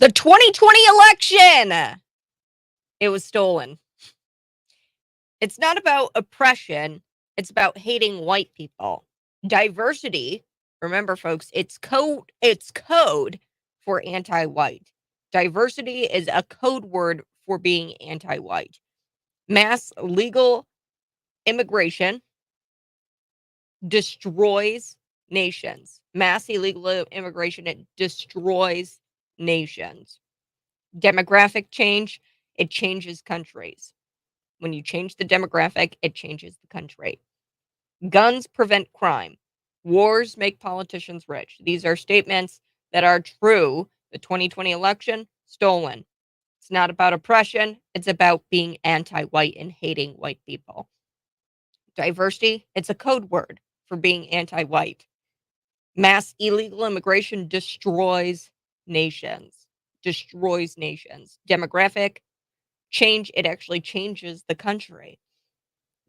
The 2020 election! It was stolen. It's not about oppression. It's about hating white people. Diversity, remember folks, it's code for anti-white. Diversity is a code word for being anti-white. Mass legal immigration destroys nations. Mass illegal immigration, it destroys nations. Demographic change, it changes countries. When you change the demographic, it changes the country. Guns prevent crime. Wars make politicians rich. These are statements that are true. The 2020 election, stolen. It's not about oppression. It's about being anti-white and hating white people. Diversity, it's a code word for being anti-white. Mass illegal immigration destroys nations. Destroys nations. Demographic change, it actually changes the country.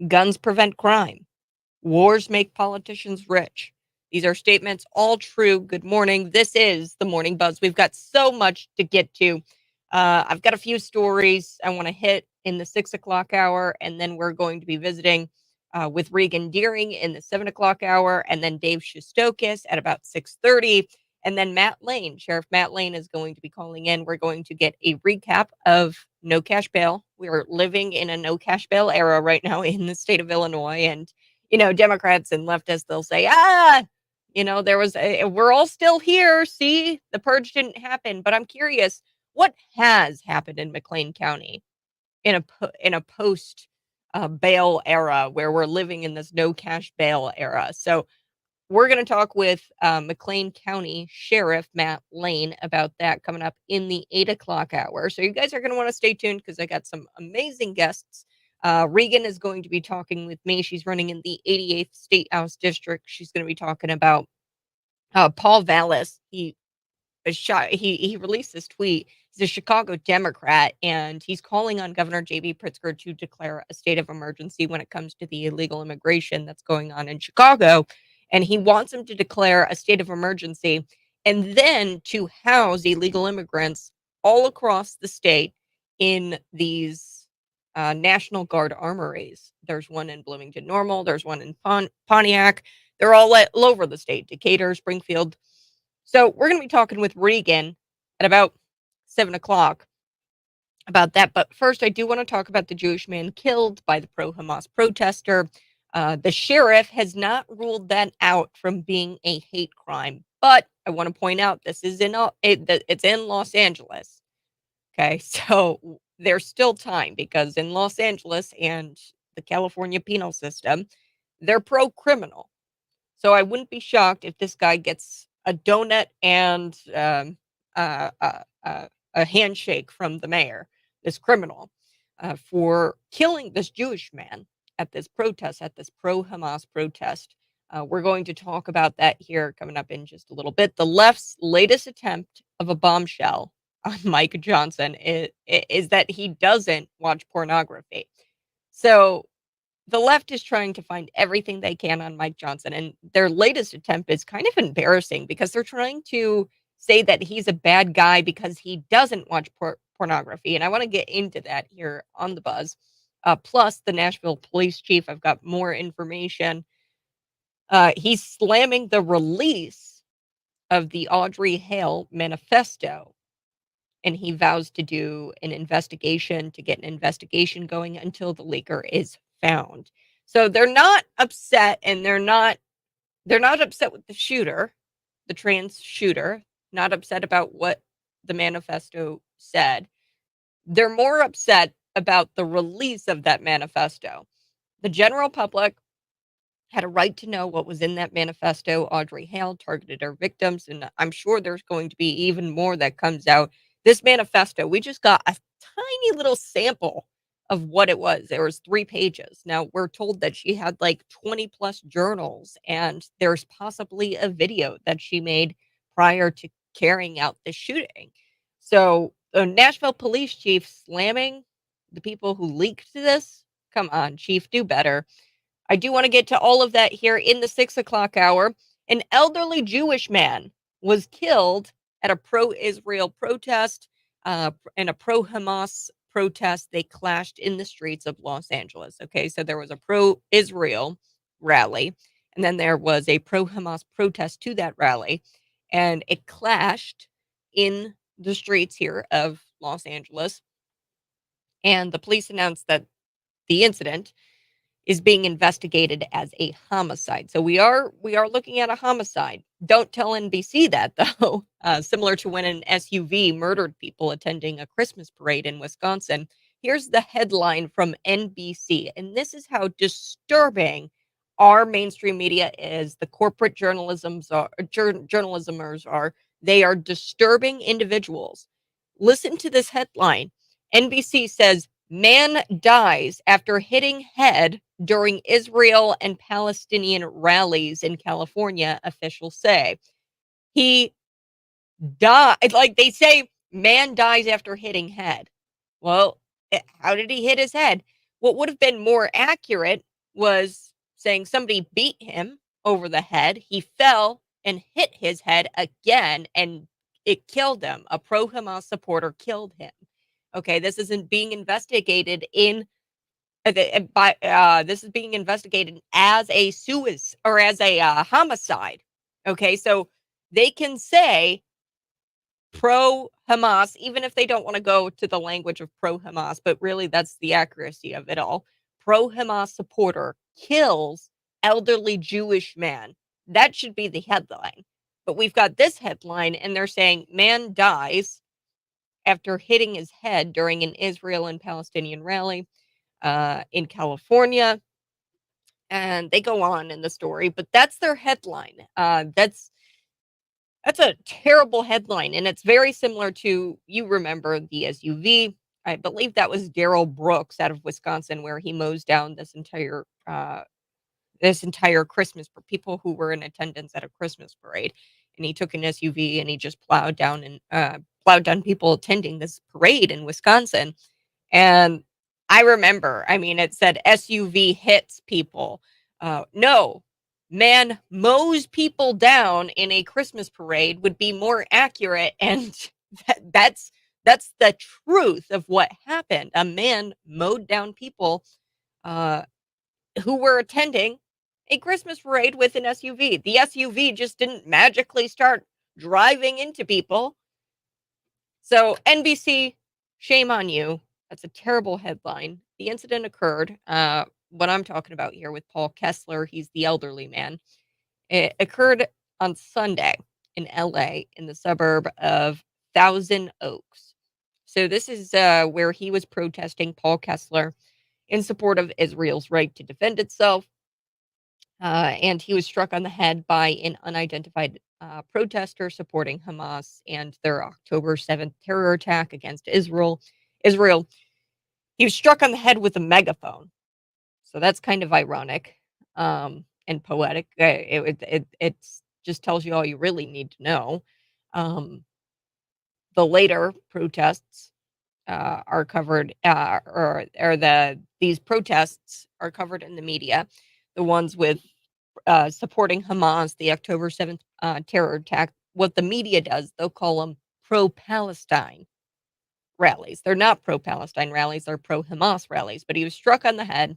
Guns prevent crime. Wars make politicians rich. These are statements all true. Good morning. This is the Morning Buzz. We've got so much to get to. I've got a few stories I want to hit in the 6 o'clock hour, and then we're going to be visiting with Regan Deering in the 7 o'clock hour, and then Dave Shostokis at about 6:30. And then Sheriff Matt Lane is going to be calling in. We're going to get a recap of no cash bail. We are living in a no cash bail era right now in the state of Illinois. And, Democrats and leftists, they'll say, we're all still here. See, the purge didn't happen. But I'm curious, what has happened in McLean County in a post bail era where we're living in this no cash bail era? So we're going to talk with McLean County Sheriff Matt Lane about that coming up in the 8 o'clock hour. So you guys are going to want to stay tuned because I got some amazing guests. Regan is going to be talking with me. She's running in the 88th State House District. She's going to be talking about Paul Vallis. He released this tweet. He's a Chicago Democrat, and he's calling on Governor J.B. Pritzker to declare a state of emergency when it comes to the illegal immigration that's going on in Chicago. And he wants him to declare a state of emergency and then to house illegal immigrants all across the state in these National Guard armories. There's one in Bloomington Normal. There's one in Pontiac. They're all over the state, Decatur, Springfield. So we're going to be talking with Regan at about 7 o'clock about that. But first, I do want to talk about the Jewish man killed by the pro-Hamas protester. The sheriff has not ruled that out from being a hate crime. But I want to point out this is it's in Los Angeles. Okay, so there's still time because in Los Angeles and the California penal system, they're pro-criminal. So I wouldn't be shocked if this guy gets a donut and a handshake from the mayor, this criminal, for killing this Jewish man at this protest, at this pro-Hamas protest. We're going to talk about that here coming up in just a little bit. The left's latest attempt of a bombshell on Mike Johnson is that he doesn't watch pornography. So the left is trying to find everything they can on Mike Johnson, and their latest attempt is kind of embarrassing because they're trying to say that he's a bad guy because he doesn't watch pornography, and I want to get into that here on the Buzz. Plus, the Nashville Police Chief, I've got more information. He's slamming the release of the Audrey Hale manifesto, and he vows to do an investigation, to get an investigation going until the leaker is found. So they're not upset, and they're not upset with the shooter, the trans shooter, not upset about what the manifesto said. They're more upset about the release of that manifesto. The general public had a right to know what was in that manifesto. Audrey Hale targeted her victims, and I'm sure there's going to be even more that comes out. This manifesto, we just got a tiny little sample of what it was. There was 3 pages. Now, we're told that she had like 20 plus journals, and there's possibly a video that she made prior to carrying out the shooting. So the Nashville Police Chief slamming the people who leaked this. Come on, Chief, do better. I do want to get to all of that here in the 6 o'clock hour. An elderly Jewish man was killed at a pro-Israel protest and a pro-Hamas protest. They clashed in the streets of Los Angeles. Okay, so there was a pro-Israel rally, and then there was a pro-Hamas protest to that rally, and it clashed in the streets here of Los Angeles. And the police announced that the incident is being investigated as a homicide. So we are looking at a homicide. Don't tell NBC that though. Similar to when an SUV murdered people attending a Christmas parade in Wisconsin. Here's the headline from NBC, and this is how disturbing our mainstream media is. The corporate journalismers are. They are disturbing individuals. Listen to this headline. NBC says man dies after hitting head during Israel and Palestinian rallies in California, officials say. He died. Like they say, man dies after hitting head. Well, how did he hit his head? What would have been more accurate was saying somebody beat him over the head. He fell and hit his head again, and it killed him. A pro Hamas supporter killed him. Okay, this isn't being investigated in this is being investigated as a suicide or as a homicide. Okay, so they can say pro Hamas, even if they don't want to go to the language of pro Hamas, but really that's the accuracy of it all. Pro Hamas supporter kills elderly Jewish man. That should be the headline. But we've got this headline, and they're saying man dies after hitting his head during an Israel and Palestinian rally in California. And they go on in the story, but that's their headline. That's a terrible headline, and it's very similar to, you remember the SUV. I believe that was Daryl Brooks out of Wisconsin, where he mows down this entire Christmas for people who were in attendance at a Christmas parade, and he took an SUV and he just plowed down people attending this parade in Wisconsin. And I remember, I mean, it said SUV hits people. No, man mows people down in a Christmas parade would be more accurate, and that's the truth of what happened. A man mowed down people uh, who were attending a Christmas parade with an SUV. The SUV just didn't magically start driving into people. So NBC, shame on you. That's a terrible headline. The incident occurred. What I'm talking about here with Paul Kessler, he's the elderly man. It occurred on Sunday in LA in the suburb of Thousand Oaks. So this is where he was protesting, Paul Kessler, in support of Israel's right to defend itself. And he was struck on the head by an unidentified protester supporting Hamas and their October 7th terror attack against Israel. He was struck on the head with a megaphone. So that's kind of ironic and poetic. It just tells you all you really need to know. The later protests are covered, these protests are covered in the media. The ones with supporting Hamas, the October 7th terror attack. What the media does, they'll call them pro-Palestine rallies. They're not pro-Palestine rallies, they're pro-Hamas rallies. But he was struck on the head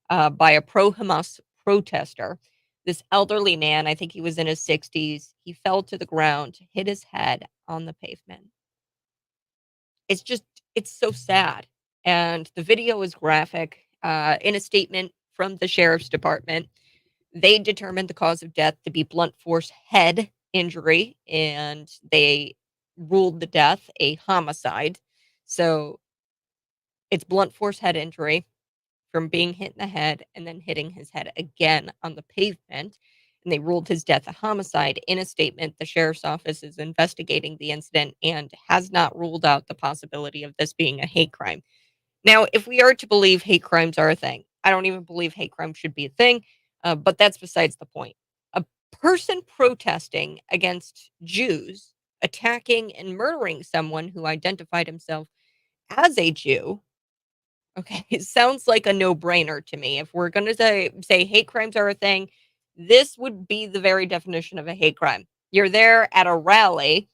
by a pro-Hamas protester. This elderly man, I think he was in his 60s, he fell to the ground, hit his head on the pavement. It's so sad. And the video is graphic. In a statement from the sheriff's department, they determined the cause of death to be blunt force head injury, and they ruled the death a homicide. So it's blunt force head injury from being hit in the head and then hitting his head again on the pavement. And they ruled his death a homicide. In a statement, the sheriff's office is investigating the incident and has not ruled out the possibility of this being a hate crime. Now, if we are to believe hate crimes are a thing, I don't even believe hate crime should be a thing, but that's besides the point. A person protesting against Jews, attacking and murdering someone who identified himself as a Jew, okay, it sounds like a no-brainer to me. If we're going to say hate crimes are a thing, this would be the very definition of a hate crime. You're there at a rally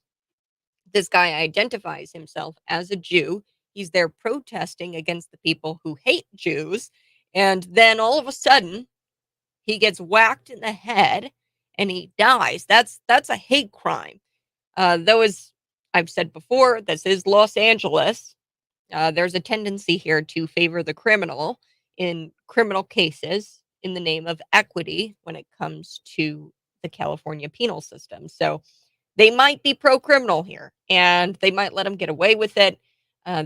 This guy identifies himself as a Jew. He's there protesting against the people who hate Jews. And then all of a sudden, he gets whacked in the head and he dies. That's a hate crime. Though, as I've said before, this is Los Angeles. There's a tendency here to favor the criminal in criminal cases in the name of equity when it comes to the California penal system. So they might be pro criminal here and they might let him get away with it.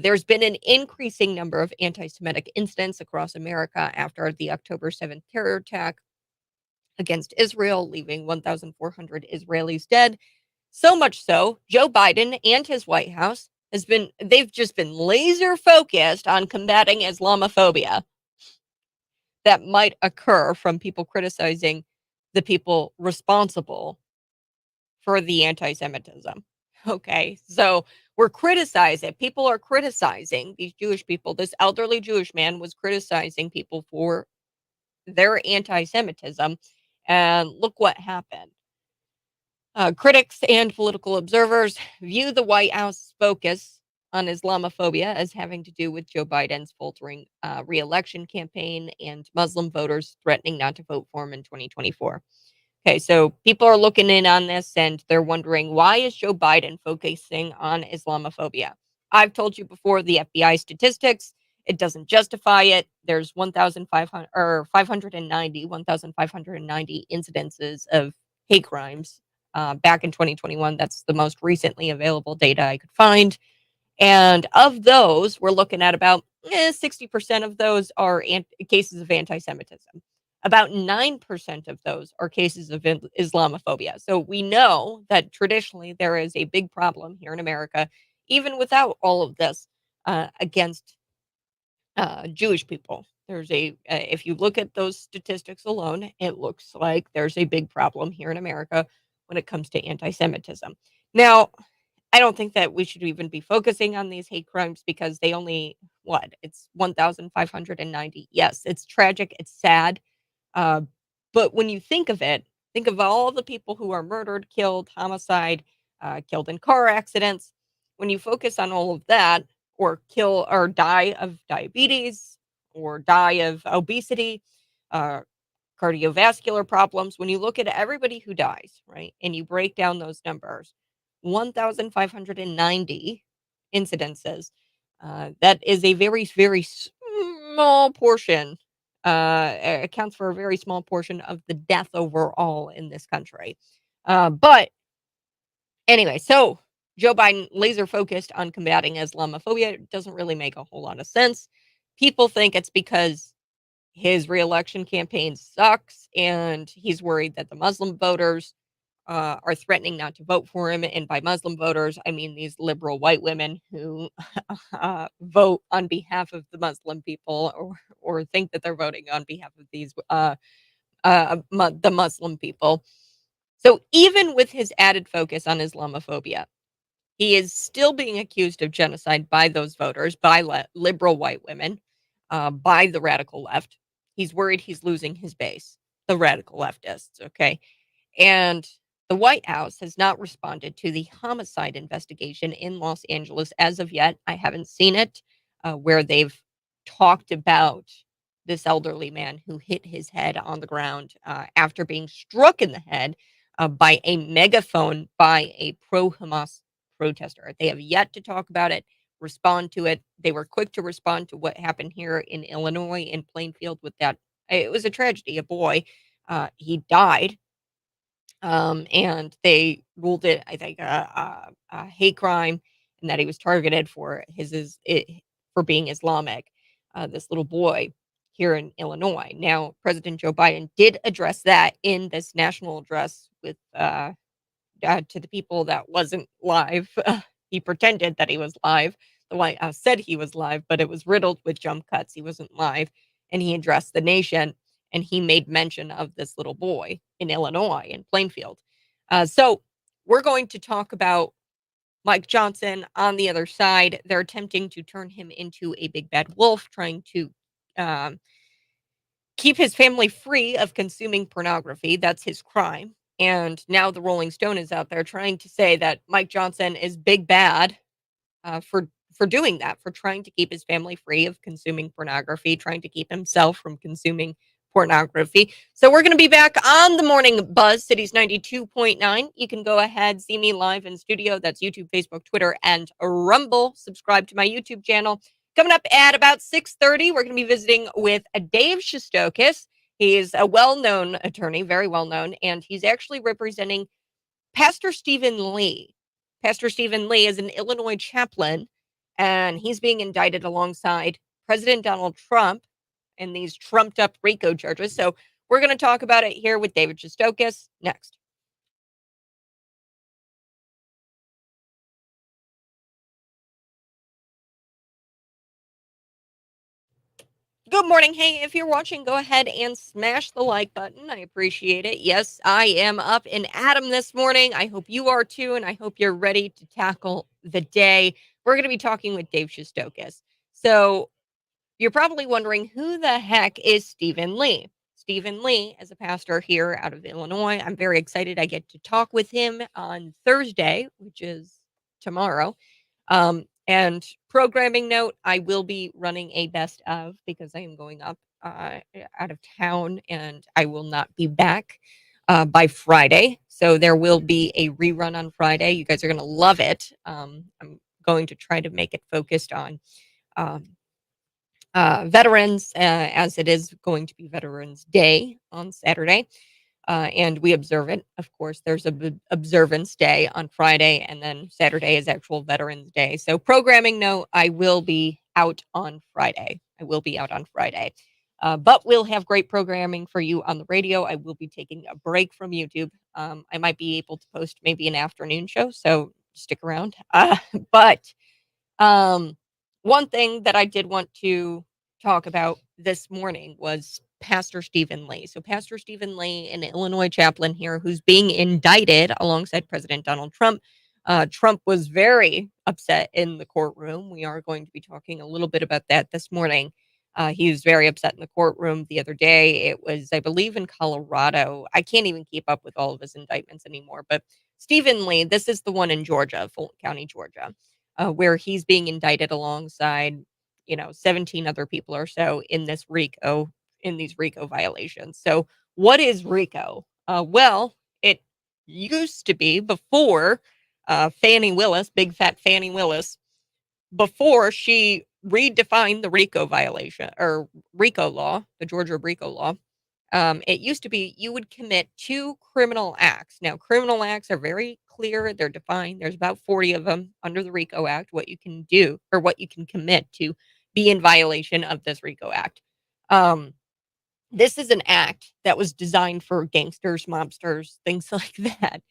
There's been an increasing number of anti Semitic incidents across America after the October 7th terror attack against Israel, leaving 1,400 Israelis dead. So much so, Joe Biden and his White House they've just been laser focused on combating Islamophobia that might occur from people criticizing the people responsible for the anti-Semitism. Okay, so people are criticizing these Jewish people. This elderly Jewish man was criticizing people for their anti-Semitism, and look what happened. Critics and political observers view the White House focus on Islamophobia as having to do with Joe Biden's faltering reelection campaign and Muslim voters threatening not to vote for him in 2024. Okay, so people are looking in on this and they're wondering, why is Joe Biden focusing on Islamophobia? I've told you before the FBI statistics, it doesn't justify it. There's 1,500 or 1,590 incidences of hate crimes back in 2021. That's the most recently available data I could find. And of those, we're looking at about 60% of those are cases of anti Semitism. About 9% of those are cases of Islamophobia. So we know that traditionally there is a big problem here in America, even without all of this, against Jewish people. If you look at those statistics alone, it looks like there's a big problem here in America when it comes to anti Semitism. Now, I don't think that we should even be focusing on these hate crimes because they only, it's 1,590. Yes, it's tragic. It's sad. Uh, but when you think of it, think of all the people who are murdered, killed, homicide, killed in car accidents. When you focus on all of that, or kill or die of diabetes, or die of obesity, uh, cardiovascular problems, when you look at everybody who dies, right, and you break down those numbers, 1,590 incidences, that is a very, very small portion, accounts for a very small portion of the death overall in this country. But anyway, so Joe Biden laser focused on combating Islamophobia. It doesn't really make a whole lot of sense. People think it's because his reelection campaign sucks and he's worried that the Muslim voters are threatening not to vote for him. And by Muslim voters, I mean these liberal white women who vote on behalf of the Muslim people, or think that they're voting on behalf of the Muslim people. So even with his added focus on Islamophobia, he is still being accused of genocide by those voters, by liberal white women, by the radical left. He's worried he's losing his base, the radical leftists. Okay. And the White House has not responded to the homicide investigation in Los Angeles as of yet. I haven't seen it where they've talked about this elderly man who hit his head on the ground after being struck in the head by a megaphone by a pro Hamas protester. They have yet to talk about it, respond to it. They were quick to respond to what happened here in Illinois in Plainfield with that. It was a tragedy. A boy, he died, and they ruled it, I think, a hate crime, and that he was targeted for for being Islamic. This little boy here in Illinois. Now, President Joe Biden did address that in this national address with to the people that wasn't live. He pretended that he was live. The White House said he was live, but it was riddled with jump cuts. He wasn't live, and he addressed the nation and he made mention of this little boy in Illinois, in Plainfield. So we're going to talk about Mike Johnson on the other side. They're attempting to turn him into a big bad wolf, trying to um, keep his family free of consuming pornography. That's his crime. And now the Rolling Stone is out there trying to say that Mike Johnson is big bad for doing that, for trying to keep his family free of consuming pornography, trying to keep himself from consuming pornography. So we're going to be back on the Morning Buzz, Cities 92.9. You can go ahead, see me live in studio. That's YouTube, Facebook, Twitter, and Rumble. Subscribe to my YouTube channel. Coming up at about 6:30, we're going to be visiting with Dave Shostokis. He's a well-known attorney, very well-known, and he's actually representing Pastor Stephen Lee. Pastor Stephen Lee is an Illinois chaplain, and he's being indicted alongside President Donald Trump in these trumped up RICO charges. So we're going to talk about it here with David Shostokis next. Good morning. Hey, if you're watching, go ahead and smash the like button. I appreciate it. Yes, I am up in Adam this morning. I hope you are too, and I hope you're ready to tackle the day. We're going to be talking with Dave Shostokis. So you're probably wondering, who the heck is Stephen Lee? Stephen Lee is a pastor here out of Illinois. I'm very excited. I get to talk with him on Thursday, which is tomorrow. And programming note, I will be running a best of because I am going up out of town and I will not be back by Friday. So there will be a rerun on Friday. You guys are going to love it. I'm going to try to make it focused on um, veterans, as it is going to be Veterans Day on Saturday. And we observe it. Of course, there's a observance day on Friday, and then Saturday is actual Veterans Day. So, programming note, I will be out on Friday. I will be out on Friday. But we'll have great programming for you on the radio. I will be taking a break from YouTube. I might be able to post maybe an afternoon show, so stick around. But um, one thing that I did want to talk about this morning was Pastor Stephen Lee. So, Pastor Stephen Lee, an Illinois chaplain here who's being indicted alongside President Donald Trump. Trump was very upset in the courtroom. We are going to be talking a little bit about that this morning. He was very upset in the courtroom the other day. It was, I believe, in Colorado. I can't even keep up with all of his indictments anymore. But Stephen Lee, this is the one in Georgia, Fulton County, Georgia, where he's being indicted alongside, 17 other people or so in these RICO violations. So, what is RICO? Well, it used to be before Fannie Willis, big fat Fannie Willis, before she redefined the RICO violation or RICO law, the Georgia RICO law. It used to be you would commit two criminal acts. Now, criminal acts are very clear, they're defined. There's about 40 of them under the RICO Act, what you can do or what you can commit to be in violation of this RICO Act. Um, this is an act that was designed for gangsters, mobsters, things like that,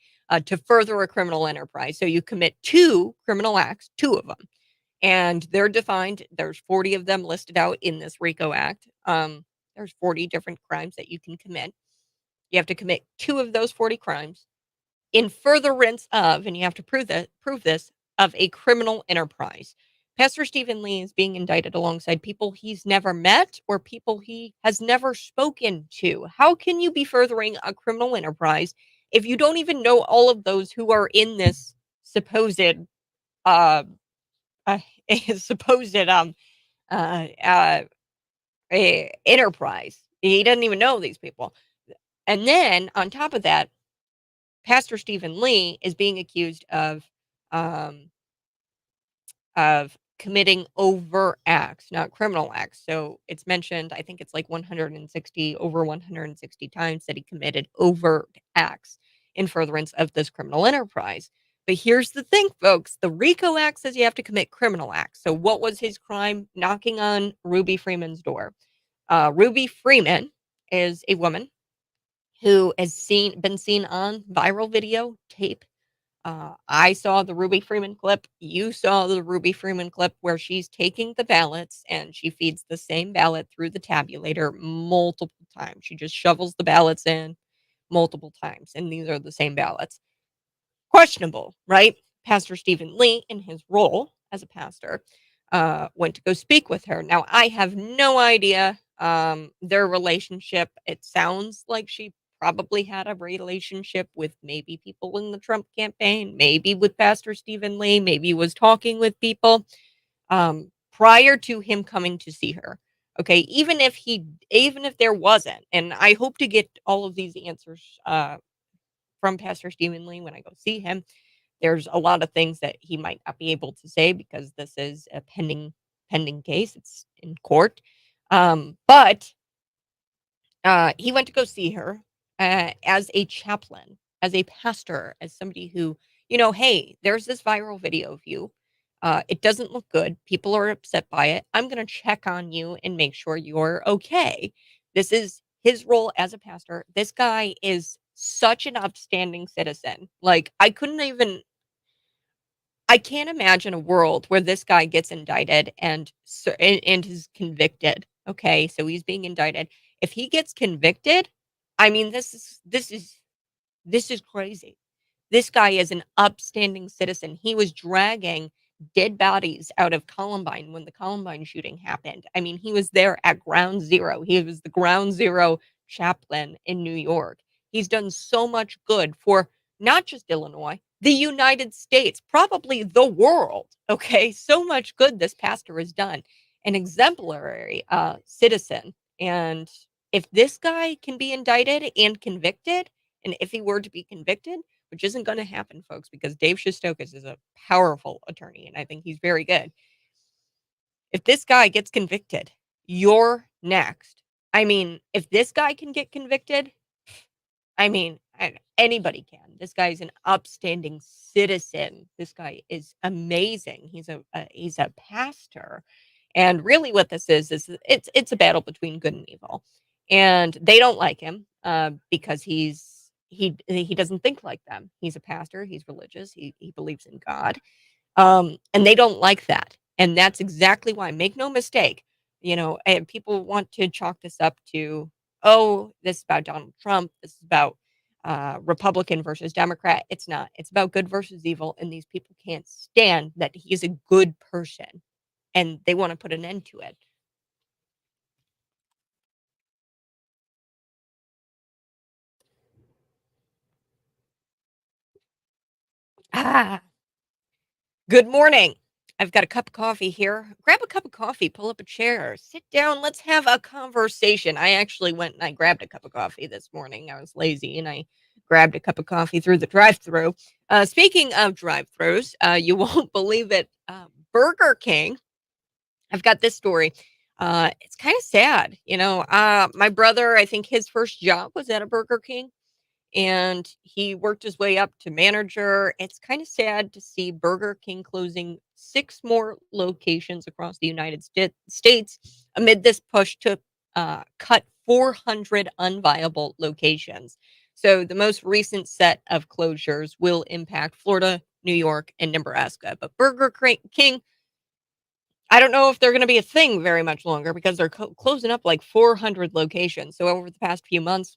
to further a criminal enterprise. So you commit two criminal acts, two of them, and they're defined. There's 40 of them listed out in this RICO Act. There's 40 different crimes that you can commit. You have to commit two of those 40 crimes in furtherance of, and you have to prove this, of a criminal enterprise. Pastor Stephen Lee is being indicted alongside people he's never met or people he has never spoken to. How can you be furthering a criminal enterprise if you don't even know all of those who are in this supposed uh, uh supposed uh, uh enterprise? He doesn't even know these people. And then on top of that, Pastor Stephen Lee is being accused um, of committing overt acts, not criminal acts. So it's mentioned, I think it's like 160, over 160 times that he committed overt acts in furtherance of this criminal enterprise. But here's the thing, folks, the RICO Act says you have to commit criminal acts. So what was his crime? Knocking on Ruby Freeman's door. Ruby Freeman is a woman who has been seen on viral video tape. I saw the Ruby Freeman clip. You saw the Ruby Freeman clip where she's taking the ballots and she feeds the same ballot through the tabulator multiple times. She just shovels the ballots in multiple times, and these are the same ballots. Questionable, right? Pastor Stephen Lee, in his role as a pastor, went to go speak with her. Now, I have no idea their relationship. It sounds like she probably had a relationship with maybe people in the Trump campaign, maybe with Pastor Stephen Lee, maybe was talking with people prior to him coming to see her. Okay, even if there wasn't, and I hope to get all of these answers from Pastor Stephen Lee when I go see him. There's a lot of things that he might not be able to say because this is a pending case. It's in court. But he went to go see her as a chaplain, as a pastor, as somebody who, hey, there's this viral video of you. It doesn't look good. People are upset by it. I'm going to check on you and make sure you're okay. This is his role as a pastor. This guy is such an upstanding citizen. Like, I can't imagine a world where this guy gets indicted and is convicted. Okay, so he's being indicted. If he gets convicted, I mean, this is crazy. This guy is an upstanding citizen. He was dragging dead bodies out of Columbine when the Columbine shooting happened. I mean, he was there at ground zero. He was the ground zero chaplain in New York. He's done so much good for not just Illinois, the United States, probably the world. Okay. So much good this pastor has done. An exemplary citizen. And if this guy can be indicted and convicted, and if he were to be convicted, which isn't going to happen, folks, because Dave Shostokis is a powerful attorney, and I think he's very good. If this guy gets convicted, you're next. I mean, if this guy can get convicted, I mean, anybody can. This guy is an upstanding citizen. This guy is amazing. He's a pastor, and really, what this is it's a battle between good and evil, and they don't like him because he doesn't think like them. He's a pastor. He's religious. He believes in God, and they don't like that. And that's exactly why. Make no mistake, and people want to chalk this up to, oh, this is about Donald Trump. This is about Republican versus Democrat. It's not. It's about good versus evil. And these people can't stand that he is a good person, and they want to put an end to it. Ah, good morning. I've got a cup of coffee here. Grab a cup of coffee, pull up a chair, sit down, let's have a conversation. I actually went and I grabbed a cup of coffee this morning. I was lazy and I grabbed a cup of coffee through the drive-through. Speaking of drive-throughs, you won't believe it. Burger King. I've got this story. It's kind of sad, My brother, I think his first job was at a Burger King and he worked his way up to manager. It's kind of sad to see Burger King closing 6 more locations across the United States amid this push to cut 400 unviable locations. So the most recent set of closures will impact Florida, New York, and Nebraska. But King, I don't know if they're going to be a thing very much longer because they're closing up like 400 locations. So over the past few months,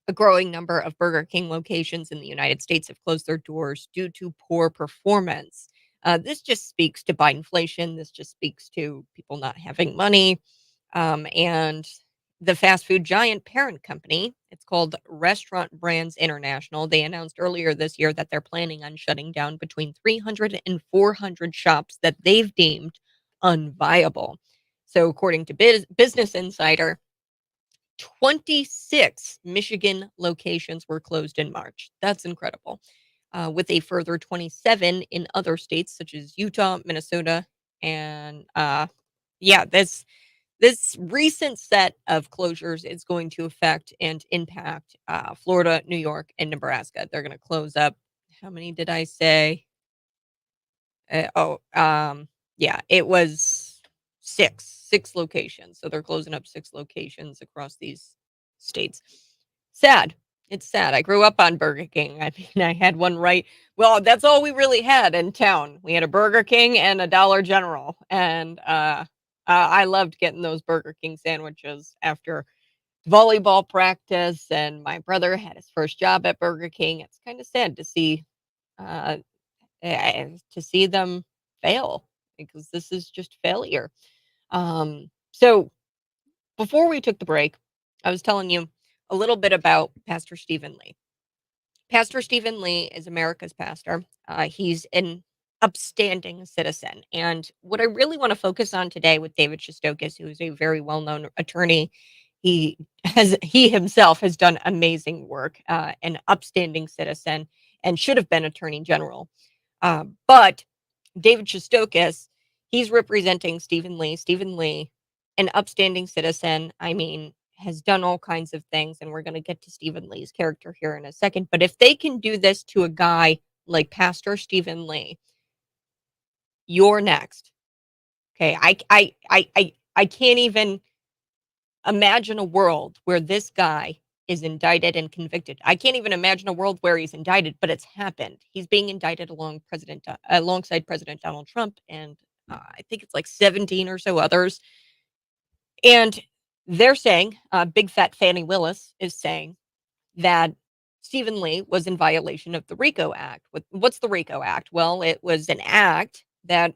a growing number of Burger King locations in the United States have closed their doors due to poor performance. This just speaks to Bidenflation. This just speaks to people not having money. And the fast food giant parent company, it's called Restaurant Brands International. They announced earlier this year that they're planning on shutting down between 300 and 400 shops that they've deemed unviable. So, according to Business Insider, 26 Michigan locations were closed in March. That's incredible. With a further 27 in other states such as Utah, Minnesota, and yeah, this recent set of closures is going to affect and impact Florida, New York, and Nebraska. They're going to close up. How many did I say? Yeah, it was six locations. So they're closing up 6 locations across these states. Sad. It's sad. I grew up on Burger King. I mean, I had one right. Well, that's all we really had in town. We had a Burger King and a Dollar General, and I loved getting those Burger King sandwiches after volleyball practice. And my brother had his first job at Burger King. It's kind of sad uh, to see them fail because this is just failure. So before we took the break, I was telling you a little bit about Pastor Stephen Lee. Pastor Stephen Lee is America's pastor. He's an upstanding citizen. And what I really want to focus on today with David Shistokis, who is a very well-known attorney, he himself has done amazing work, an upstanding citizen, and should have been Attorney General. But David Shistokis, he's representing Stephen Lee. Stephen Lee, an upstanding citizen. I mean, has done all kinds of things, and we're going to get to Stephen Lee's character here in a second. But if they can do this to a guy like Pastor Stephen Lee, you're next. Okay, I can't even imagine a world where this guy is indicted and convicted. I can't even imagine a world where he's indicted, but it's happened. He's being indicted alongside President Donald Trump, and I think it's like 17 or so others. And they're saying, Big Fat Fannie Willis is saying that Stephen Lee was in violation of the RICO Act. What's the RICO Act? Well, it was an act that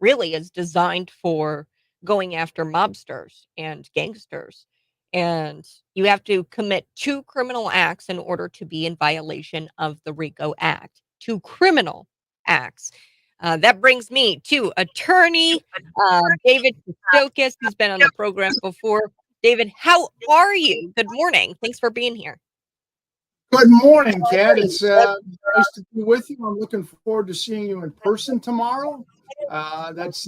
really is designed for going after mobsters and gangsters. And you have to commit 2 criminal acts in order to be in violation of the RICO Act. 2 criminal acts. That brings me to attorney David Shistokis, who's been on the program before. David, how are you? Good morning. Thanks for being here. Good morning, Kat. It's nice to be with you. I'm looking forward to seeing you in person tomorrow. That's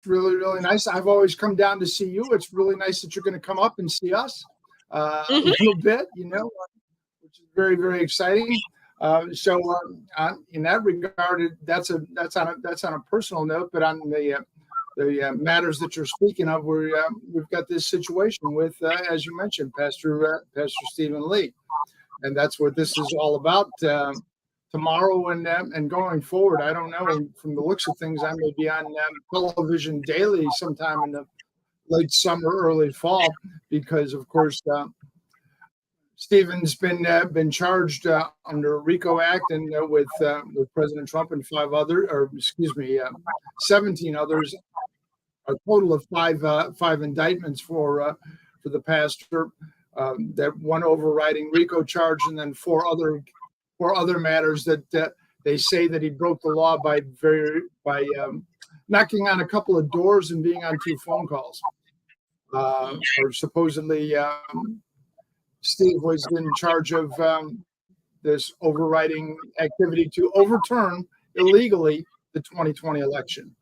really, really nice. I've always come down to see you. It's really nice that you're going to come up and see us a little bit, which is very, very exciting. So in that regard, that's on a personal note, but on the matters that you're speaking of, we've got this situation with, as you mentioned, Pastor Stephen Lee, and that's what this is all about. Tomorrow and going forward, I don't know. From the looks of things, I may be on television daily sometime in the late summer, early fall, because of course Stephen's been charged under RICO Act and with President Trump and 17 others, a total of five indictments for the pastor. That one overriding RICO charge, and then four other matters that they say that he broke the law by knocking on a couple of doors and being on 2 phone calls. Or supposedly Steve was in charge of this overriding activity to overturn illegally the 2020 election,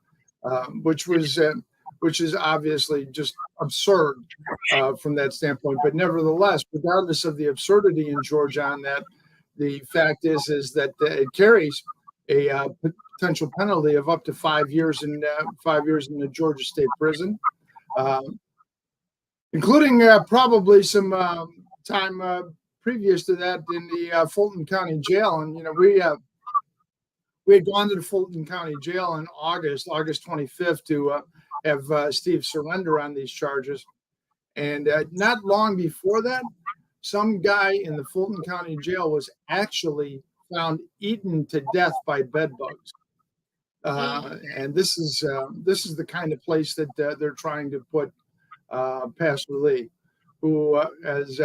which is obviously just absurd from that standpoint. But nevertheless, regardless of the absurdity in Georgia on that, the fact is that it carries a potential penalty of up to 5 years in the Georgia State Prison, including probably some time previous to that in the Fulton County Jail. And we had gone to the Fulton County Jail in August 25th to have Steve surrender on these charges, and not long before that, some guy in the Fulton County Jail was actually found eaten to death by bed bugs. And this is the kind of place that they're trying to put Pastor Lee, who, as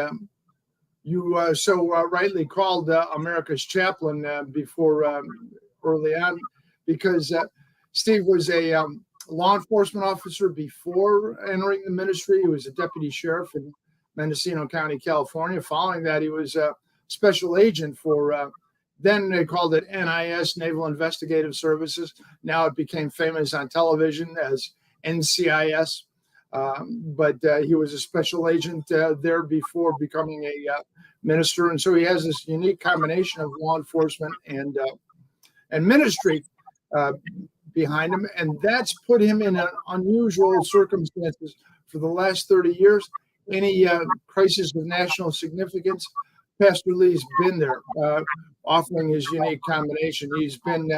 you so rightly called America's chaplain before early on, because Steve was a law enforcement officer before entering the ministry. He was a deputy sheriff in Mendocino County, California. Following that, he was a special agent for, then they called it NIS, Naval Investigative Services. Now it became famous on television as NCIS. But he was a special agent there before becoming a minister. And so he has this unique combination of law enforcement and ministry behind him. And that's put him in unusual circumstances for the last 30 years. Any crisis of national significance, Pastor Lee's been there, offering his unique combination. He's been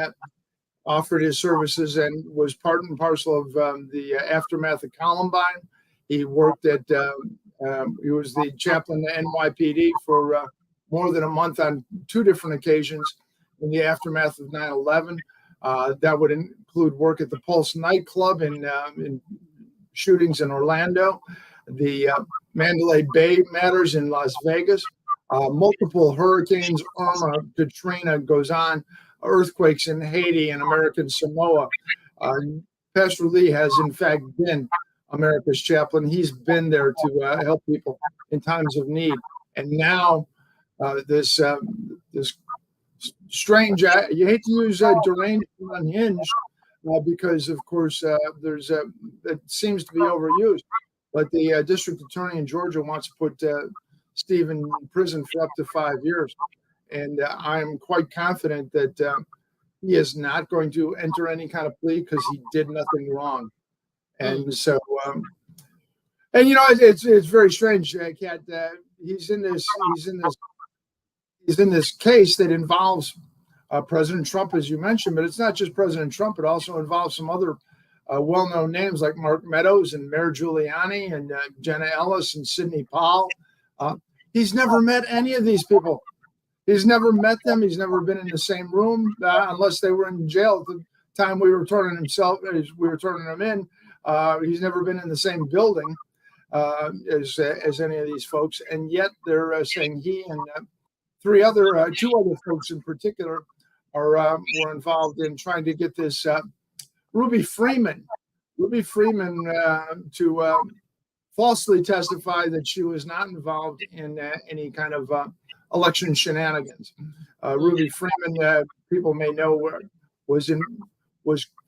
offered his services and was part and parcel of the aftermath of Columbine. He worked at, he was the chaplain to NYPD for more than a month on 2 different occasions in the aftermath of 9/11. That would include work at the Pulse nightclub in shootings in Orlando, the Mandalay Bay matters in Las Vegas, multiple hurricanes, Irma, Katrina goes on, earthquakes in Haiti and American Samoa. Pastor Lee has, in fact, been America's chaplain. He's been there to help people in times of need. And now this strange, you hate to use deranged and unhinged because, of course, it seems to be overused. But the district attorney in Georgia wants to put Steve in prison for up to 5 years. And I'm quite confident that he is not going to enter any kind of plea because he did nothing wrong. And so, and you know, it's very strange, Kat. He's in this case that involves President Trump, as you mentioned, but it's not just President Trump. It also involves some other well-known names like Mark Meadows and Mayor Giuliani and Jenna Ellis and Sidney Powell. He's never met any of these people. He's never met them. He's never been in the same room unless they were in jail at the time we were turning them in. He's never been in the same building as any of these folks, and yet they're saying he and two other folks in particular were involved in trying to get this Ruby Freeman to falsely testify that she was not involved in any kind of election shenanigans. Ruby Freeman, people may know, was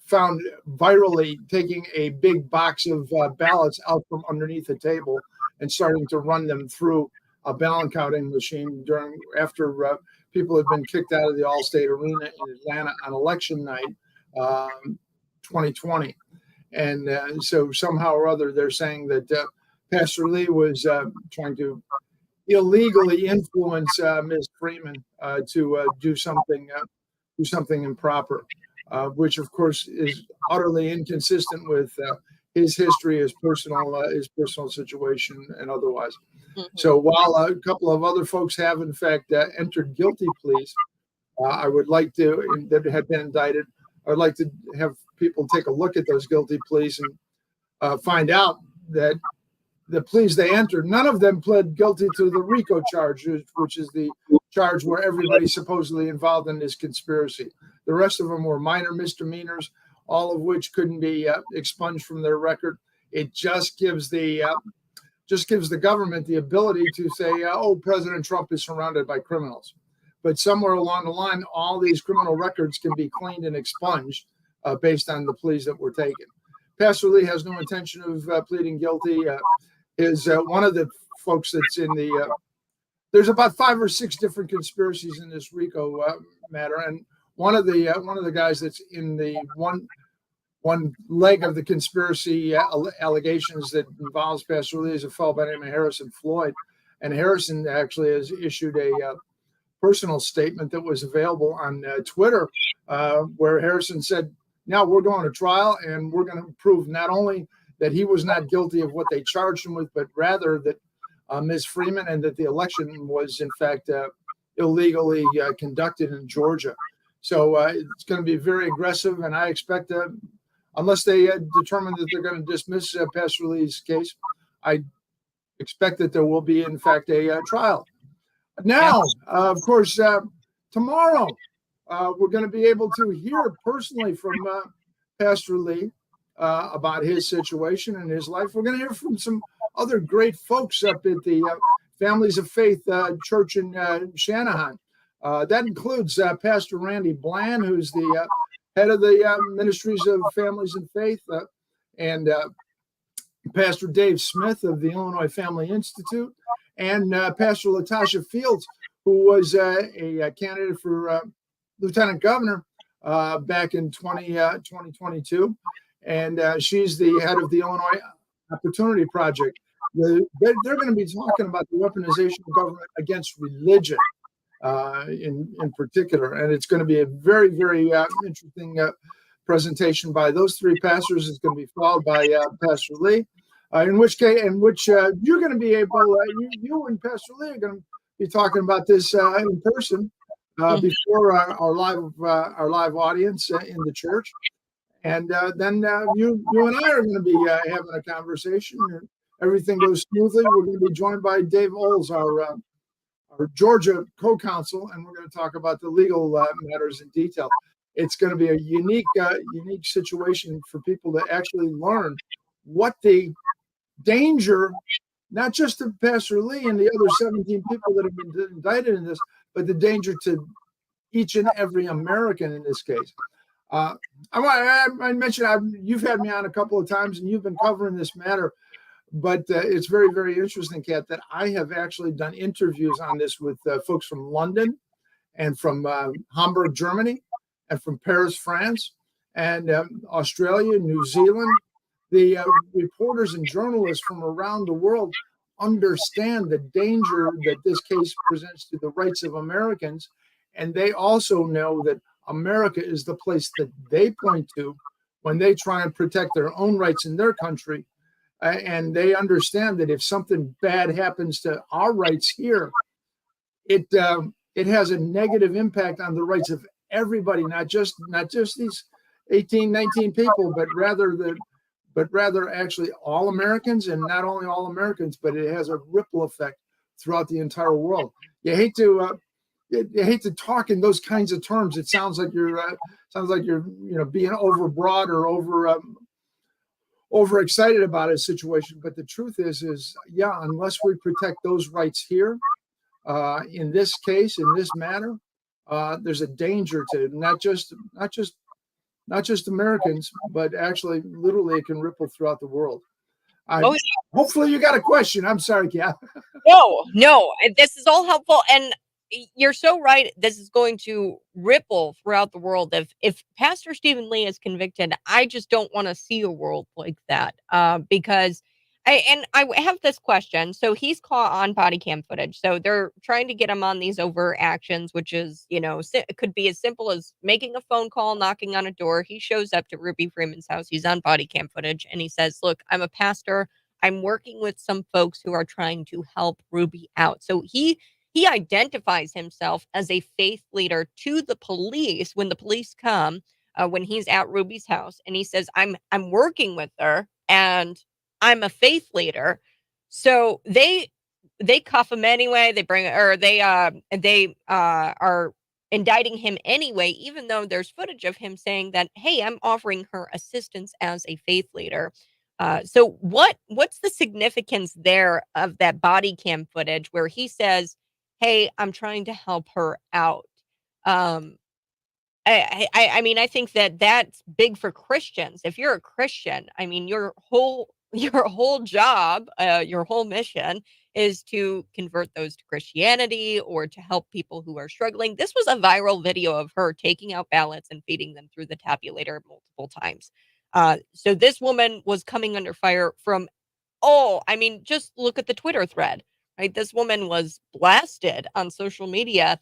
found virally taking a big box of ballots out from underneath a table and starting to run them through a ballot counting machine after people had been kicked out of the Allstate Arena in Atlanta on election night, 2020. And so somehow or other, they're saying that Pastor Lee was trying to illegally influence Ms. Freeman to do something improper, which of course is utterly inconsistent with his history, his personal situation, and otherwise. So while a couple of other folks have in fact entered guilty pleas, I would like to, that have been indicted, I would like to have people take a look at those guilty pleas and find out that the pleas they entered, none of them pled guilty to the RICO charge, which is the charge where everybody's supposedly involved in this conspiracy. The rest of them were minor misdemeanors, all of which couldn't be expunged from their record. It just gives the government the ability to say, oh, President Trump is surrounded by criminals. But somewhere along the line, all these criminal records can be cleaned and expunged based on the pleas that were taken. Pastor Lee has no intention of pleading guilty. Is one of the folks that's in the there's about 5 or 6 different conspiracies in this RICO matter, and one of the guys that's in the one leg of the conspiracy allegations that involves Pastor Lee is a fellow by the name of Harrison Floyd, and Harrison actually has issued a personal statement that was available on Twitter, where Harrison said, "Now we're going to trial, and we're going to prove not only that he was not guilty of what they charged him with, but rather that Ms. Freeman and that the election was in fact illegally conducted in Georgia." So it's going to be very aggressive, and I expect, unless they determine that they're going to dismiss Pastor Lee's case, I expect that there will be in fact a trial. Now, of course, tomorrow we're going to be able to hear personally from Pastor Lee about his situation and his life. We're going to hear from some other great folks up at the Families of Faith Church in Shanahan. That includes Pastor Randy Bland, who's the head of the Ministries of Families and Faith, and Pastor Dave Smith of the Illinois Family Institute, and Pastor Latasha Fields, who was a candidate for lieutenant governor back in 2022. And she's the head of the Illinois Opportunity Project. They're going to be talking about the weaponization of government against religion in particular. And it's going to be a very, very interesting presentation by those 3 pastors. It's going to be followed by Pastor Lee, in which you're going to be able, you and Pastor Lee are going to be talking about this in person before our live audience in the church. And then you and I are going to be having a conversation, everything goes smoothly, we're going to be joined by Dave Oles, our Georgia co-counsel, and we're going to talk about the legal matters in detail. It's going to be a unique situation for people to actually learn what the danger, not just to Pastor Lee and the other 17 people that have been indicted in this, but the danger to each and every American in this case. I mentioned you've had me on a couple of times, and you've been covering this matter. But it's very, very interesting, Kat, that I have actually done interviews on this with folks from London and from Hamburg, Germany, and from Paris, France, and Australia, New Zealand. The reporters and journalists from around the world understand the danger that this case presents to the rights of Americans. And they also know that America is the place that they point to when they try and protect their own rights in their country. And they understand that if something bad happens to our rights here, it has a negative impact on the rights of everybody, not just these 18, 19 people, but rather actually all Americans, and not only all Americans, but it has a ripple effect throughout the entire world. You hate to talk in those kinds of terms. It sounds like you're being overbroad or overexcited about a situation, but the truth is unless we protect those rights here, in this case, in this matter, there's a danger to not just Americans, but actually, literally, it can ripple throughout the world. Hopefully, you got a question. I'm sorry, Kat. No, this is all helpful, and you're so right. This is going to ripple throughout the world. If Pastor Stephen Lee is convicted, I just don't want to see a world like that. Because I have this question. So he's caught on body cam footage. So they're trying to get him on these overt actions, which is, it could be as simple as making a phone call, knocking on a door. He shows up to Ruby Freeman's house. He's on body cam footage, and he says, "Look, I'm a pastor. I'm working with some folks who are trying to help Ruby out." So he identifies himself as a faith leader to the police when the police come, when he's at Ruby's house, and he says, I'm working with her and I'm a faith leader. So they cuff him anyway. They are indicting him anyway, even though there's footage of him saying that, "Hey, I'm offering her assistance as a faith leader." So what's the significance there of that body cam footage where he says, "Hey, I'm trying to help her out"? I mean, I think that that's big for Christians. If you're a Christian, I mean, your whole job, your whole mission is to convert those to Christianity or to help people who are struggling. This was a viral video of her taking out ballots and feeding them through the tabulator multiple times. So this woman was coming under fire from, I mean, just look at the Twitter thread, right? This woman was blasted on social media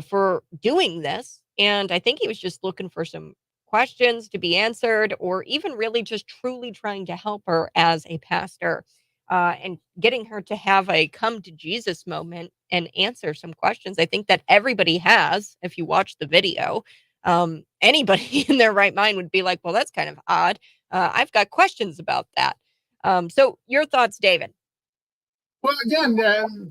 for doing this. And I think he was just looking for some questions to be answered, or even really just truly trying to help her as a pastor, and getting her to have a come to Jesus moment and answer some questions. I think that everybody has, if you watch the video. Anybody in their right mind would be like, well, that's kind of odd. I've got questions about that. So your thoughts, David? Well, again,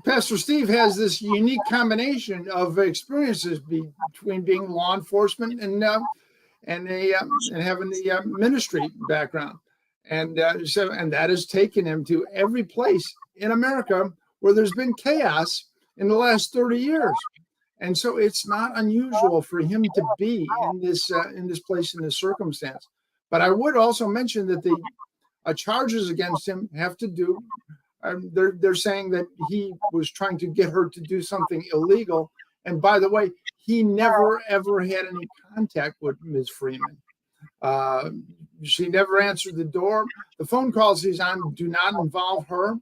Pastor Steve has this unique combination of experiences between being law enforcement and having the ministry background, and that has taken him to every place in America where there's been chaos in the last 30 years. And so it's not unusual for him to be in this place, in this circumstance. But I would also mention that the charges against him have to do. They're saying that he was trying to get her to do something illegal. And by the way, he never ever had any contact with Ms. Freeman. She never answered the door. The phone calls he's on do not involve her.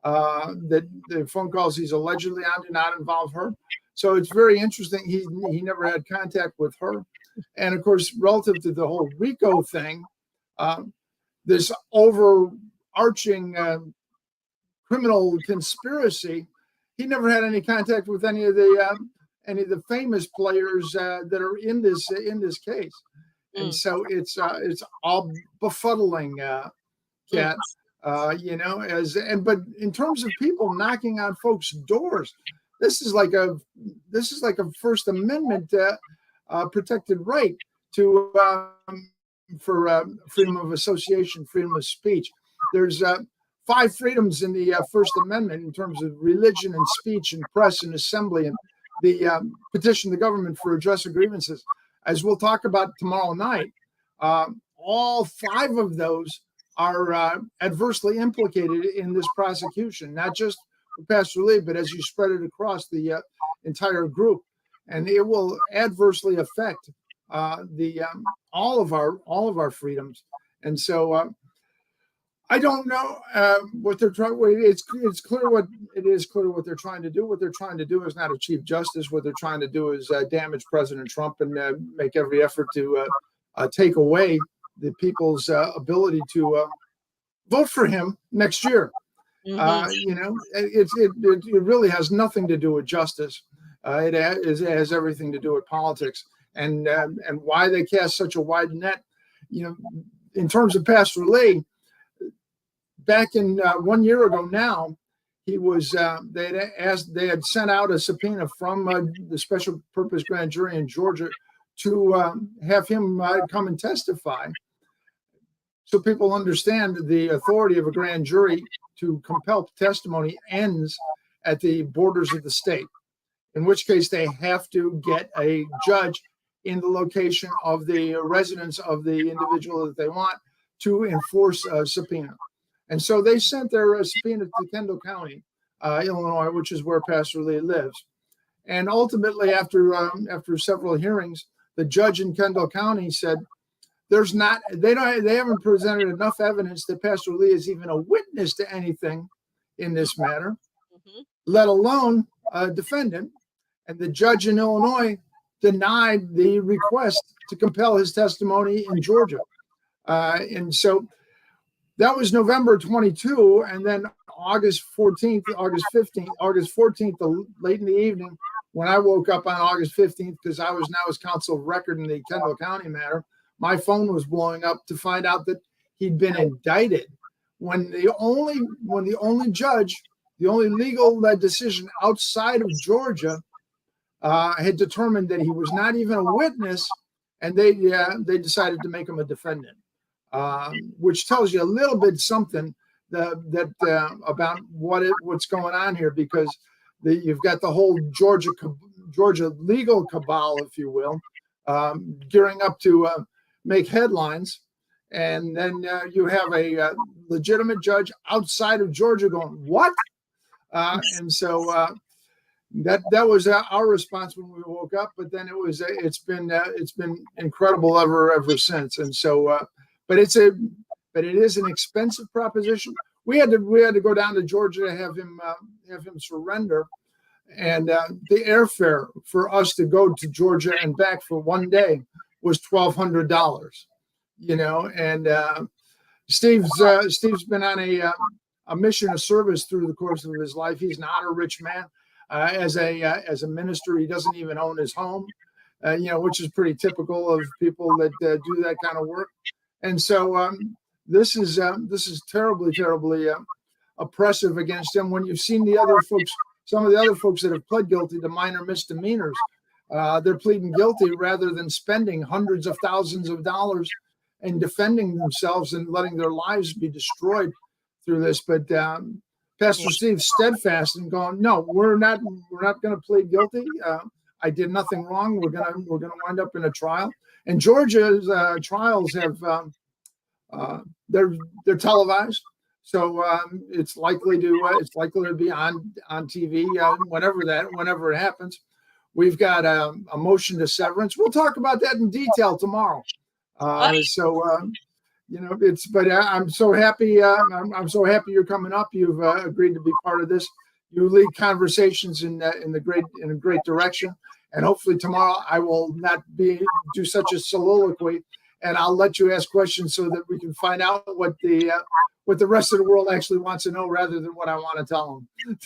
The phone calls he's allegedly on do not involve her. So it's very interesting. He never had contact with her. And of course, relative to the whole RICO thing, this overarching criminal conspiracy, he never had any contact with any of the famous players that are in this case. And so it's all befuddling, Kat. But in terms of people knocking on folks' doors, this is like a First Amendment protected right to for freedom of association, freedom of speech. There's 5 freedoms in the First Amendment in terms of religion and speech and press and assembly and the petition the government for redress of grievances. As we'll talk about tomorrow night, all 5 of those are adversely implicated in this prosecution, not just for Pastor Lee, but as you spread it across the entire group, and it will adversely affect all of our freedoms. And so I don't know what they're trying. It's clear what they're trying to do. What they're trying to do is not achieve justice. What they're trying to do is damage President Trump and make every effort to take away the people's ability to vote for him next year. It really has nothing to do with justice. It has everything to do with politics and why they cast such a wide net. In terms of Pastor Lee, back in 1 year ago now, he was they had sent out a subpoena from the special purpose grand jury in Georgia to have him come and testify, so people understand the authority of a grand jury to compel testimony ends at the borders of the state, in which case they have to get a judge in the location of the residence of the individual that they want to enforce a subpoena. And so they sent their subpoena to Kendall County, Illinois, which is where Pastor Lee lives. And ultimately, after several hearings, the judge in Kendall County said they haven't presented enough evidence that Pastor Lee is even a witness to anything in this matter, let alone a defendant. And the judge in Illinois denied the request to compel his testimony in Georgia. And so that was November 22, and then August 14th, August 14th, late in the evening, when I woke up on August 15th, because I was now his counsel of record in the Kendall County matter, my phone was blowing up to find out that he'd been indicted. When the only judge, the only legal decision outside of Georgia had determined that he was not even a witness, and they decided to make him a defendant. Which tells you a little bit something about what's going on here, because you've got the whole Georgia legal cabal, if you will, gearing up to make headlines, and then you have a legitimate judge outside of Georgia going, "What?" And so that was our response when we woke up. But then it's been incredible ever since, and so. But it is an expensive proposition. We had to go down to Georgia to have him surrender, and the airfare for us to go to Georgia and back for one day was $1,200. And Steve's been on a mission of service through the course of his life. He's not a rich man. As a minister, he doesn't even own his home, which is pretty typical of people that do that kind of work. And so this is terribly oppressive against him. When you've seen some of the other folks that have pled guilty to minor misdemeanors, they're pleading guilty rather than spending hundreds of thousands of dollars and defending themselves and letting their lives be destroyed through this. But Pastor Steve's steadfast and going, "No, we're not going to plead guilty. I did nothing wrong. We're gonna wind up in a trial." And Georgia's trials have they're televised, so it's likely to be on TV whenever it happens. We've got a motion to severance. We'll talk about that in detail tomorrow. But I'm so happy. I'm so happy you're coming up. You've agreed to be part of this. You lead conversations in a great direction. And hopefully tomorrow I will not do such a soliloquy, and I'll let you ask questions so that we can find out what the rest of the world actually wants to know, rather than what I want to tell them.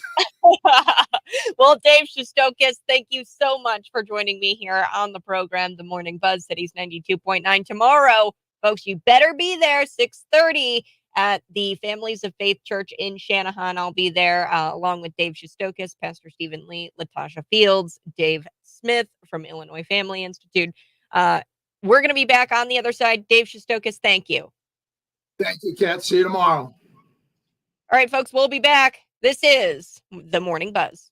Well, Dave Shostokis, thank you so much for joining me here on the program, The Morning Buzz, Cities 92.9. Tomorrow, folks, you better be there, 6:30. at the Families of Faith Church in Shanahan. I'll be there along with Dave Shostokis, Pastor Stephen Lee, Latasha Fields, Dave Smith from Illinois Family Institute. We're going to be back on the other side. Dave Shostokis, thank you. Thank you, Kat. See you tomorrow. All right, folks, we'll be back. This is The Morning Buzz.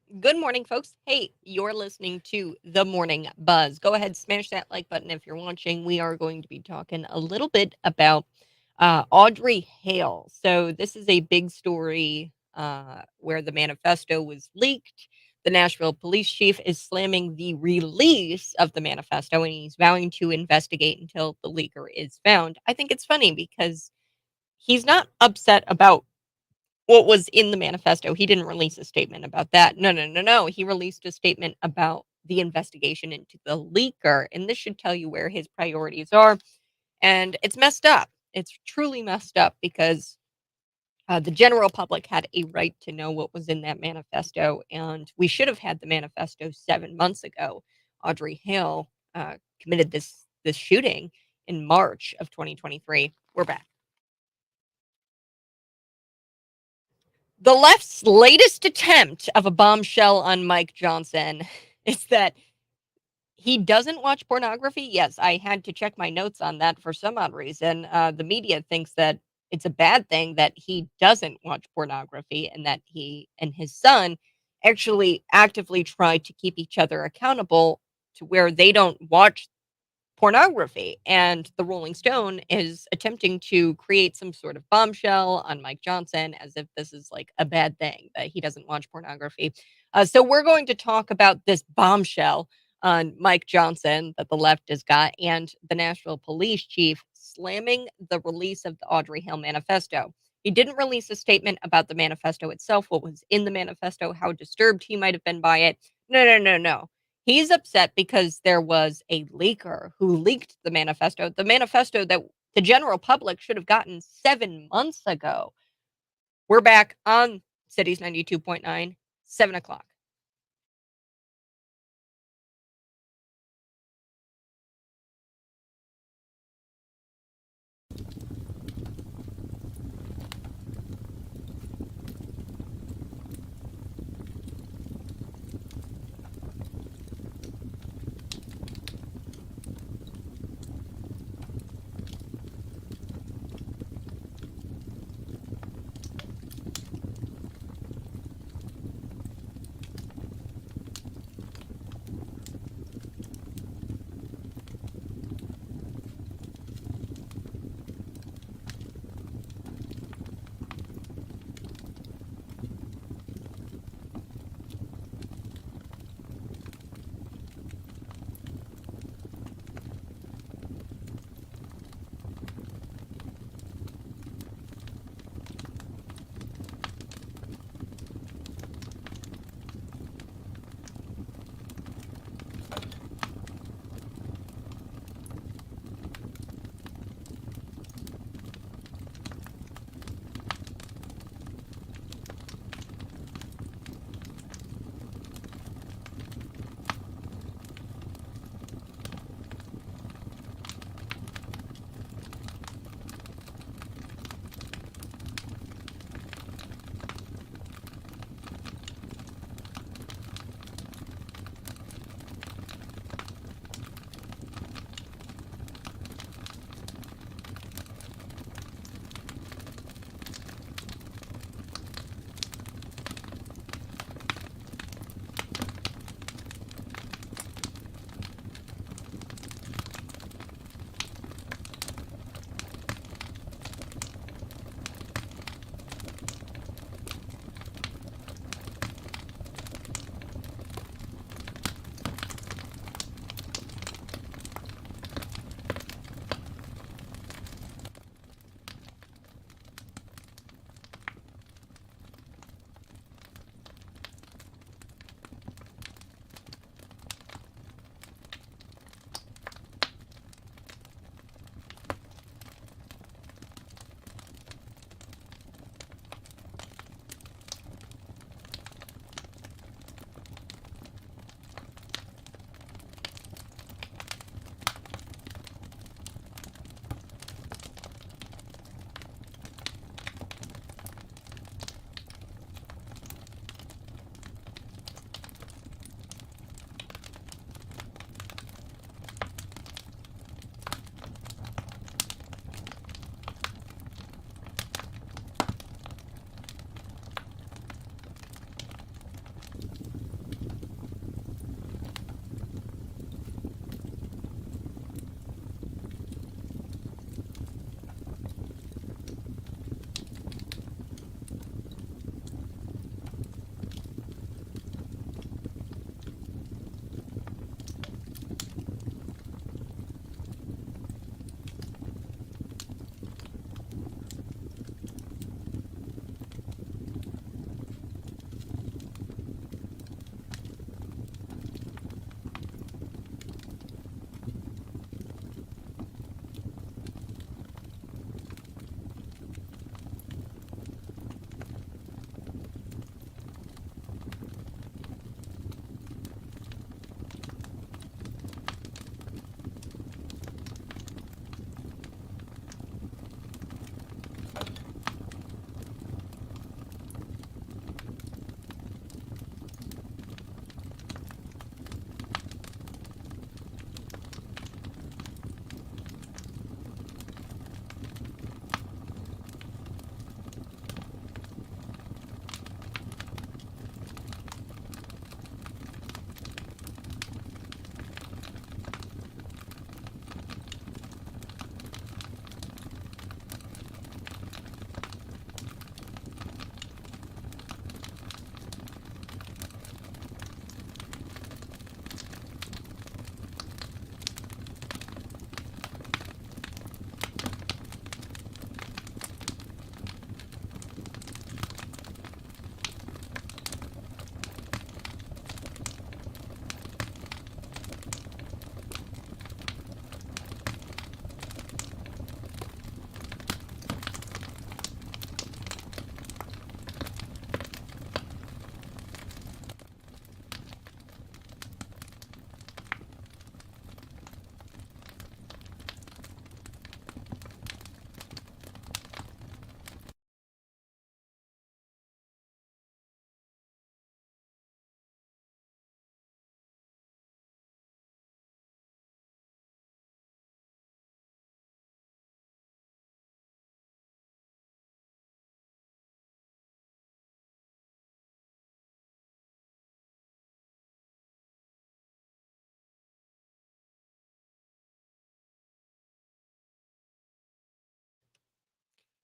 Good morning, folks. Hey, you're listening to The Morning Buzz. Go ahead, smash that like button if you're watching. We are going to be talking a little bit about Audrey Hale. So, this is a big story where the manifesto was leaked. The Nashville Police Chief is slamming the release of the manifesto and he's vowing to investigate until the leaker is found. I think it's funny because he's not upset about what was in the manifesto. He didn't release a statement about that. No, no, no, no. He released a statement about the investigation into the leaker. And this should tell you where his priorities are. And it's messed up. It's truly messed up because the general public had a right to know what was in that manifesto. And we should have had the manifesto 7 months ago. Audrey Hale committed this shooting in March of 2023. We're back. The left's latest attempt of a bombshell on Mike Johnson is that he doesn't watch pornography. Yes, I had to check my notes on that for some odd reason. The media thinks that it's a bad thing that he doesn't watch pornography and that he and his son actually actively try to keep each other accountable to where they don't watch pornography. And the Rolling Stone is attempting to create some sort of bombshell on Mike Johnson as if this is like a bad thing that he doesn't watch pornography. So we're going to talk about this bombshell on Mike Johnson that the left has got and the Nashville Police Chief slamming the release of the Audrey Hale manifesto. He didn't release a statement about the manifesto itself, what was in the manifesto, how disturbed he might have been by it. No, no, no, no. He's upset because there was a leaker who leaked the manifesto that the general public should have gotten 7 months ago. We're back on Cities 92.9, 7 o'clock.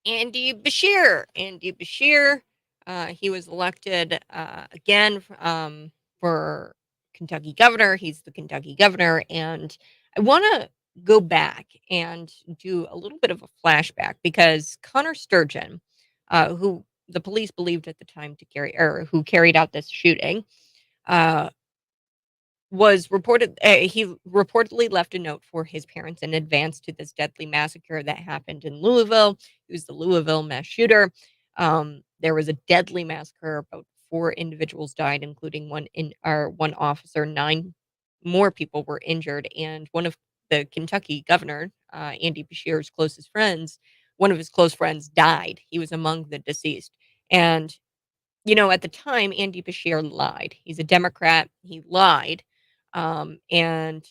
Andy Bashir. Andy Bashir, he was elected again for Kentucky governor. He's the Kentucky governor. And I want to go back and do a little bit of a flashback because Connor Sturgeon, who the police believed at the time to carry, or who carried out this shooting, uh, was reported he reportedly left a note for his parents in advance to this deadly massacre that happened in Louisville. He was the Louisville mass shooter. There was a deadly massacre. About 4 individuals died, including one officer. 9 more people were injured, and one of the Kentucky governor, Andy Bashir's closest friends, one of his close friends died. He was among the deceased, and at the time, Andy Bashir lied. He's a Democrat. He lied. And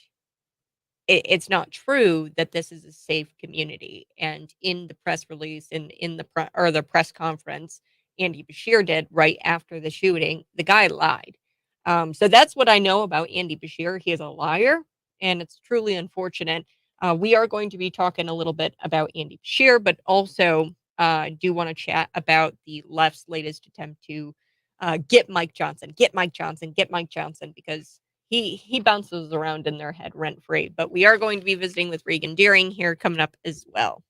it's not true that this is a safe community. And in the press release and in the press conference, Andy Bashir did right after the shooting, the guy lied. So that's what I know about Andy Bashir. He is a liar, and it's truly unfortunate. We are going to be talking a little bit about Andy Bashir, but also do want to chat about the left's latest attempt to get Mike Johnson, get Mike Johnson, get Mike Johnson, because he bounces around in their head rent free. But we are going to be visiting with Regan Deering here coming up as well.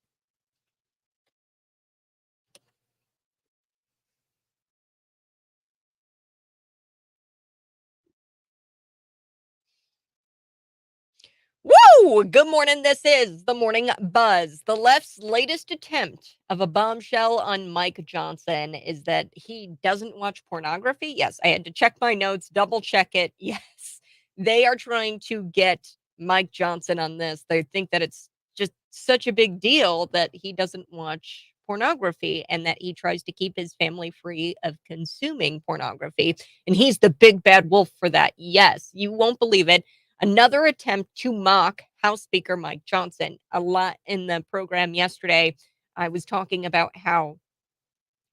Woo! Good morning. This is the Morning Buzz. The left's latest attempt of a bombshell on Mike Johnson is that he doesn't watch pornography. Yes, I had to check my notes, double check it. Yes, they are trying to get Mike Johnson on this. They think that it's just such a big deal that he doesn't watch pornography and that he tries to keep his family free of consuming pornography. And he's the big bad wolf for that. Yes, you won't believe it. Another attempt to mock House Speaker Mike Johnson. A lot in the program yesterday, I was talking about how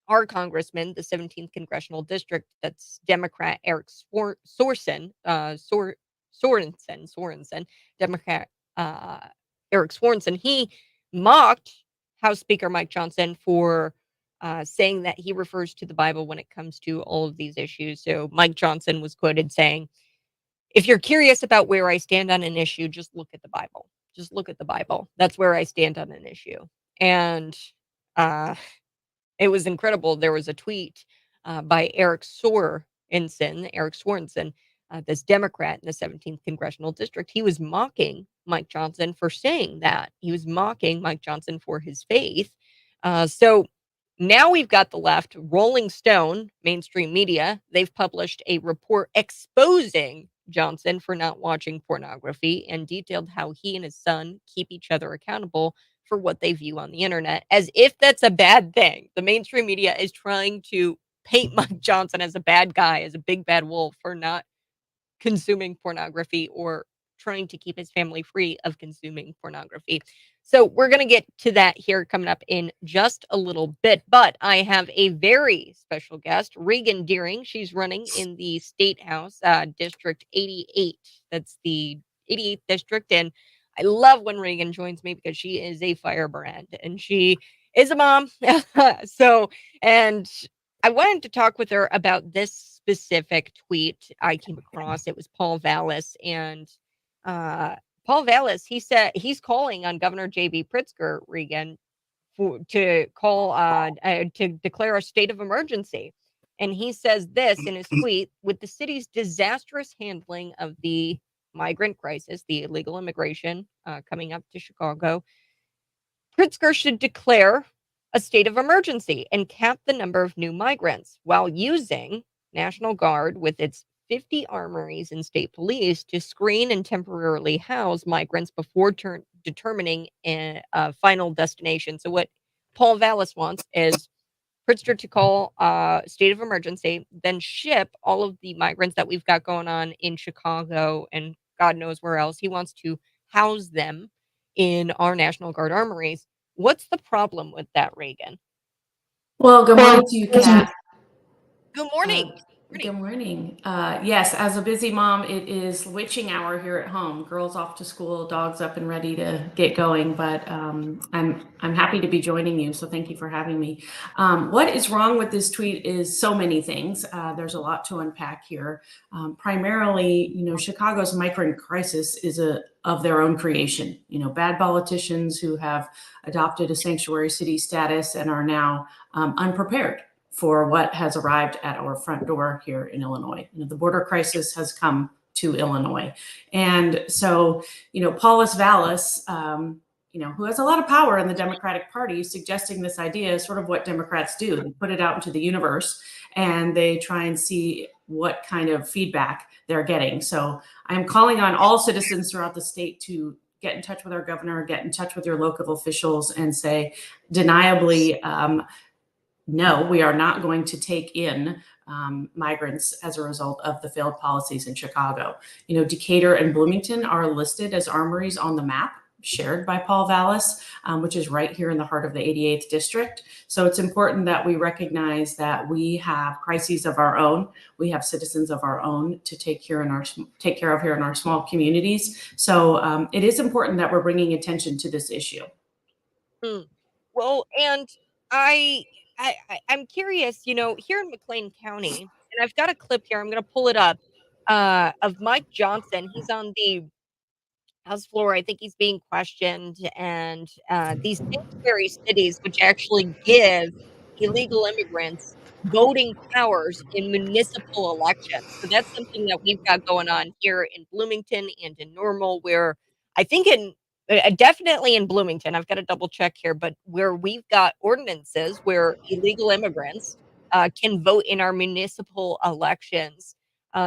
our congressman, the 17th congressional district, that's Democrat Eric Sorensen, Democrat Eric Sorensen, he mocked House Speaker Mike Johnson for saying that he refers to the Bible when it comes to all of these issues. So Mike Johnson was quoted saying, "If you're curious about where I stand on an issue, just look at the Bible. Just look at the Bible. That's where I stand on an issue." And uh, it was incredible. There was a tweet by Eric Sorensen, this Democrat in the 17th congressional district. He was mocking Mike Johnson for saying that. He was mocking Mike Johnson for his faith. So now we've got the left. Rolling Stone, mainstream media, they've published a report exposing Johnson for not watching pornography and detailed how he and his son keep each other accountable for what they view on the internet, as if that's a bad thing. The mainstream media is trying to paint Mike Johnson as a bad guy, as a big bad wolf for not consuming pornography or trying to keep his family free of consuming pornography. So we're going to get to that here coming up in just a little bit. But I have a very special guest, Regan Deering. She's running in the State House, District 88. That's the 88th district. And I love when Regan joins me because she is a firebrand and she is a mom. And I wanted to talk with her about this specific tweet I came across. It was Paul Vallis, and Paul Vallis, he said he's calling on Governor J.B. Pritzker, Regan, to declare a state of emergency. And he says this in his tweet: with the city's disastrous handling of the migrant crisis, the illegal immigration coming up to Chicago, Pritzker should declare a state of emergency and cap the number of new migrants while using National Guard with its 50 armories and state police to screen and temporarily house migrants before determining a final destination. So what Paul Vallis wants is Pritzker to call state of emergency, then ship all of the migrants that we've got going on in Chicago and God knows where else. He wants to house them in our National Guard armories. What's the problem with that, Reagan? Well, good morning to you, Kat. Good morning. Morning. Good morning. Yes, as a busy mom, it is witching hour here at home. Girls off to school, dogs up and ready to get going. But I'm happy to be joining you. So thank you for having me. What is wrong with this tweet is so many things. There's a lot to unpack here. Primarily, Chicago's migrant crisis is of their own creation. Bad politicians who have adopted a sanctuary city status and are now unprepared for what has arrived at our front door here in Illinois. The border crisis has come to Illinois. And so, Paulus Vallis, who has a lot of power in the Democratic Party, suggesting this idea is sort of what Democrats do. They put it out into the universe and they try and see what kind of feedback they're getting. So I'm calling on all citizens throughout the state to get in touch with our governor, get in touch with your local officials and say, deniably, no, we are not going to take in migrants as a result of the failed policies in Chicago. Decatur and Bloomington are listed as armories on the map shared by Paul Vallis, which is right here in the heart of the 88th district. So it's important that we recognize that we have crises of our own. We have citizens of our own to take care of here in our small communities. So it is important that we're bringing attention to this issue. Well, and I'm curious, here in McLean County, and I've got a clip here, I'm going to pull it up, of Mike Johnson. He's on the House floor. I think he's being questioned, and these sanctuary cities, which actually give illegal immigrants voting powers in municipal elections. So that's something that we've got going on here in Bloomington and in Normal, where I think definitely in Bloomington, I've got to double check here, but where we've got ordinances where illegal immigrants can vote in our municipal elections.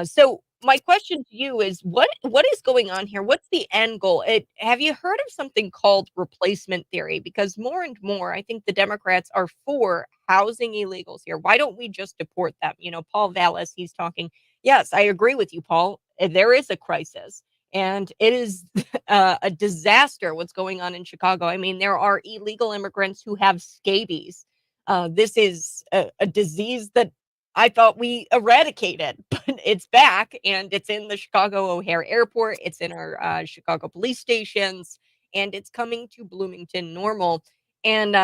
So my question to you is, what is going on here? What's the end goal? Have you heard of something called replacement theory? Because more and more, I think the Democrats are for housing illegals here. Why don't we just deport them? Paul Vallis, he's talking. Yes, I agree with you, Paul. There is a crisis. And it is a disaster what's going on in Chicago. I mean, there are illegal immigrants who have scabies. This is a disease that I thought we eradicated, but it's back and it's in the Chicago O'Hare Airport. It's in our Chicago police stations and it's coming to Bloomington Normal. And,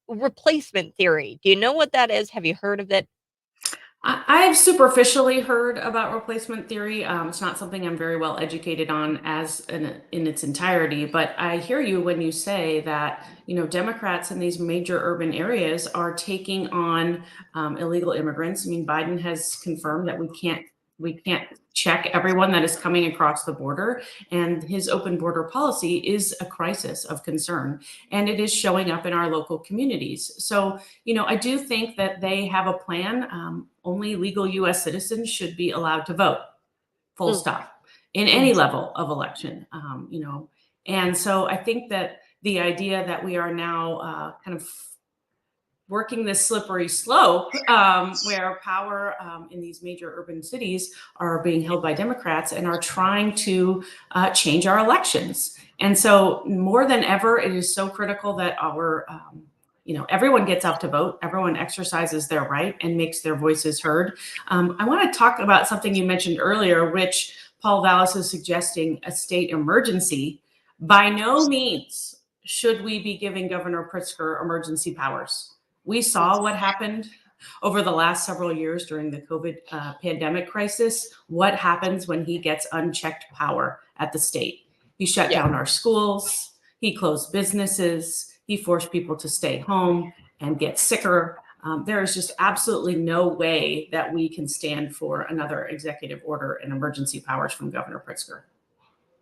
replacement theory. Do you know what that is? Have you heard of it? I've superficially heard about replacement theory. It's not something I'm very well educated on in its entirety, but I hear you when you say that, Democrats in these major urban areas are taking on illegal immigrants. I mean, Biden has confirmed that we can't check everyone that is coming across the border, and his open border policy is a crisis of concern, and it is showing up in our local communities. So, I do think that they have a plan. Only legal U.S. citizens should be allowed to vote, full stop, in any level of election, And so I think that the idea that we are now kind of working this slippery slope where power in these major urban cities are being held by Democrats and are trying to change our elections. And so more than ever, it is so critical that our everyone gets out to vote, everyone exercises their right and makes their voices heard. I want to talk about something you mentioned earlier, which Paul Vallis is suggesting a state emergency. By no means should we be giving Governor Pritzker emergency powers. We saw what happened over the last several years during the COVID pandemic crisis. What happens when he gets unchecked power at the state? He shut down our schools. He closed businesses. He forced people to stay home and get sicker. There is just absolutely no way that we can stand for another executive order and emergency powers from Governor Pritzker.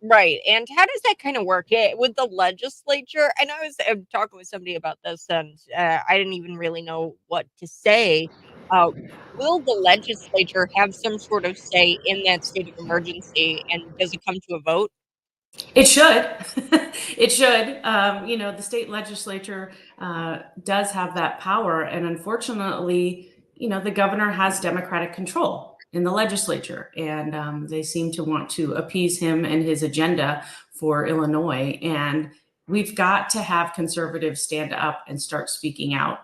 Right. And how does that kind of work with the legislature? And I was talking with somebody about this, and I didn't even really know what to say. Will the legislature have some sort of say in that state of emergency? And does it come to a vote? It should. It should. The state legislature does have that power. And unfortunately, the governor has Democratic control in the legislature, and they seem to want to appease him and his agenda for Illinois. And we've got to have conservatives stand up and start speaking out.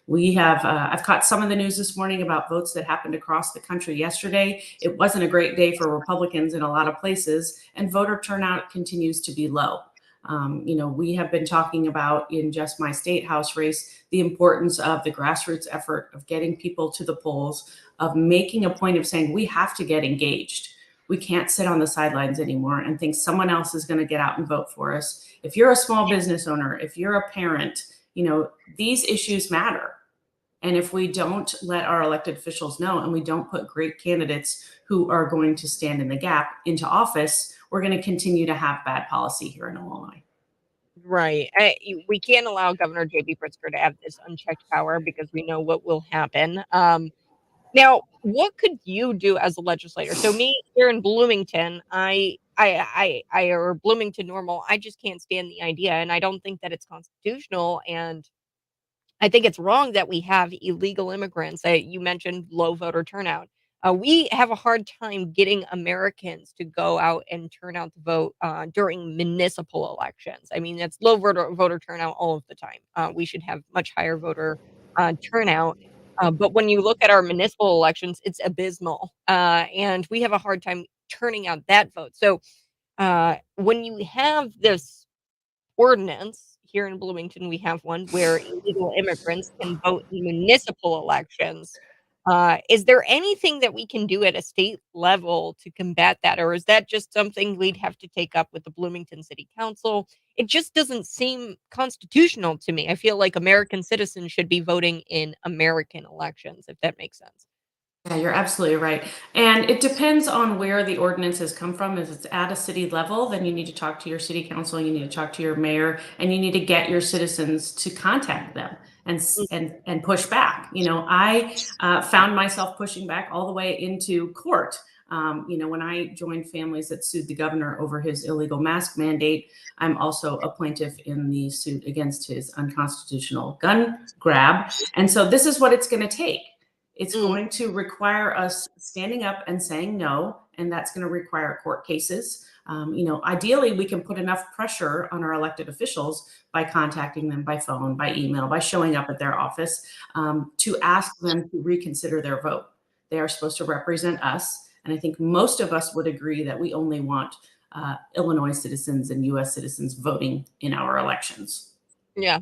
We have, I've caught some of the news this morning about votes that happened across the country yesterday. It wasn't a great day for Republicans in a lot of places, and voter turnout continues to be low. We have been talking about in just my state house race, the importance of the grassroots effort of getting people to the polls, of making a point of saying we have to get engaged. We can't sit on the sidelines anymore and think someone else is going to get out and vote for us. If you're a small business owner, if you're a parent, these issues matter. And if we don't let our elected officials know, and we don't put great candidates who are going to stand in the gap into office, we're going to continue to have bad policy here in Illinois. Right. We can't allow Governor J.B. Pritzker to have this unchecked power because we know what will happen. Now, what could you do as a legislator? So me here in Bloomington, or Bloomington Normal, I just can't stand the idea, and I don't think that it's constitutional, and I think it's wrong that we have illegal immigrants. You mentioned low voter turnout. We have a hard time getting Americans to go out and turn out to vote during municipal elections. I mean, it's low voter turnout all of the time. We should have much higher voter turnout. But when you look at our municipal elections, it's abysmal. And we have a hard time turning out that vote. So when you have this ordinance here in Bloomington, we have one where illegal immigrants can vote in municipal elections. Is there anything that we can do at a state level to combat that? Or is that just something we'd have to take up with the Bloomington City Council? It just doesn't seem constitutional to me. I feel like American citizens should be voting in American elections, if that makes sense. Yeah, you're absolutely right. And it depends on where the ordinances come from. If it's at a city level, then you need to talk to your city council, you need to talk to your mayor, and you need to get your citizens to contact them and push back. I found myself pushing back all the way into court. When I joined families that sued the governor over his illegal mask mandate, I'm also a plaintiff in the suit against his unconstitutional gun grab. And so this is what it's going to take. It's going to require us standing up and saying no, and that's going to require court cases. Ideally, we can put enough pressure on our elected officials by contacting them by phone, by email, by showing up at their office to ask them to reconsider their vote. They are supposed to represent us, and I think most of us would agree that we only want Illinois citizens and U.S. citizens voting in our elections. Yeah.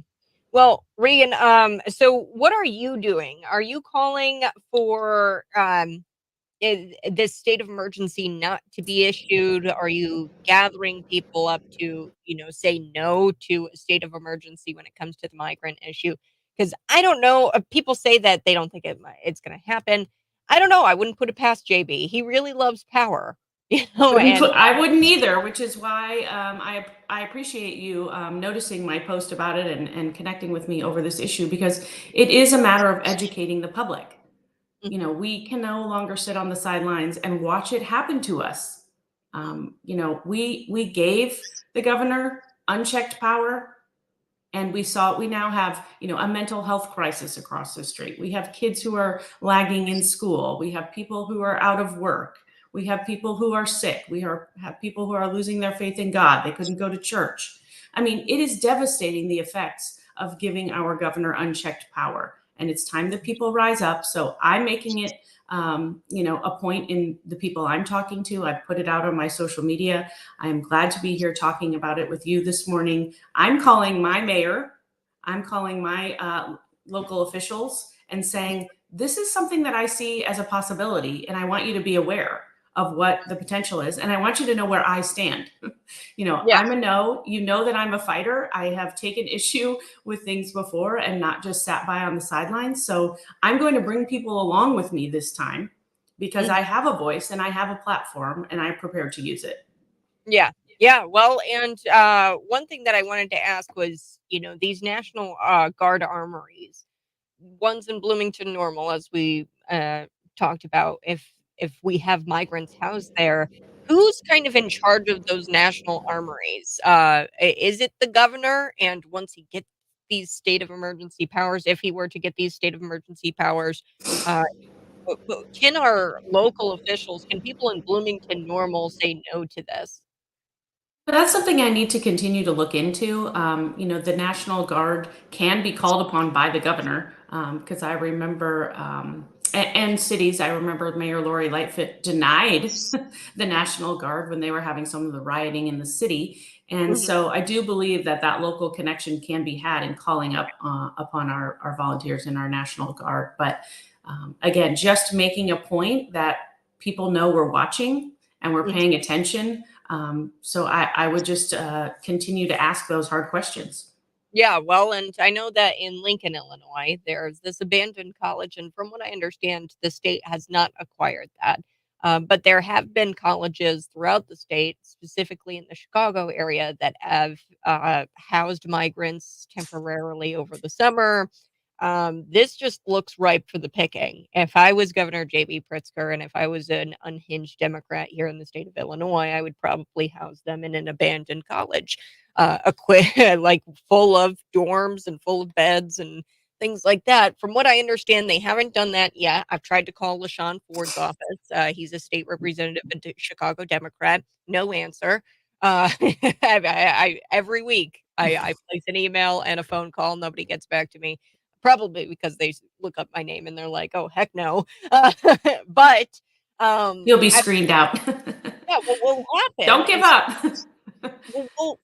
Well, Regan, so what are you doing? Are you calling for this state of emergency not to be issued? Are you gathering people up to, say no to a state of emergency when it comes to the migrant issue? Because I don't know. People say that they don't think it's going to happen. I don't know. I wouldn't put it past JB. He really loves power. I wouldn't either, which is why I appreciate you noticing my post about it and connecting with me over this issue, because it is a matter of educating the public. We can no longer sit on the sidelines and watch it happen to us. We gave the governor unchecked power, and we now have, a mental health crisis across the street. We have kids who are lagging in school. We have people who are out of work. We have people who are sick. We have people who are losing their faith in God. They couldn't go to church. I mean, it is devastating, the effects of giving our governor unchecked power. And it's time that people rise up. So I'm making it, a point in the people I'm talking to. I've put it out on my social media. I'm glad to be here talking about it with you this morning. I'm calling my mayor. I'm calling my local officials and saying, this is something that I see as a possibility, and I want you to be aware of what the potential is. And I want you to know where I stand. Yeah. I'm a no, that I'm a fighter. I have taken issue with things before and not just sat by on the sidelines. So I'm going to bring people along with me this time, because I have a voice and I have a platform and I'm prepared to use it. Yeah. Yeah. Well, and one thing that I wanted to ask was, these National Guard armories, ones in Bloomington Normal, as we talked about, if we have migrants housed there, who's kind of in charge of those national armories? Is it the governor? And once he gets these state of emergency powers, if he were to get these state of emergency powers, but can our local officials, can people in Bloomington Normal say no to this? That's something I need to continue to look into. The National Guard can be called upon by the governor, because I remember, and cities, I remember Mayor Lori Lightfoot denied the National Guard when they were having some of the rioting in the city. And Mhm. so I do believe that that local connection can be had in calling up upon our volunteers and our National Guard. But again, just making a point that people know we're watching and we're Mhm. paying attention. So I would just continue to ask those hard questions. Yeah, well, and I know that in Lincoln, Illinois, there's this abandoned college, and from what I understand, the state has not acquired that. But there have been colleges throughout the state, specifically in the Chicago area, that have housed migrants temporarily over the summer. This just looks ripe for the picking. If I was Governor J.B. Pritzker and if I was an unhinged Democrat here in the state of Illinois, I would probably house them in an abandoned college, like full of dorms and full of beds and things like that. From what I understand, they haven't done that yet. I've tried to call LaShawn Ford's office. He's a state representative, a Chicago Democrat. No answer. Every week I place an email and a phone call. Nobody gets back to me. Probably because they look up my name and they're like, "Oh, heck no." But You'll be I, screened out. yeah, what will happen Don't give is up.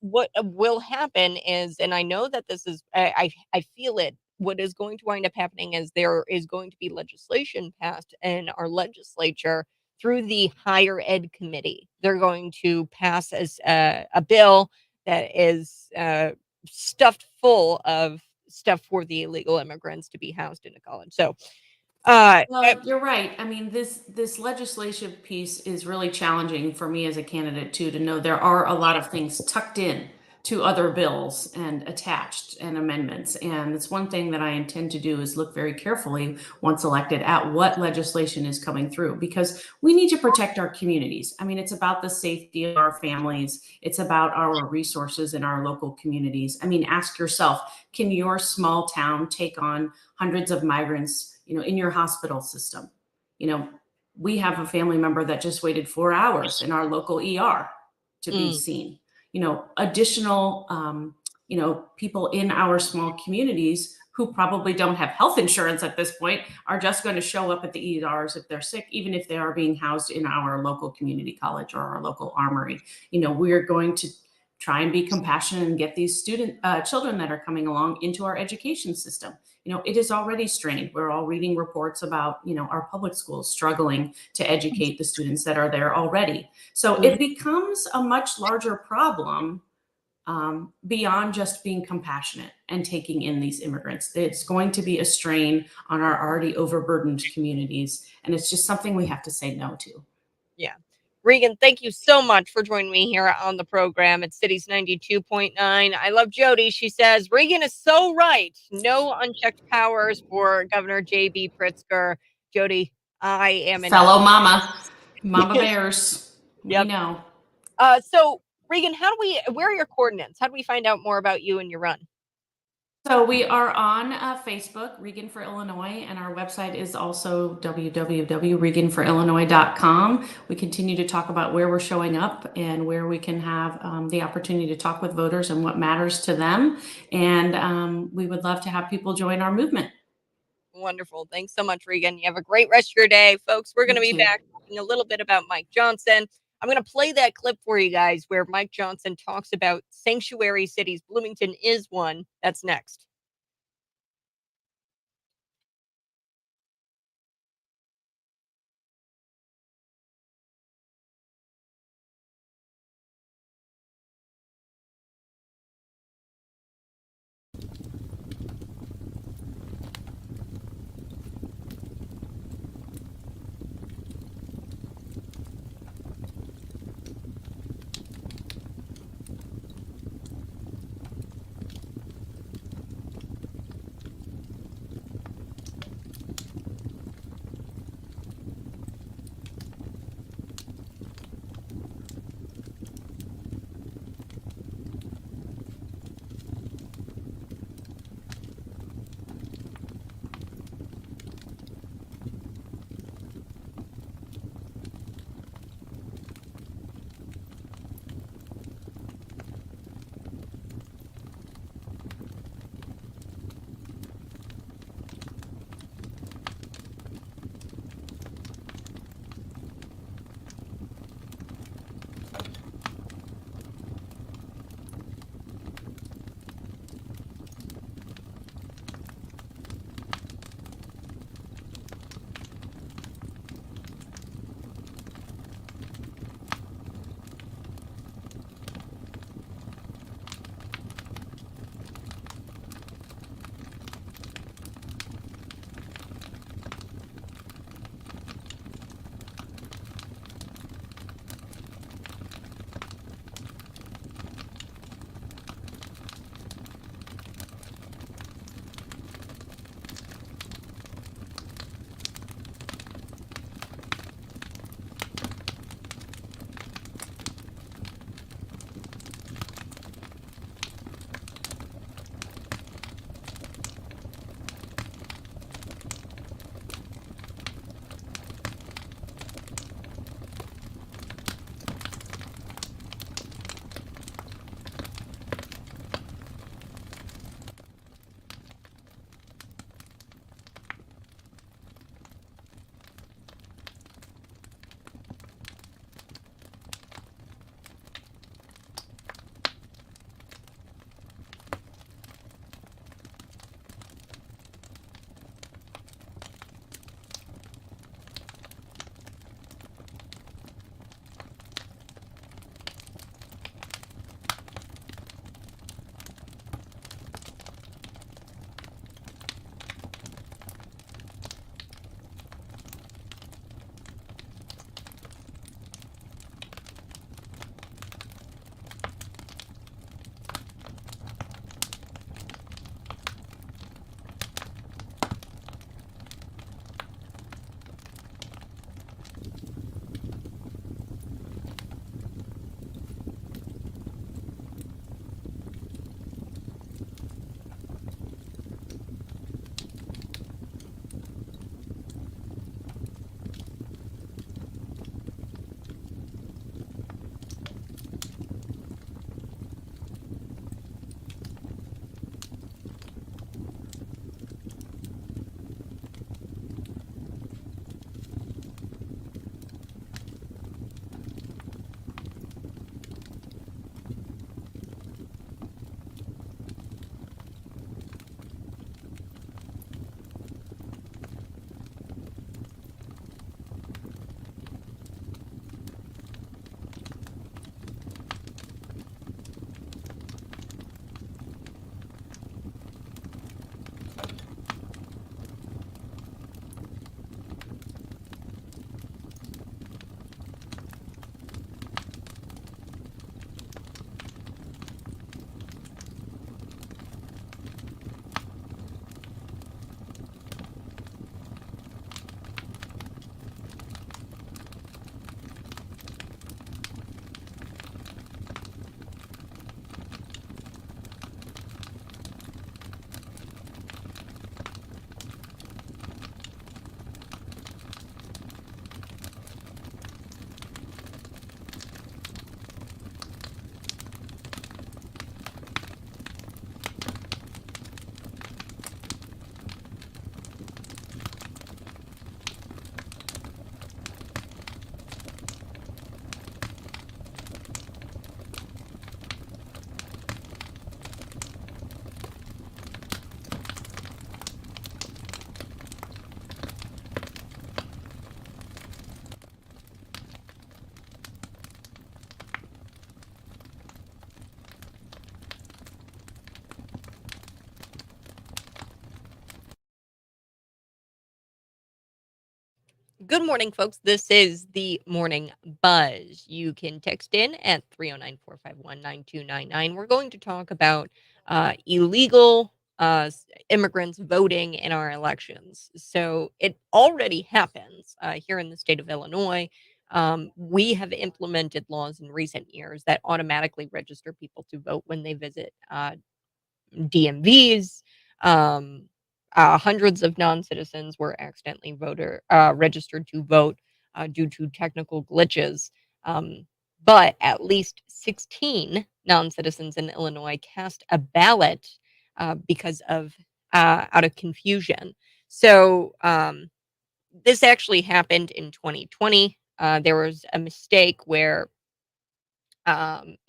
what will happen is, and I know that this is, I feel it. What is going to wind up happening is there is going to be legislation passed in our legislature through the higher ed committee. They're going to pass as a bill that is stuffed full of stuff for the illegal immigrants to be housed in a college. So, uh, eh, Well, you're right. I mean, this legislative piece is really challenging for me as a candidate too, to know there are a lot of things tucked in to other bills and attached and amendments. And it's one thing that I intend to do is look very carefully once elected at what legislation is coming through, because we need to protect our communities. I mean, it's about the safety of our families. It's about our resources in our local communities. I mean, ask yourself, can your small town take on hundreds of migrants, in your hospital system? You know, we have a family member that just waited 4 hours in our local ER to be mm, seen. Additional, people in our small communities who probably don't have health insurance at this point are just going to show up at the ERs if they're sick, even if they are being housed in our local community college or our local armory. We're going to try and be compassionate and get these children that are coming along into our education system. It is already strained. We're all reading reports about, our public schools struggling to educate the students that are there already. So mhm. it becomes a much larger problem, beyond just being compassionate and taking in these immigrants. It's going to be a strain on our already overburdened communities. And it's just something we have to say no to. Yeah. Regan, thank you so much for joining me here on the program at Cities 92.9. I love Jody. She says, Regan is so right. No unchecked powers for Governor J.B. Pritzker. Jody, I am in Fellow agreement. Mama Bears, we Yep. know. So, Regan, where are your coordinates? How do we find out more about you and your run? So we are on Facebook, Regan for Illinois, and our website is also www.reganforillinois.com. We continue to talk about where we're showing up and where we can have the opportunity to talk with voters and what matters to them. And we would love to have people join our movement. Wonderful. Thanks so much, Regan. You have a great rest of your day. Folks, we're going to You be too. back talking a little bit about Mike Johnson. I'm going to play that clip for you guys where Mike Johnson talks about sanctuary cities. Bloomington is one. That's next. Good morning, folks. This is the Morning Buzz. You can text in at 309-451-9299. We're going to talk about illegal immigrants voting in our elections. So it already happens here in the state of Illinois. We have implemented laws in recent years that automatically register people to vote when they visit DMVs. Hundreds of non-citizens were accidentally registered to vote due to technical glitches. But at least 16 non-citizens in Illinois cast a ballot because of out of confusion. So this actually happened in 2020. There was a mistake where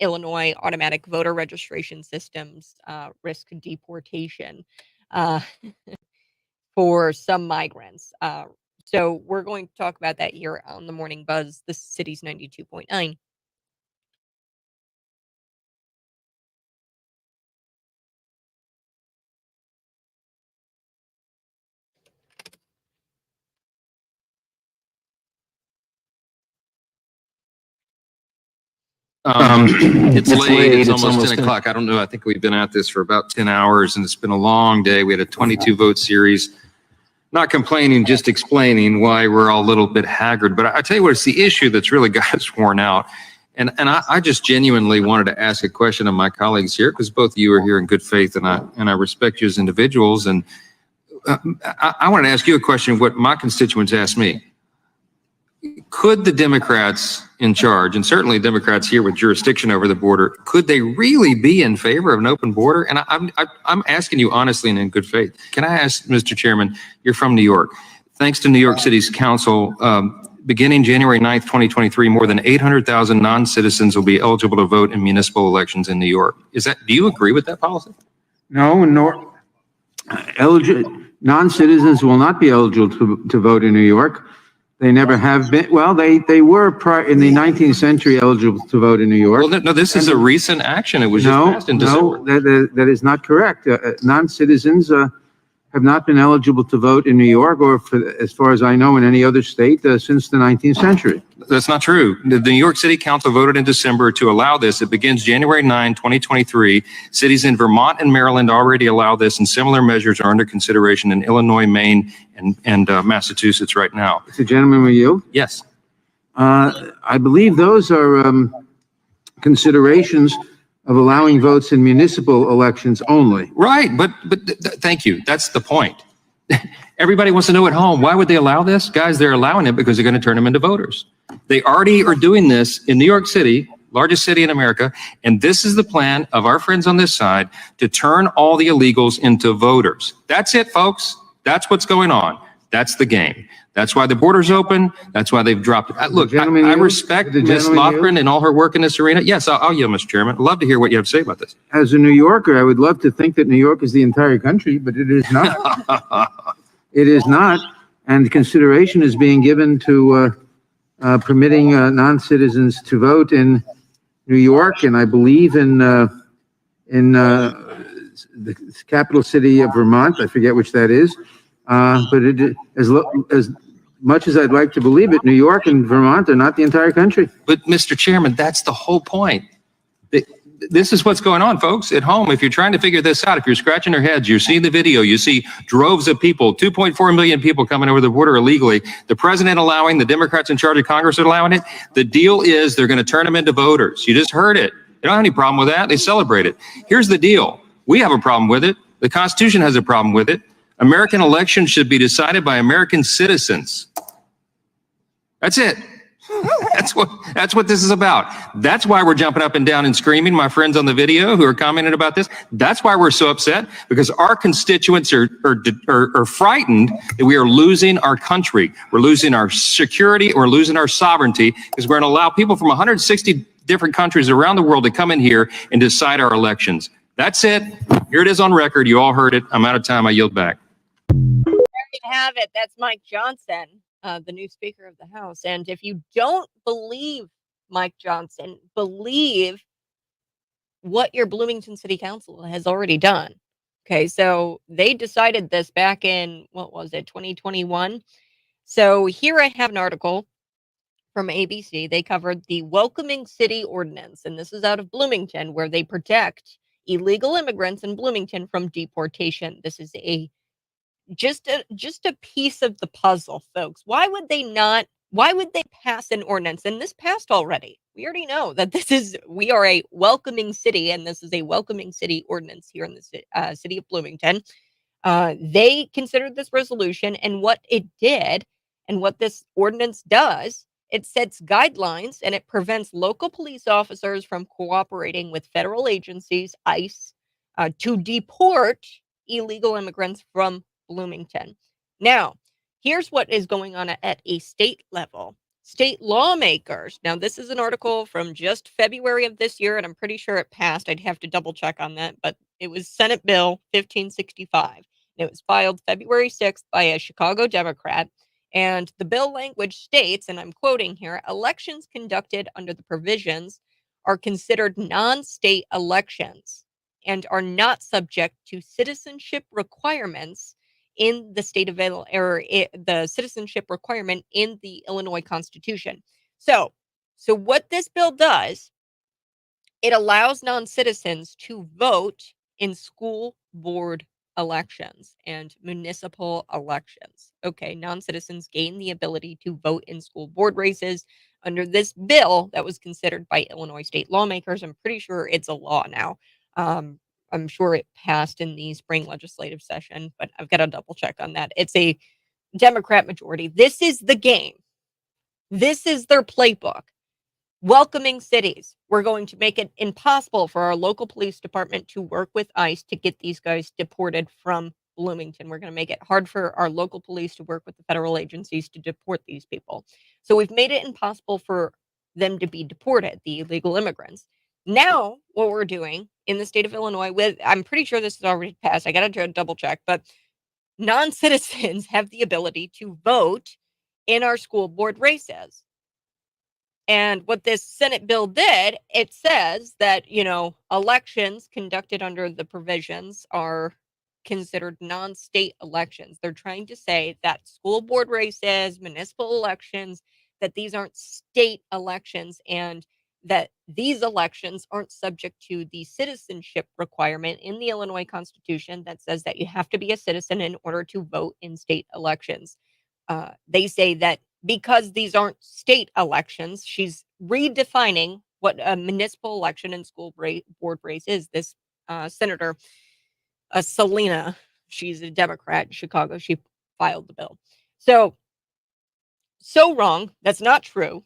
Illinois automatic voter registration systems risk deportation uh, for some migrants. So we're going to talk about that here on the Morning Buzz, the city's 92.9. It's late. It's almost 10 o'clock. I don't know. I think we've been at this for about 10 hours and it's been a long day. We had a 22 vote series. Not complaining, just explaining why we're all a little bit haggard. But I tell you what, it's the issue that's really got us worn out. And I just genuinely wanted to ask a question of my colleagues here, because both of you are here in good faith and I respect you as individuals. And I wanted to ask you a question, what my constituents asked me. Could the Democrats in charge, and certainly Democrats here with jurisdiction over the border, could they really be in favor of an open border? And I'm asking you honestly and in good faith. Can I ask, Mr. Chairman, you're from New York. Thanks to New York City's council, beginning January 9th, 2023, more than 800,000 non-citizens will be eligible to vote in municipal elections in New York. Do you agree with that policy? No, non-citizens will not be eligible to vote in New York. They never have been. Well, they were in the 19th century eligible to vote in New York. Well, no, this is a recent action. It was just passed in December. No, that is not correct. Non-citizens have not been eligible to vote in New York or, as far as I know, in any other state since the 19th century. That's not true. The New York City Council voted in December to allow this. It begins January 9, 2023. Cities in Vermont and Maryland already allow this, and similar measures are under consideration in Illinois, Maine, and Massachusetts right now. Is the gentleman with you? Yes. I believe those are considerations of allowing votes in municipal elections only. Right, but thank you. That's the point. Everybody wants to know at home, why would they allow this? Guys, they're allowing it because they're going to turn them into voters. They already are doing this in New York City, largest city in America, and this is the plan of our friends on this side to turn all the illegals into voters. That's it, folks. That's what's going on. That's the game. That's why the border's open. That's why they've dropped it. Look, I respect Ms. Lothran and all her work in this arena. Yes, I'll yield, Mr. Chairman. I'd love to hear what you have to say about this. As a New Yorker, I would love to think that New York is the entire country, but it is not. It is not. And consideration is being given to permitting non-citizens to vote in New York, and I believe in the capital city of Vermont. I forget which that is. But as much as I'd like to believe it, New York and Vermont are not the entire country. But Mr. Chairman, that's the whole point. This is what's going on, folks, at home. If you're trying to figure this out, if you're scratching your heads, you're seeing the video, you see droves of people, 2.4 million people coming over the border illegally, the president allowing, the Democrats in charge of Congress are allowing it. The deal is they're going to turn them into voters. You just heard it. They don't have any problem with that. They celebrate it. Here's the deal. We have a problem with it. The Constitution has a problem with it. American elections should be decided by American citizens. That's it. That's what this is about. That's why we're jumping up and down and screaming, my friends on the video who are commenting about this. That's why we're so upset, because our constituents are frightened that we are losing our country. We're losing our security, or losing our sovereignty, because we're going to allow people from 160 different countries around the world to come in here and decide our elections. That's it. Here it is on record. You all heard it. I'm out of time. I yield back. There you have it. That's Mike Johnson, the new Speaker of the House. And if you don't believe Mike Johnson, believe what your Bloomington City Council has already done. Okay, so they decided this back in, what was it, 2021? So here I have an article from ABC. They covered the Welcoming City Ordinance, and this is out of Bloomington, where they protect illegal immigrants in Bloomington from deportation. This is just a piece of the puzzle, folks. Why would they pass an ordinance? And this passed already. We already know that we are a welcoming city, and this is a welcoming city ordinance here in the city of Bloomington. They considered this resolution, and what it did and what this ordinance does, it sets guidelines and it prevents local police officers from cooperating with federal agencies, ICE, to deport illegal immigrants from Bloomington. Now, here's what is going on at a state level. State lawmakers, now this is an article from just February of this year, and I'm pretty sure it passed. I'd have to double check on that, but it was Senate Bill 1565. It was filed February 6th by a Chicago Democrat. And the bill language states, and I'm quoting here, elections conducted under the provisions are considered non-state elections and are not subject to citizenship requirements in the state of the citizenship requirement in the Illinois Constitution. So what this bill does, it allows non-citizens to vote in school board elections and municipal elections. Okay, non-citizens gain the ability to vote in school board races under this bill that was considered by Illinois state lawmakers. I'm pretty sure it's a law now. I'm sure it passed in the spring legislative session, but I've got to double check on that. It's a Democrat majority. This is the game. This is their playbook. Welcoming cities. We're going to make it impossible for our local police department to work with ICE to get these guys deported from Bloomington. We're going to make it hard for our local police to work with the federal agencies to deport these people. So we've made it impossible for them to be deported, the illegal immigrants. Now, what we're doing in the state of Illinois, I'm pretty sure this is already passed. I got to double check, but non-citizens have the ability to vote in our school board races. And what this Senate bill did, it says that, elections conducted under the provisions are considered non-state elections. They're trying to say that school board races, municipal elections, that these aren't state elections and that these elections aren't subject to the citizenship requirement in the Illinois Constitution that says that you have to be a citizen in order to vote in state elections. They say that because these aren't state elections, she's redefining what a municipal election and school board race is. This Senator Selena, she's a Democrat in Chicago. She filed the bill. So wrong. That's not true.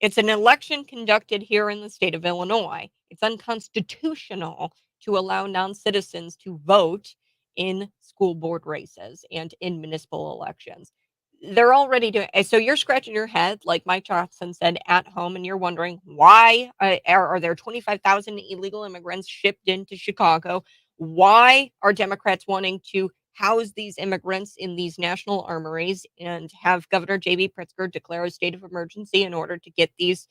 It's an election conducted here in the state of Illinois. It's unconstitutional to allow non-citizens to vote in school board races and in municipal elections. They're already doing it. So you're scratching your head, like Mike Johnson said, at home, and you're wondering why are there 25,000 illegal immigrants shipped into Chicago? Why are Democrats wanting to house these immigrants in these national armories and have Governor J.B. Pritzker declare a state of emergency in order to get these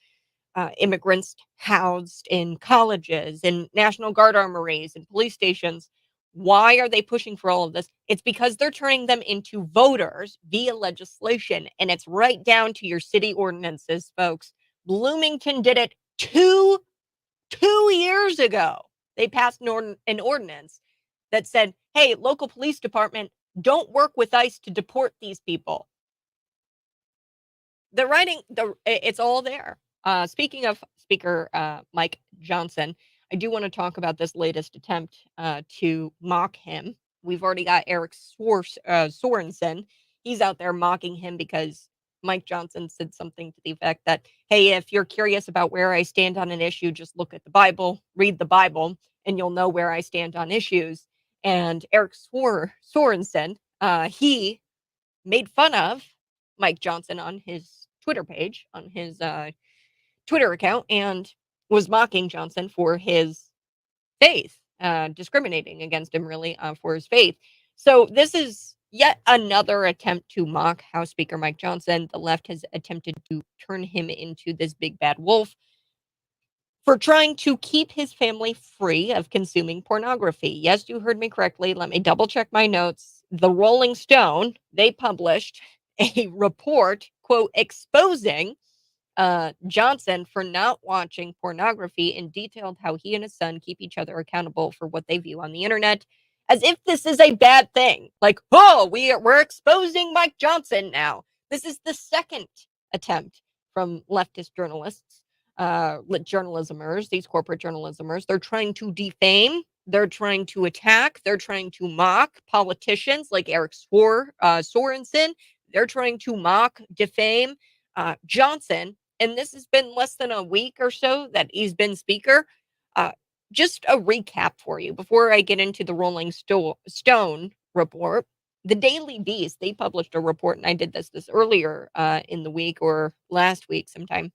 immigrants housed in colleges and National Guard armories and police stations? Why are they pushing for all of this? It's because they're turning them into voters via legislation, and it's right down to your city ordinances, folks. Bloomington did it two years ago. They passed an ordinance that said, hey, local police department, don't work with ICE to deport these people. It's all there. Speaking of Speaker Mike Johnson, I do want to talk about this latest attempt to mock him. We've already got Eric Sorensen. He's out there mocking him because Mike Johnson said something to the effect that, hey, if you're curious about where I stand on an issue, just look at the Bible, read the Bible, and you'll know where I stand on issues. And Eric Sorensen, he made fun of Mike Johnson on his Twitter page, on his Twitter account, and was mocking Johnson for his faith, discriminating against him really for his faith. So this is yet another attempt to mock House Speaker Mike Johnson. The left has attempted to turn him into this big bad wolf for trying to keep his family free of consuming pornography. Yes, you heard me correctly. Let me double check my notes. The Rolling Stone, they published a report, quote, exposing Johnson for not watching pornography and detailed how he and his son keep each other accountable for what they view on the internet, as if this is a bad thing. Like, oh, we're exposing Mike Johnson now. This is the second attempt from leftist journalists, journalismers, these corporate journalismers. They're trying to defame, they're trying to attack, they're trying to mock politicians like Eric Sorensen. They're trying to mock, defame Johnson. And this has been less than a week or so that he's been speaker. Just a recap for you before I get into the Rolling Stone report. The Daily Beast, they published a report, and I did this earlier in the week or last week sometime.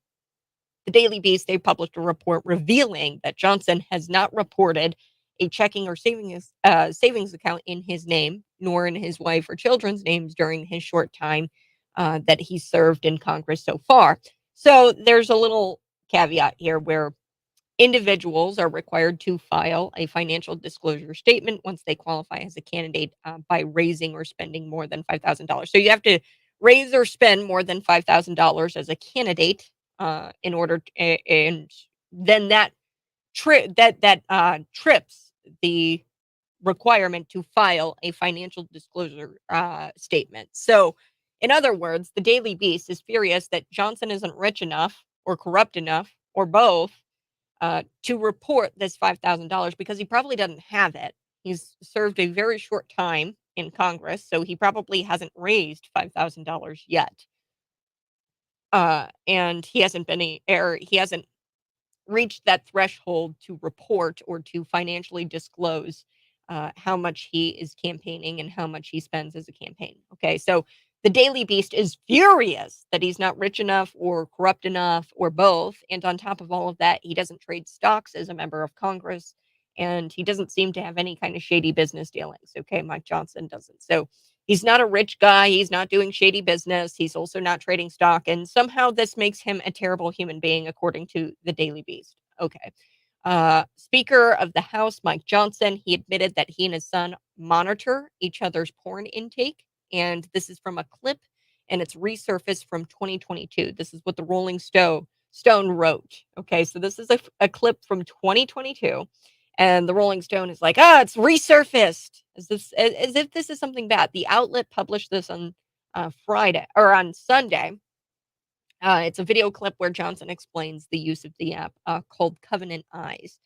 The Daily Beast, they published a report revealing that Johnson has not reported a checking or savings account in his name, nor in his wife or children's names during his short time that he served in Congress so far. So there's a little caveat here where individuals are required to file a financial disclosure statement once they qualify as a candidate by raising or spending more than $5,000. So you have to raise or spend more than $5,000 as a candidate in order, and then that trips the requirement to file a financial disclosure statement. So, in other words, the Daily Beast is furious that Johnson isn't rich enough or corrupt enough or both to report this $5,000 because he probably doesn't have it. He's served a very short time in Congress, so he probably hasn't raised $5,000 yet. And he hasn't he hasn't reached that threshold to report or to financially disclose how much he is campaigning and how much he spends as a campaign. Okay, so the Daily Beast is furious that he's not rich enough or corrupt enough or both. And on top of all of that, he doesn't trade stocks as a member of Congress. And he doesn't seem to have any kind of shady business dealings. Okay, Mike Johnson doesn't. So he's not a rich guy. He's not doing shady business. He's also not trading stock. And somehow this makes him a terrible human being, according to the Daily Beast. Okay. Speaker of the House, Mike Johnson, he admitted that he and his son monitor each other's porn intake. And this is from a clip, and it's resurfaced from 2022. This is what the Rolling Stone wrote. Okay, so this is a clip from 2022. And the Rolling Stone is like, it's resurfaced, as if this is something bad. The outlet published this on Friday or on Sunday. It's a video clip where Johnson explains the use of the app called Covenant Eyes,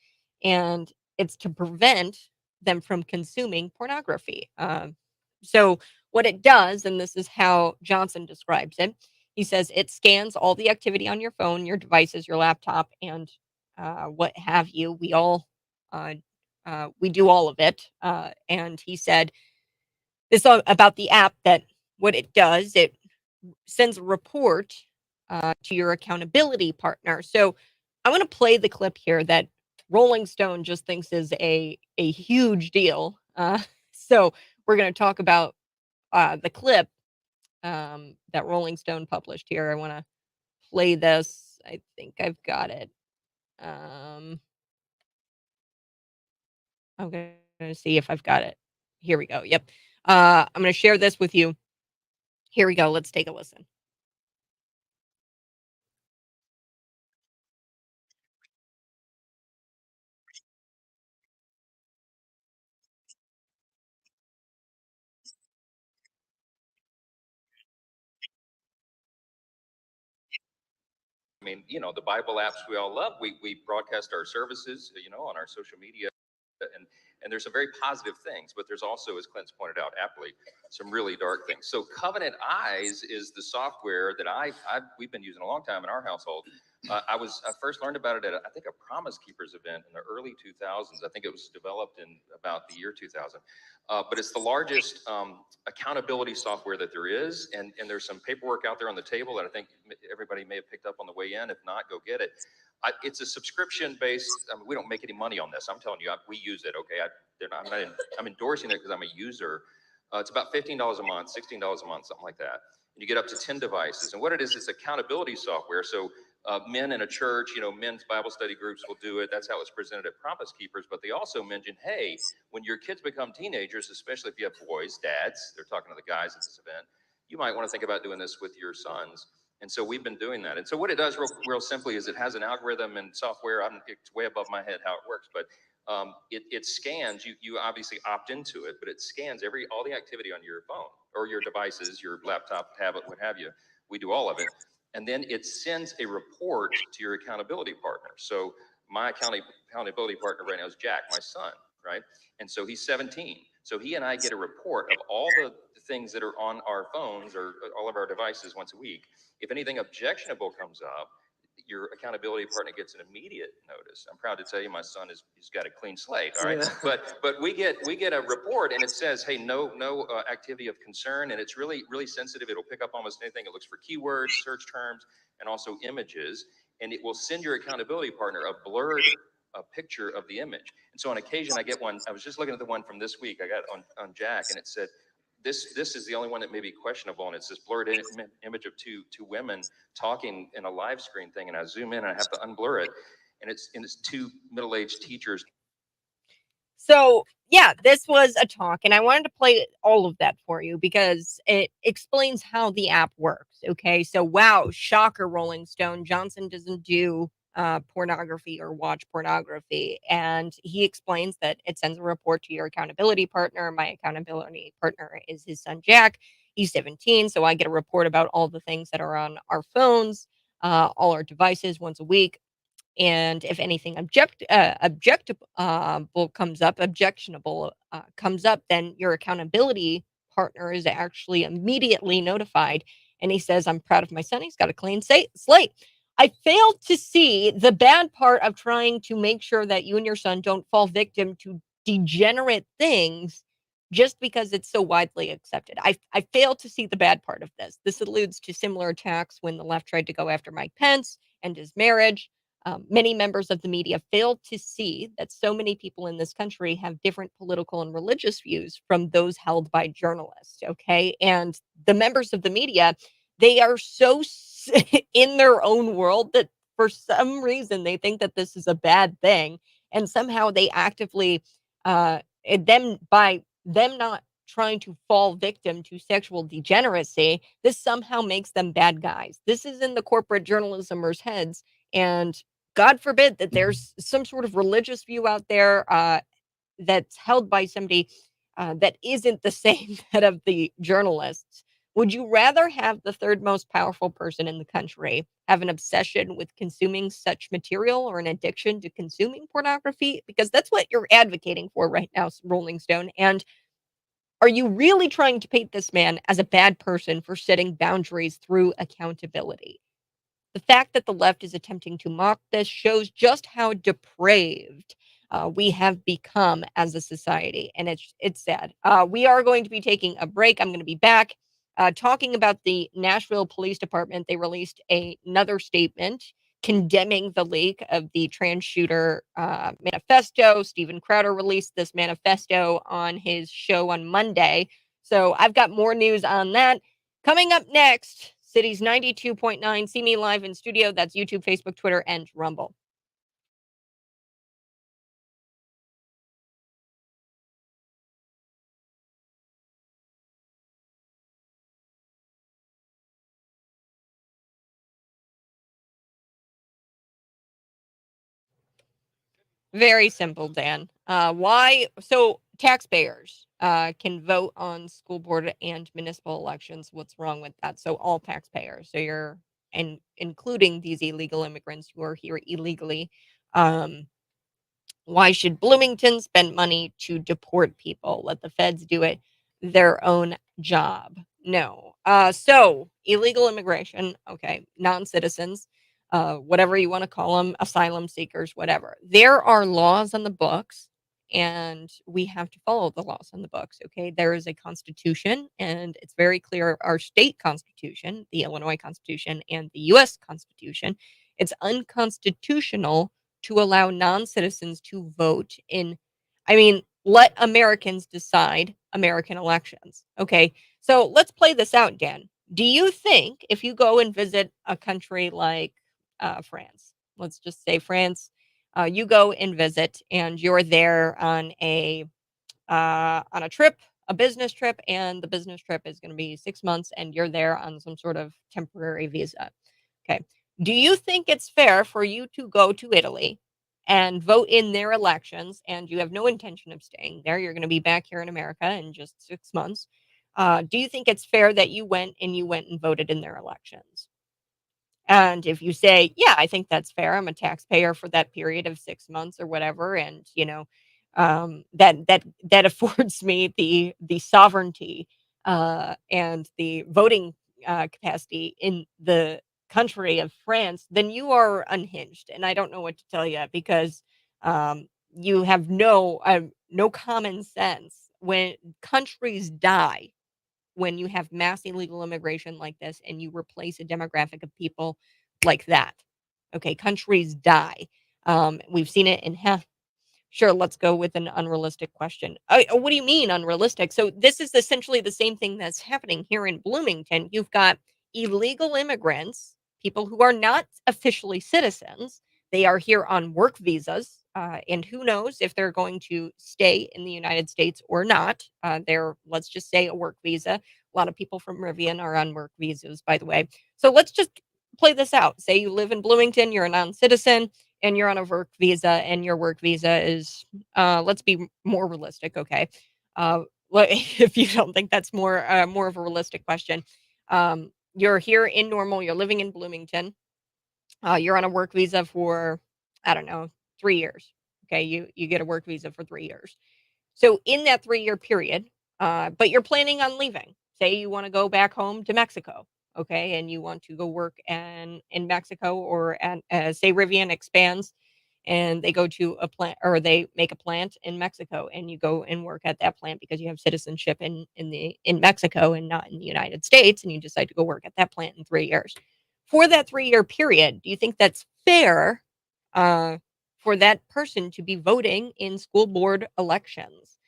and it's to prevent them from consuming pornography. So what it does, and this is how Johnson describes it, he says it scans all the activity on your phone, your devices, your laptop, and what have you. We all we do all of it. And he said this about the app, that what it does, it sends a report to your accountability partner. So I want to play the clip here that Rolling Stone just thinks is a huge deal. So we're going to talk about the clip that Rolling Stone published here. I want to play this. I think I've got it. I'm going to see if I've got it. Here we go. Yep. I'm going to share this with you. Here we go. Let's take a listen. I mean, the Bible apps we all love, we broadcast our services, on our social media, and there's some very positive things, but there's also, as Clint's pointed out aptly, some really dark things. So Covenant Eyes is the software that we've been using a long time in our household. I first learned about it at I think a Promise Keepers event in the early 2000s. I think it was developed in about the year 2000. But it's the largest accountability software that there is, and there's some paperwork out there on the table that I think everybody may have picked up on the way in. If not, go get it. It's a subscription-based. We don't make any money on this. I'm telling you, we use it. Okay, I'm endorsing it because I'm a user. It's about $15 a month, $16 a month, something like that. And you get up to 10 devices. And what it is accountability software. So men in a church, men's Bible study groups will do it. That's how it's presented at Promise Keepers. But they also mention, hey, when your kids become teenagers, especially if you have boys, dads, they're talking to the guys at this event, you might want to think about doing this with your sons. And so we've been doing that. And so what it does real simply is it has an algorithm and software. It's way above my head how it works, but it scans, you obviously opt into it, but it scans all the activity on your phone or your devices, your laptop, tablet, what have you. We do all of it. And then it sends a report to your accountability partner. So my accountability partner right now is Jack, my son, right? And so he's 17. So he and I get a report of all the things that are on our phones or all of our devices once a week. If anything objectionable comes up, your accountability partner gets an immediate notice. I'm proud to tell you my son he's got a clean slate, all right? Yeah. But we get a report and it says, hey, no activity of concern, and it's really sensitive. It'll pick up almost anything. It looks for keywords, search terms, and also images, and it will send your accountability partner a blurred picture of the image. And so on occasion I get one. I was just looking at the one from this week I got on Jack, and it said, this is the only one that may be questionable, and it's this blurred image of two women talking in a live screen thing, and I zoom in and I have to unblur it, and it's two middle-aged teachers. So yeah, this was a talk, and I wanted to play all of that for you because it explains how the app works. Okay, so wow, shocker, Rolling Stone, Johnson doesn't do pornography or watch pornography, and he explains that it sends a report to your accountability partner. My accountability partner is his son Jack. He's 17, so I get a report about all the things that are on our phones, all our devices once a week. And if anything objectionable comes up, then your accountability partner is actually immediately notified. And he says, I'm proud of my son. He's got a clean slate. I failed to see the bad part of trying to make sure that you and your son don't fall victim to degenerate things just because it's so widely accepted. I failed to see the bad part of this. This alludes to similar attacks when the left tried to go after Mike Pence and his marriage. Many members of the media failed to see that so many people in this country have different political and religious views from those held by journalists. Okay. And the members of the media, they are so in their own world that for some reason they think that this is a bad thing. And somehow they actively, by them not trying to fall victim to sexual degeneracy, this somehow makes them bad guys. This is in the corporate journalismers' heads. And God forbid that there's some sort of religious view out there that's held by somebody that isn't the same that of the journalists. Would you rather have the third most powerful person in the country have an obsession with consuming such material or an addiction to consuming pornography? Because that's what you're advocating for right now, Rolling Stone. And are you really trying to paint this man as a bad person for setting boundaries through accountability? The fact that the left is attempting to mock this shows just how depraved we have become as a society, and it's sad. We are going to be taking a break. I'm going to be back talking about the Nashville Police Department. They released another statement condemning the leak of the trans shooter manifesto. Steven Crowder released this manifesto on his show on Monday. So I've got more news on that. Coming up next, Cities 92.9. See me live in studio. That's YouTube, Facebook, Twitter, and Rumble. Very simple, Dan. Why? So taxpayers can vote on school board and municipal elections. What's wrong with that? So all taxpayers. So you're including these illegal immigrants who are here illegally. Why should Bloomington spend money to deport people? Let the feds do it their own job. No. So illegal immigration. Okay, non-citizens. Whatever you want to call them, asylum seekers, whatever. There are laws on the books, and we have to follow the laws on the books. Okay, there is a constitution, and it's very clear our state constitution, the Illinois Constitution, and the U.S. Constitution. It's unconstitutional to allow non-citizens to vote in. I mean, let Americans decide American elections. Okay, so let's play this out, Dan. Do you think if you go and visit a country like France. Let's just say France. You go and visit, and you're there on a trip a business trip, and the business trip is going to be 6 months, and you're there on some sort of temporary visa. Okay. Do you think it's fair for you to go to Italy and vote in their elections, and you have no intention of staying there? You're going to be back here in America in just 6 months. Do you think it's fair that you went and voted in their elections? And if you say, yeah, I think that's fair, I'm a taxpayer for that period of 6 months or whatever, and that affords me the sovereignty and the voting capacity in the country of France, then you are unhinged, and I don't know what to tell you, because you have no common sense. When countries die, when you have mass illegal immigration like this and you replace a demographic of people like that. Okay, countries die. We've seen it in Sure, let's go with an unrealistic question. What do you mean unrealistic? So this is essentially the same thing that's happening here in Bloomington. You've got illegal immigrants, people who are not officially citizens. They are here on work visas, and who knows if they're going to stay in the United States or not. They're, let's just say, a work visa. A lot of people from Rivian are on work visas, by the way. So let's just play this out. Say you live in Bloomington, you're a non-citizen, and you're on a work visa, and your work visa is, let's be more realistic, okay? If you don't think that's more of a realistic question, you're here in Normal, you're living in Bloomington, you're on a work visa for, I don't know, 3 years. Okay, you get a work visa for 3 years. So in that 3-year period, but you're planning on leaving. Say you want to go back home to Mexico, okay, and you want to go work in Mexico, or say Rivian expands and they go to a plant, or they make a plant in Mexico, and you go and work at that plant because you have citizenship in Mexico and not in the United States, and you decide to go work at that plant in 3 years. For that 3-year period, do you think that's fair for that person to be voting in school board elections?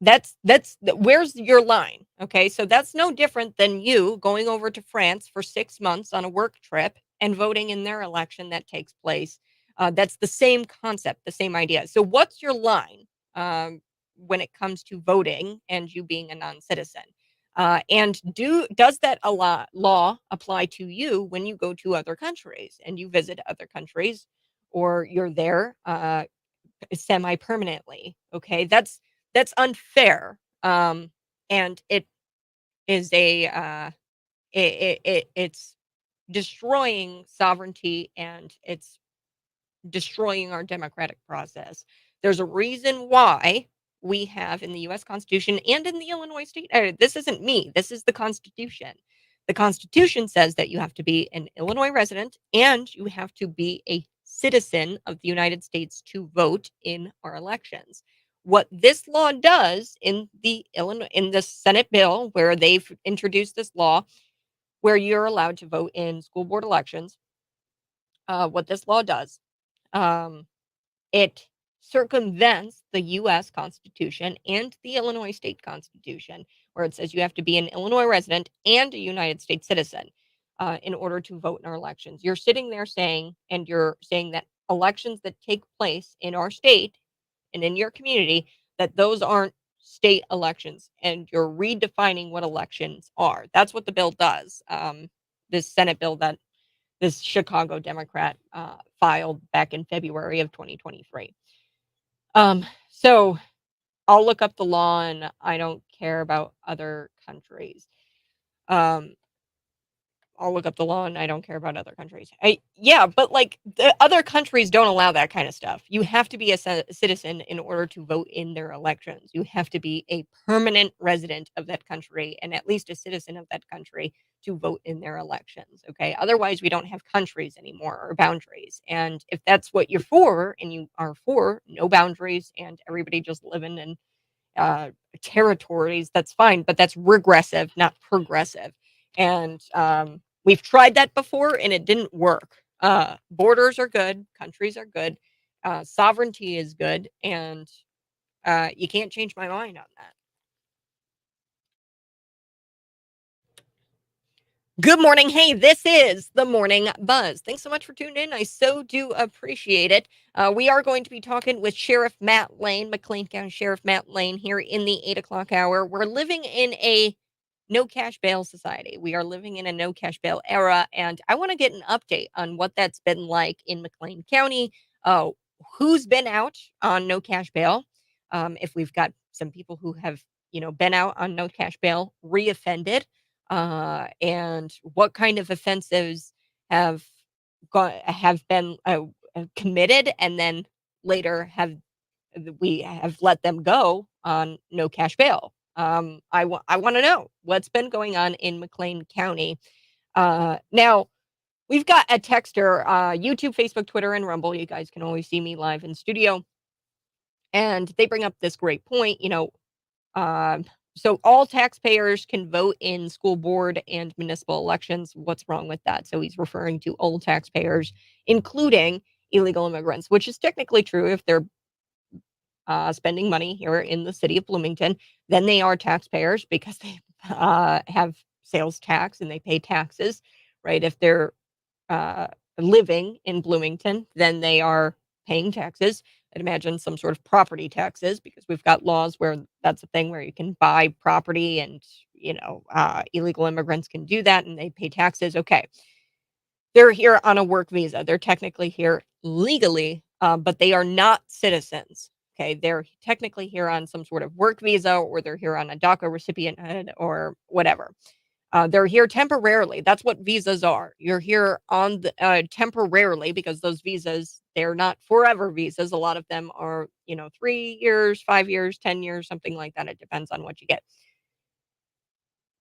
Where's your line? Okay, so that's no different than you going over to France for 6 months on a work trip and voting in their election that takes place. That's the same concept, the same idea. So what's your line when it comes to voting and you being a non-citizen? And does that law apply to you when you go to other countries and you visit other countries, or you're there semi-permanently? Okay, that's unfair, and it is it's destroying sovereignty, and it's destroying our democratic process. There's a reason why we have in the US Constitution and in the Illinois state, this isn't me, this is the Constitution. The Constitution says that you have to be an Illinois resident and you have to be a citizen of the United States to vote in our elections. What this law does in the Senate bill, where they've introduced this law where you're allowed to vote in school board elections, what this law does, it circumvents the U.S. Constitution and the Illinois state constitution, where it says you have to be an Illinois resident and a United States citizen in order to vote in our elections. You're sitting there saying that elections that take place in our state and in your community, that those aren't state elections, and you're redefining what elections are. That's what the bill does. This Senate bill that this Chicago Democrat filed back in February of 2023. So I'll look up the law, and I don't care about other countries. I'll look up the law, and I don't care about other countries. Yeah, but like the other countries don't allow that kind of stuff. You have to be a citizen in order to vote in their elections. You have to be a permanent resident of that country and at least a citizen of that country to vote in their elections. Okay. Otherwise, we don't have countries anymore, or boundaries. And if that's what you're for, and you are for no boundaries and everybody just living in territories, that's fine, but that's regressive, not progressive. And we've tried that before and it didn't work. Borders are good, countries are good, sovereignty is good, and you can't change my mind on that. Good morning. Hey, this is the Morning Buzz. Thanks so much for tuning in. I so do appreciate it. We are going to be talking with Sheriff Matt Lane, McLean County Sheriff Matt Lane, here in the 8 o'clock hour. We're living in a no cash bail society. We are living in a no cash bail era, and I want to get an update on what that's been like in McLean County. Who's been out on no cash bail? If we've got some people who have, been out on no cash bail, reoffended, and what kind of offenses have have been committed, and then later we have let them go on no cash bail. I want to know what's been going on in McLean County. Now we've got a texter, YouTube, Facebook, Twitter, and Rumble. You guys can always see me live in studio, and they bring up this great point. Um, so all taxpayers can vote in school board and municipal elections. What's wrong with that? So he's referring to all taxpayers, including illegal immigrants, which is technically true. If they're spending money here in the city of Bloomington, then they are taxpayers because they have sales tax and they pay taxes, right? If they're living in Bloomington, then they are paying taxes. I'd imagine some sort of property taxes, because we've got laws where that's a thing where you can buy property, and illegal immigrants can do that and they pay taxes. Okay, they're here on a work visa. They're technically here legally, but they are not citizens. Okay, they're technically here on some sort of work visa, or they're here on a DACA recipient or whatever. They're here temporarily. That's what visas are. You're here on the temporarily, because those visas, they're not forever visas. A lot of them are, 3 years, 5 years, 10 years, something like that. It depends on what you get.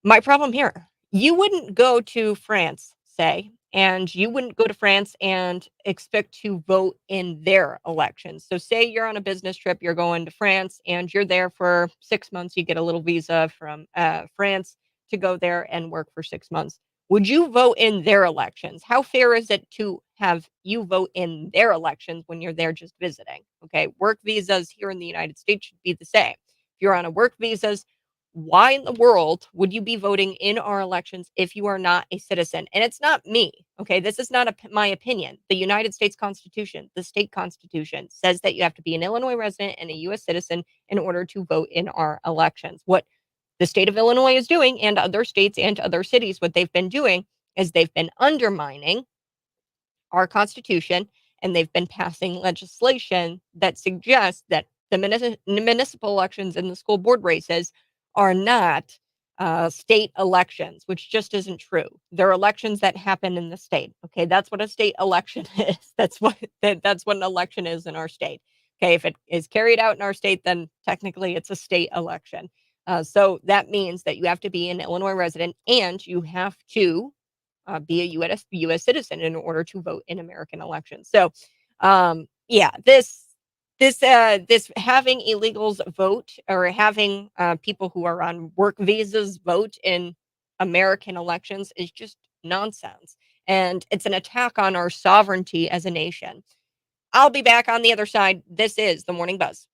My problem here, you wouldn't go to France, say, and you wouldn't go to France and expect to vote in their elections. So say you're on a business trip, you're going to France and you're there for 6 months, you get a little visa from France to go there and work for 6 months. Would you vote in their elections? How fair is it to have you vote in their elections when you're there just visiting? Okay, work visas here in the United States should be the same. If you're on a work visas, why in the world would you be voting in our elections if you are not a citizen? And it's not me. Okay, this is not my opinion. The United States Constitution, the state constitution, says that you have to be an Illinois resident and a U.S. citizen in order to vote in our elections. What the state of Illinois is doing, and other states and other cities, what they've been doing is they've been undermining our Constitution, and they've been passing legislation that suggests that the municipal elections and the school board races are not state elections, which just isn't true. They're elections that happen in the state. Okay, that's what a state election is. That's what an election is in our state. Okay, if it is carried out in our state, then technically it's a state election. So that means that you have to be an Illinois resident, and you have to be a U.S. citizen in order to vote in American elections. So, yeah, this having illegals vote, or having people who are on work visas vote in American elections, is just nonsense, and it's an attack on our sovereignty as a nation. I'll be back on the other side. This is the Morning Buzz.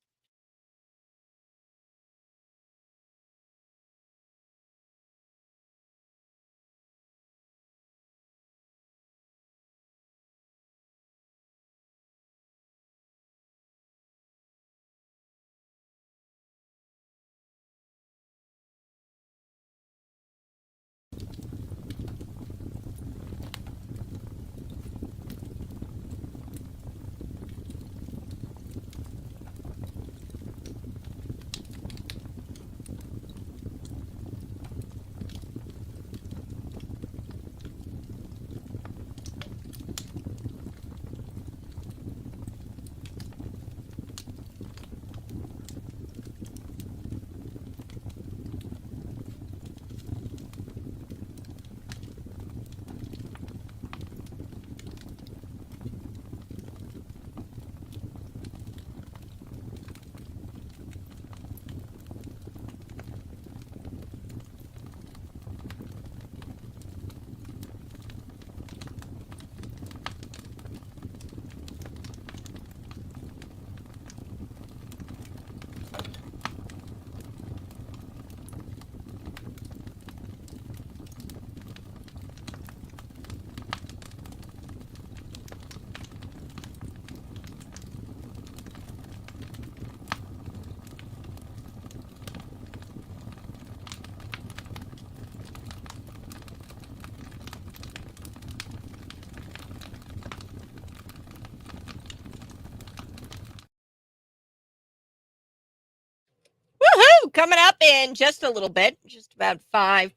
coming up in just a little bit, just about 5-6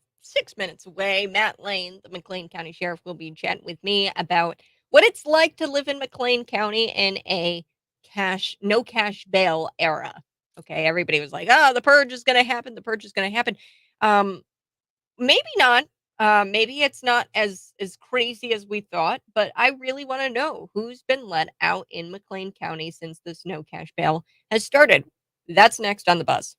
minutes away, Matt Lane, the McLean County Sheriff, will be chatting with me about what it's like to live in McLean County in a no cash bail era. Okay, everybody was like, "Oh, the purge is going to happen. The purge is going to happen." Maybe not. Maybe it's not as crazy as we thought, but I really want to know who's been let out in McLean County since this no cash bail has started. That's next on the buzz.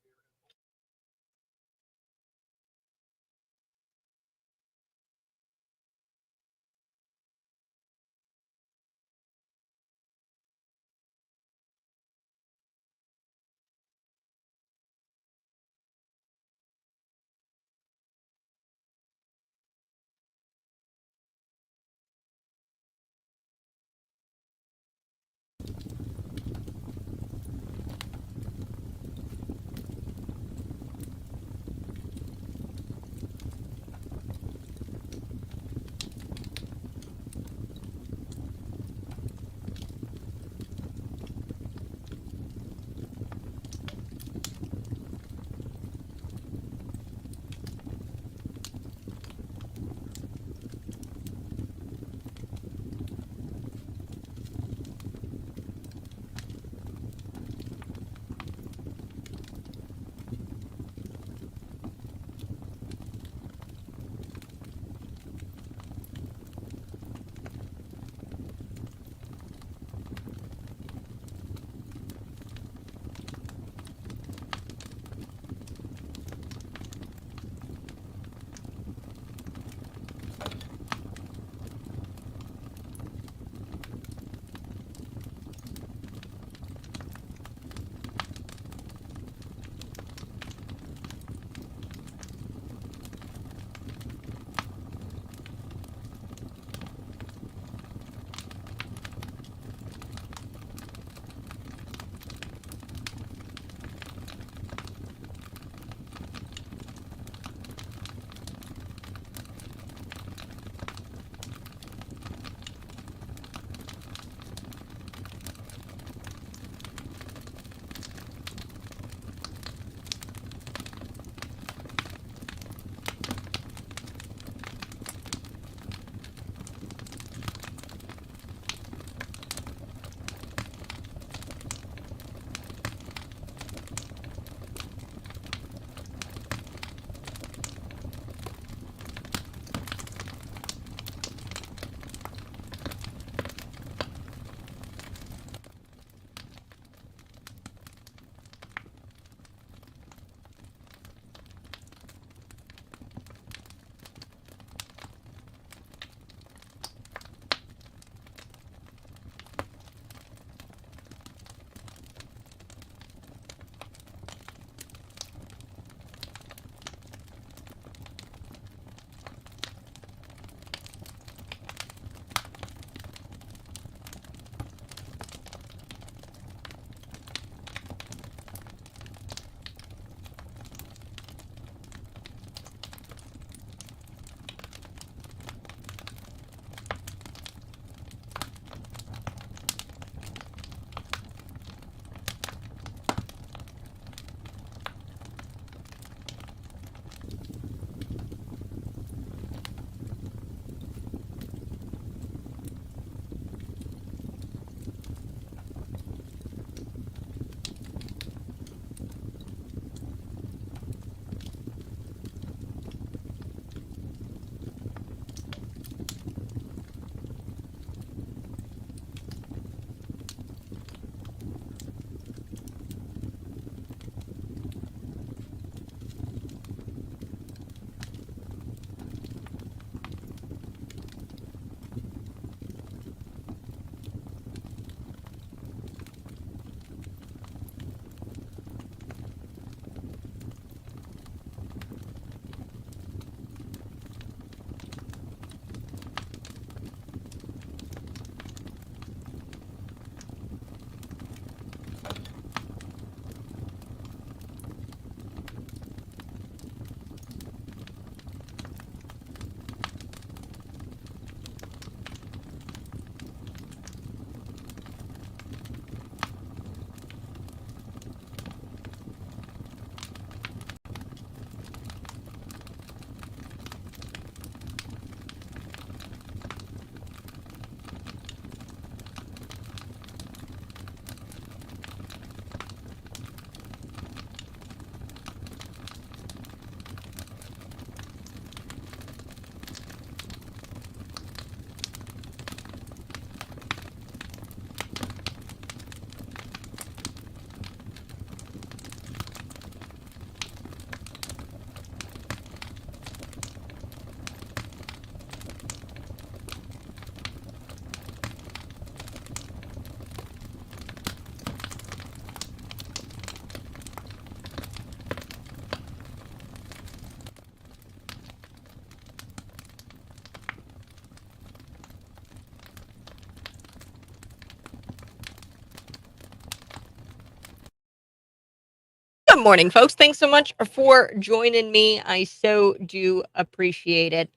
Good morning, folks. Thanks so much for joining me. I so do appreciate it.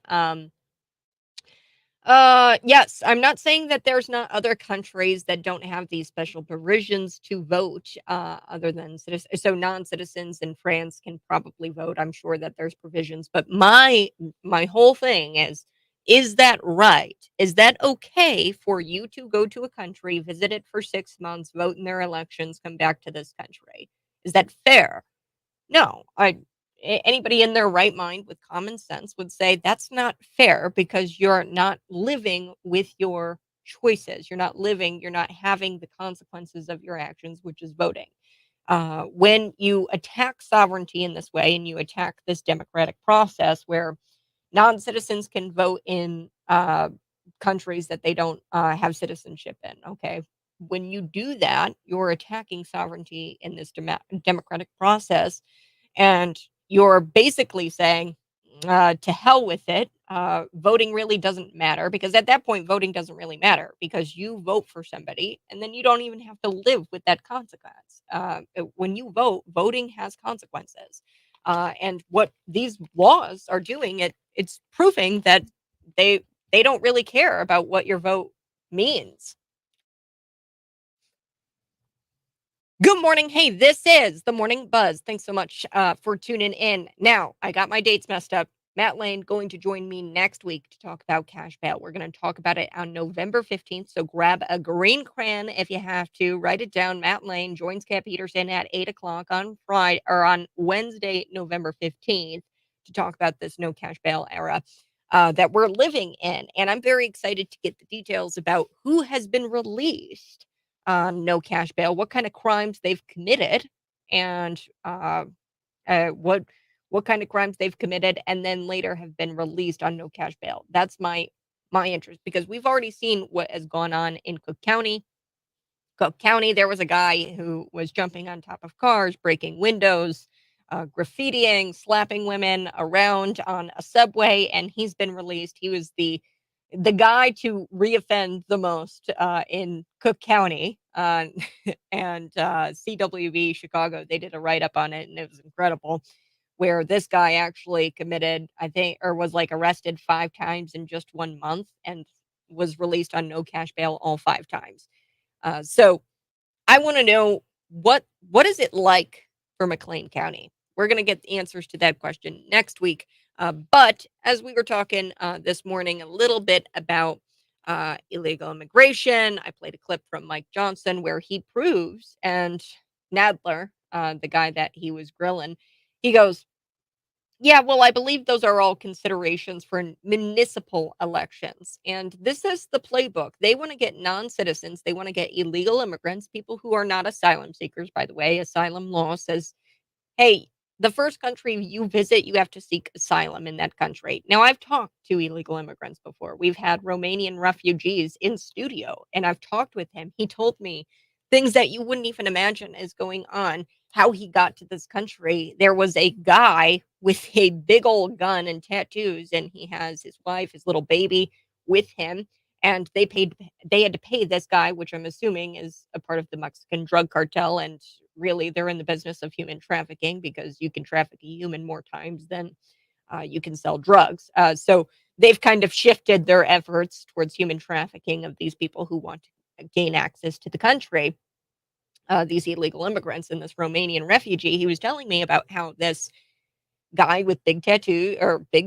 Yes, I'm not saying that there's not other countries that don't have these special provisions to vote, other than citizens. So non-citizens in France can probably vote. I'm sure that there's provisions, but my whole thing is that right? Is that okay for you to go to a country, visit it for 6 months, vote in their elections, come back to this country? Is that fair? No, anybody in their right mind with common sense would say that's not fair because you're not living with your choices. You're not having the consequences of your actions, which is voting. When you attack sovereignty in this way and you attack this democratic process where non-citizens can vote in countries that they don't have citizenship in, okay? When you do that, you're attacking sovereignty in this democratic process, and you're basically saying, to hell with it. Voting really doesn't matter because at that point, voting doesn't really matter because you vote for somebody and then you don't even have to live with that consequence. When you vote, voting has consequences. And what these laws are doing, it's proving that they don't really care about what your vote means. Good morning. Hey, this is the Morning Buzz. Thanks so much for tuning in. Now, I got my dates messed up. Matt Lane going to join me next week to talk about cash bail. We're going to talk about it on November 15th. So grab a green crayon if you have to. Write it down. Matt Lane joins Kat Peterson at 8 o'clock on Friday or on Wednesday, November 15th to talk about this no cash bail era that we're living in. And I'm very excited to get the details about who has been released no cash bail, what kind of crimes they've committed, and what kind of crimes they've committed, and then later have been released on no cash bail. That's my interest because we've already seen what has gone on in Cook County. Cook County, there was a guy who was jumping on top of cars, breaking windows, graffitiing, slapping women around on a subway, and he's been released. He was the guy to reoffend the most in Cook County. And CWV Chicago, they did a write up on it, and it was incredible. Where this guy actually committed, I think, or was like arrested 5 times in just 1 month and was released on no cash bail all 5 times. So I want to know what is it like for McLean County? We're going to get the answers to that question next week. But as we were talking this morning a little bit about illegal immigration, I played a clip from Mike Johnson where he proves, and Nadler, the guy that he was grilling, he goes, yeah, well, I believe those are all considerations for municipal elections. And this is the playbook. They want to get non-citizens. They want to get illegal immigrants, people who are not asylum seekers, by the way. Asylum law says, hey, the first country you visit, you have to seek asylum in that country. Now, I've talked to illegal immigrants before. We've had Romanian refugees in studio, and I've talked with him. He told me things that you wouldn't even imagine is going on, how he got to this country. There was a guy with a big old gun and tattoos, and he has his wife, his little baby with him. And they had to pay this guy, which I'm assuming is a part of the Mexican drug cartel. And really, they're in the business of human trafficking because you can traffic a human more times than you can sell drugs. So they've kind of shifted their efforts towards human trafficking of these people who want to gain access to the country. These illegal immigrants and this Romanian refugee, he was telling me about how this guy with big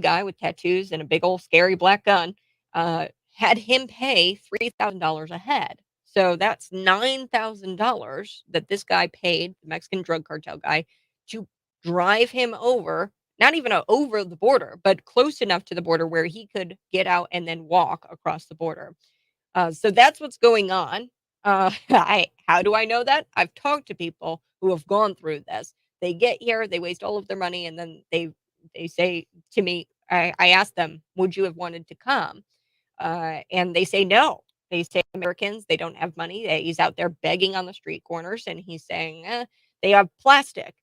guy with tattoos and a big old scary black gun had him pay $3,000 a head. So that's $9,000 that this guy paid the Mexican drug cartel guy to drive him over, not even over the border, but close enough to the border where he could get out and then walk across the border. So that's what's going on. How do I know that? I've talked to people who have gone through this. They get here, they waste all of their money, and then they say to me, I ask them, would you have wanted to come? And they say no. They say Americans, they don't have money. He's out there begging on the street corners, and he's saying they have plastic.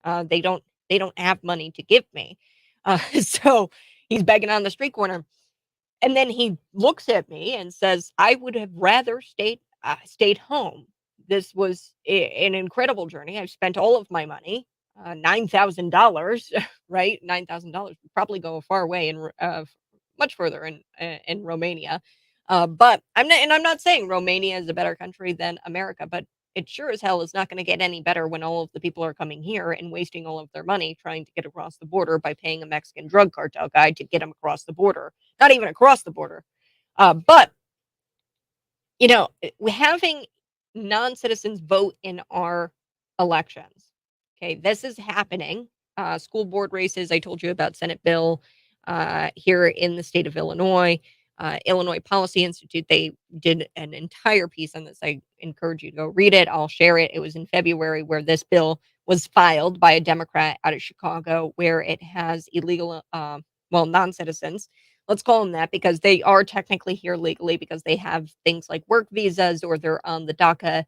They don't have money to give me. So he's begging on the street corner. And then he looks at me and says, I would have rather stayed home. This was an incredible journey. I've spent all of my money. $9,000, right? $9,000 would probably go a far way much further in Romania. But I'm not saying Romania is a better country than America, but it sure as hell is not going to get any better when all of the people are coming here and wasting all of their money trying to get across the border by paying a Mexican drug cartel guy to get them across the border. Not even across the border. But, having non-citizens vote in our elections. Okay, this is happening. School board races, I told you about Senate bill here in the state of Illinois. Illinois Policy Institute, they did an entire piece on this. I encourage you to go read it. I'll share it. It was in February where this bill was filed by a Democrat out of Chicago, where it has illegal, non-citizens. Let's call them that because they are technically here legally because they have things like work visas or they're on the DACA,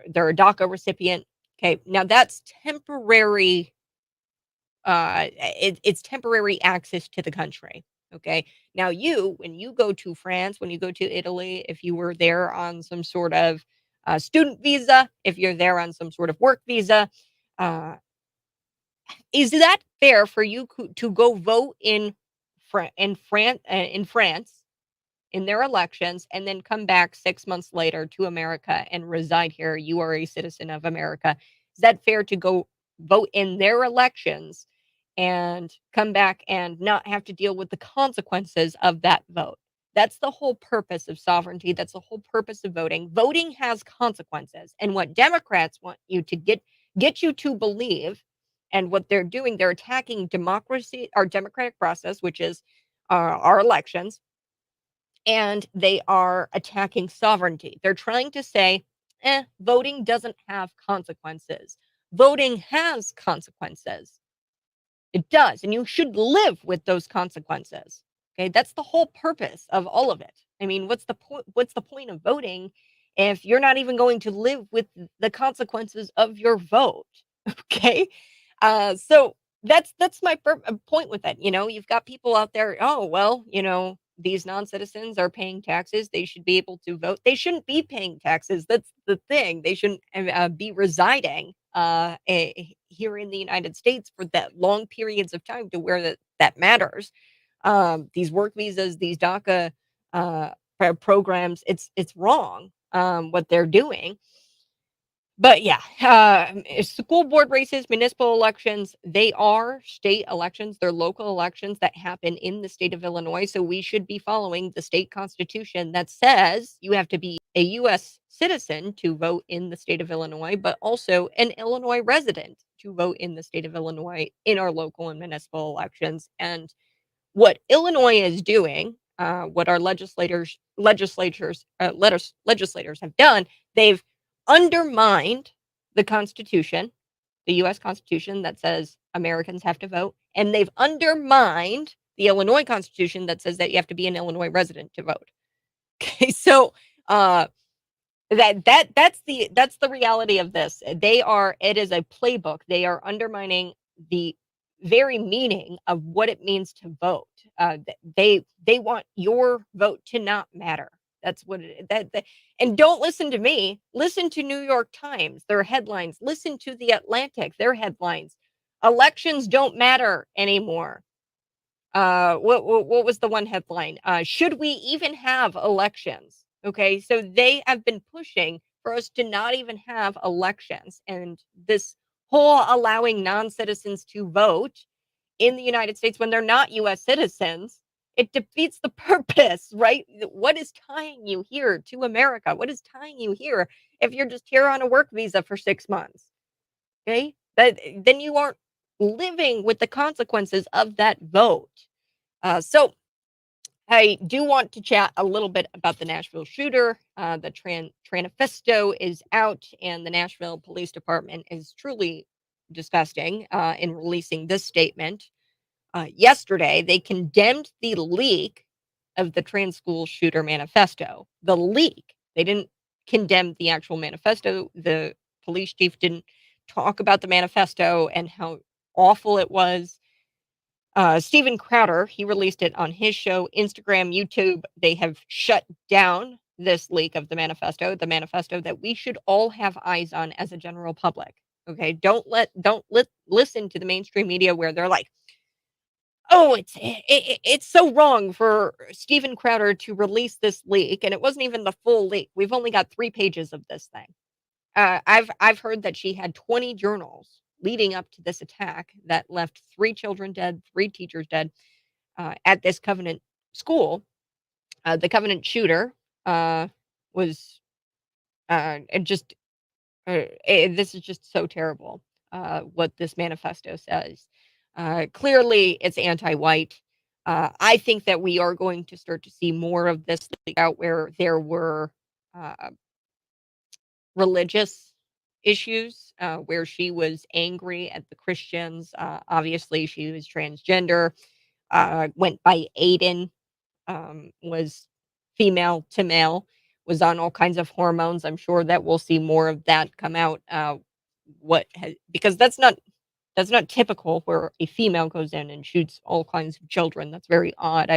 they're a DACA recipient. Okay, now that's temporary. It's temporary access to the country. Okay. Now, when you go to France, when you go to Italy, if you were there on some sort of student visa, if you're there on some sort of work visa, is that fair for you to go vote in France in their elections and then come back 6 months later to America and reside here? You are a citizen of America. Is that fair to go vote in their elections and come back and not have to deal with the consequences of that vote? That's the whole purpose of sovereignty. That's the whole purpose of voting. Voting has consequences. And what Democrats want you to get you to believe, and what they're doing, they're attacking democracy, our democratic process, which is our elections, and they are attacking sovereignty. They're trying to say, voting doesn't have consequences. Voting has consequences. It does, and you should live with those consequences. Okay, that's the whole purpose of all of it. I mean, what's the point? What's the point of voting if you're not even going to live with the consequences of your vote? Okay, so that's my point with that. You've got people out there. Oh well, these non-citizens are paying taxes. They should be able to vote. They shouldn't be paying taxes. That's the thing. They shouldn't be residing here in the United States for that long periods of time to where that matters. These work visas, these DACA programs, it's wrong what they're doing. But yeah, school board races, municipal elections, they are state elections. They're local elections that happen in the state of Illinois. So we should be following the state constitution that says you have to be a U.S. citizen to vote in the state of Illinois, but also an Illinois resident to vote in the state of Illinois in our local and municipal elections. And what Illinois is doing, what our legislators have done, they've undermined the Constitution, the U.S. Constitution that says Americans have to vote, and they've undermined the Illinois Constitution that says that you have to be an Illinois resident to vote. Okay, so that's the reality of this. It is a playbook. They are undermining the very meaning of what it means to vote. They want your vote to not matter. That's what and don't listen to me. Listen to New York Times, their headlines. Listen to The Atlantic, their headlines. Elections don't matter anymore. What was the one headline? Should we even have elections? Okay, so they have been pushing for us to not even have elections, and this whole allowing non-citizens to vote in the United States when they're not U.S. citizens, it defeats the purpose, right? What is tying you here to America? What is tying you here if you're just here on a work visa for 6 months? Okay, then you aren't living with the consequences of that vote. So I do want to chat a little bit about the Nashville shooter. The manifesto is out, and the Nashville Police Department is truly disgusting in releasing this statement. Yesterday, they condemned the leak of the trans school shooter manifesto. The leak. They didn't condemn the actual manifesto. The police chief didn't talk about the manifesto and how awful it was. Steven Crowder, he released it on his show, Instagram, YouTube. They have shut down this leak of the manifesto that we should all have eyes on as a general public. Okay, don't listen to the mainstream media where they're like, "Oh, it's so wrong for Steven Crowder to release this leak," and it wasn't even the full leak. We've only got 3 pages of this thing. I've heard that she had 20 journals leading up to this attack that left 3 children dead, 3 teachers dead, at this Covenant school. The Covenant shooter, was, and just, this is just so terrible, what this manifesto says. Clearly, it's anti-white. I think that we are going to start to see more of this leak out where there were, uh, religious issues, where she was angry at the Christians. Obviously, she was transgender, went by Aiden, was female to male, was on all kinds of hormones. I'm sure that we'll see more of that come out. Because that's not typical where a female goes in and shoots all kinds of children. That's very odd.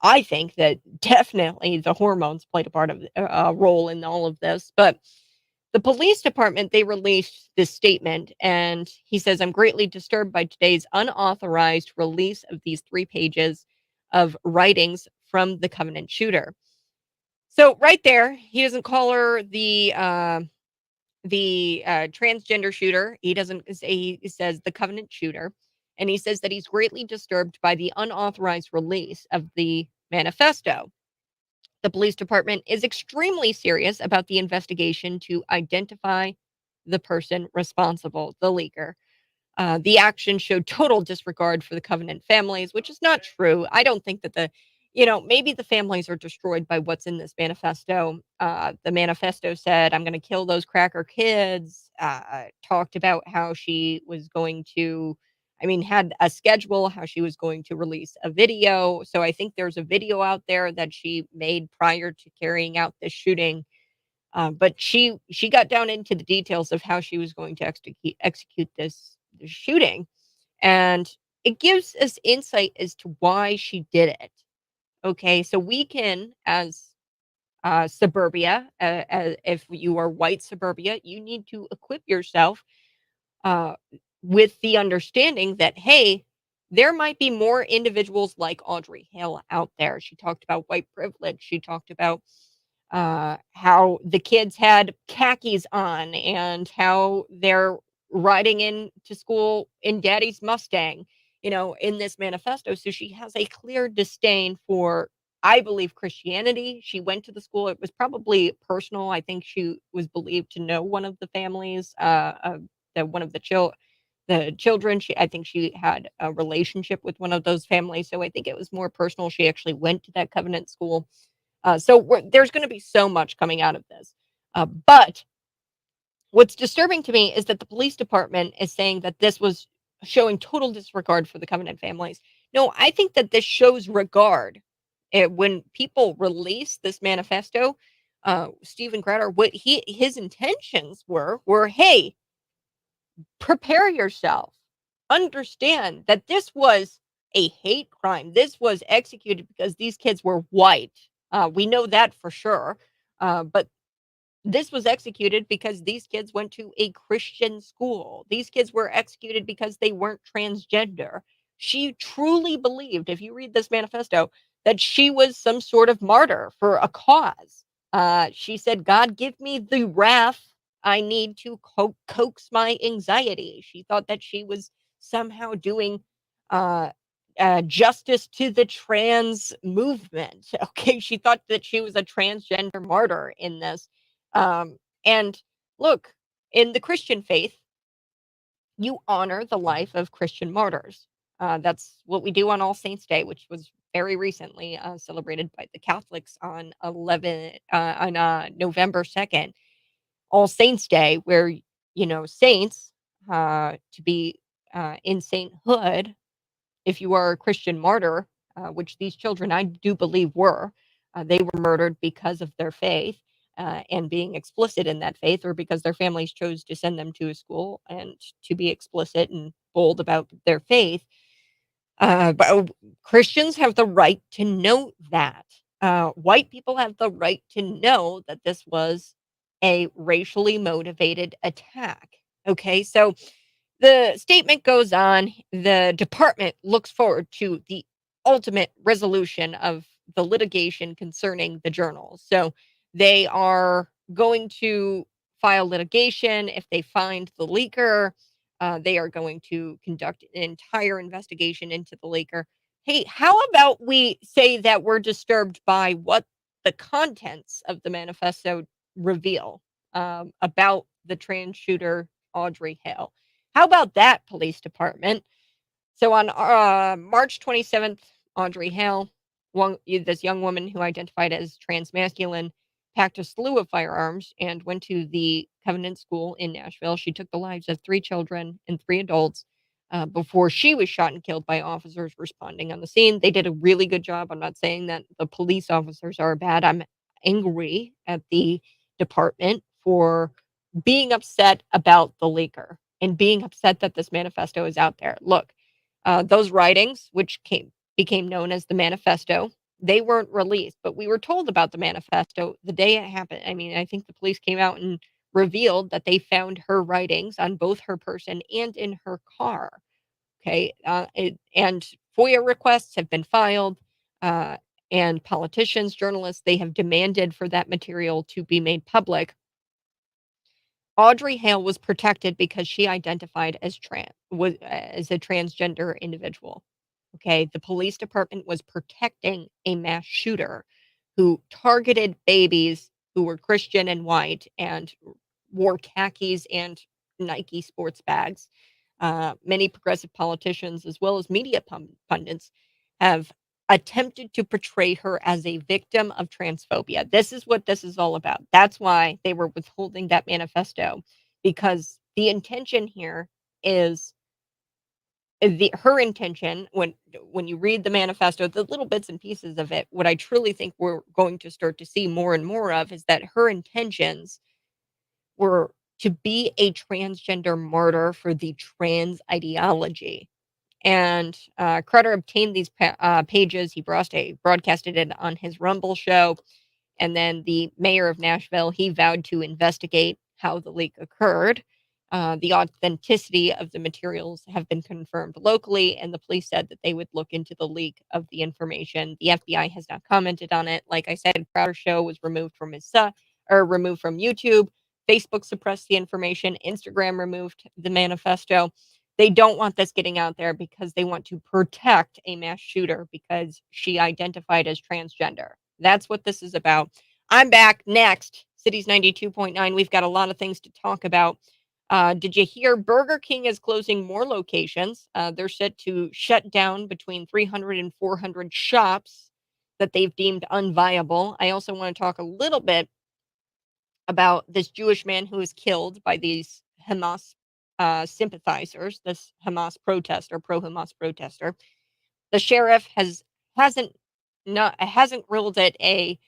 I think that definitely the hormones played a part of a role in all of this. But the police department, they released this statement, and he says, "I'm greatly disturbed by today's unauthorized release of these 3 pages of writings from the Covenant shooter." So right there, he doesn't call her the transgender shooter. He doesn't say, he says the Covenant shooter, and he says that he's greatly disturbed by the unauthorized release of the manifesto. The police department is extremely serious about the investigation to identify the person responsible, the leaker. The action showed total disregard for the Covenant families, which is not true. I don't think that maybe the families are destroyed by what's in this manifesto. The manifesto said, "I'm going to kill those cracker kids," talked about how she was going to, had a schedule, how she was going to release a video. So I think there's a video out there that she made prior to carrying out this shooting. But she got down into the details of how she was going to execute this shooting, and it gives us insight as to why she did it. Okay, so we can, as suburbia, if you are white suburbia, you need to equip yourself uh, with the understanding that, hey, there might be more individuals like Audrey Hale out there. She talked about white privilege. She talked about how the kids had khakis on and how they're riding into school in daddy's Mustang, in this manifesto. So she has a clear disdain for, I believe, Christianity. She went to the school. It was probably personal. I think she was believed to know one of the families, one of the children. I think she had a relationship with one of those families. So I think it was more personal. She actually went to that Covenant school. There's going to be so much coming out of this. But what's disturbing to me is that the police department is saying that this was showing total disregard for the Covenant families. No, I think that this shows regard. When people release this manifesto, Stephen Crowder, what his intentions were, hey, prepare yourself. Understand that this was a hate crime. This was executed because these kids were white. We know that for sure. But this was executed because these kids went to a Christian school. These kids were executed because they weren't transgender. She truly believed, if you read this manifesto, that she was some sort of martyr for a cause. She said, "God, give me the wrath I need to coax my anxiety." She thought that she was somehow doing uh, justice to the trans movement. Okay, she thought that she was a transgender martyr in this. And look, in the Christian faith, you honor the life of Christian martyrs. That's what we do on All Saints Day, which was very recently celebrated by the Catholics on November 2nd. All Saints Day, where saints, to be in sainthood, if you are a Christian martyr, which these children I do believe were, they were murdered because of their faith and being explicit in that faith, or because their families chose to send them to a school and to be explicit and bold about their faith. But Christians have the right to know that. White people have the right to know that this was a racially motivated attack. Okay, so the statement goes on. The department looks forward to the ultimate resolution of the litigation concerning the journals. So they are going to file litigation. If they find the leaker, they are going to conduct an entire investigation into the leaker. Hey, how about we say that we're disturbed by what the contents of the manifesto reveal about the trans shooter, Audrey Hale? How about that, police department? So on March 27th, Audrey Hale, this young woman who identified as transmasculine, packed a slew of firearms and went to the Covenant School in Nashville. She took the lives of 3 children and 3 adults before she was shot and killed by officers responding on the scene. They did a really good job. I'm not saying that the police officers are bad. I'm angry at the department for being upset about the leaker and being upset that this manifesto is out there. Look, those writings, which became known as the manifesto, they weren't released, but we were told about the manifesto the day it happened. I mean, I think the police came out and revealed that they found her writings on both her person and in her car. Okay, and FOIA requests have been filed, uh, and politicians, journalists, they have demanded for that material to be made public. Audrey Hale was protected because she identified as as a transgender individual. Okay, the police department was protecting a mass shooter who targeted babies who were Christian and white and wore khakis and Nike sports bags. Many progressive politicians, as well as media pundits, have attempted to portray her as a victim of transphobia. This is what this is all about. That's why they were withholding that manifesto, because the intention here is her intention when you read the manifesto, the little bits and pieces of it, what I truly think we're going to start to see more and more of is that her intentions were to be a transgender martyr for the trans ideology. And Crowder obtained these pages. He broadcasted it on his Rumble show. And then the mayor of Nashville, he vowed to investigate how the leak occurred. The authenticity of the materials have been confirmed locally, and the police said that they would look into the leak of the information. The FBI has not commented on it. Like I said, Crowder's show was removed from removed from YouTube. Facebook suppressed the information. Instagram removed the manifesto. They don't want this getting out there because they want to protect a mass shooter because she identified as transgender. That's what this is about. I'm back next. Cities 92.9. We've got a lot of things to talk about. Did you hear Burger King is closing more locations? They're set to shut down between 300 and 400 shops that they've deemed unviable. I also want to talk a little bit about this Jewish man who was killed by these Hamas sympathizers, this Hamas protester, pro-Hamas protester. The sheriff hasn't ruled it a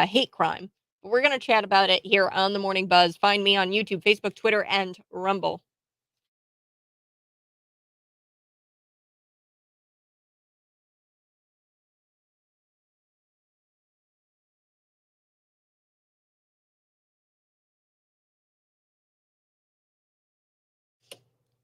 hate crime. But we're going to chat about it here on the Morning Buzz. Find me on YouTube, Facebook, Twitter, and Rumble.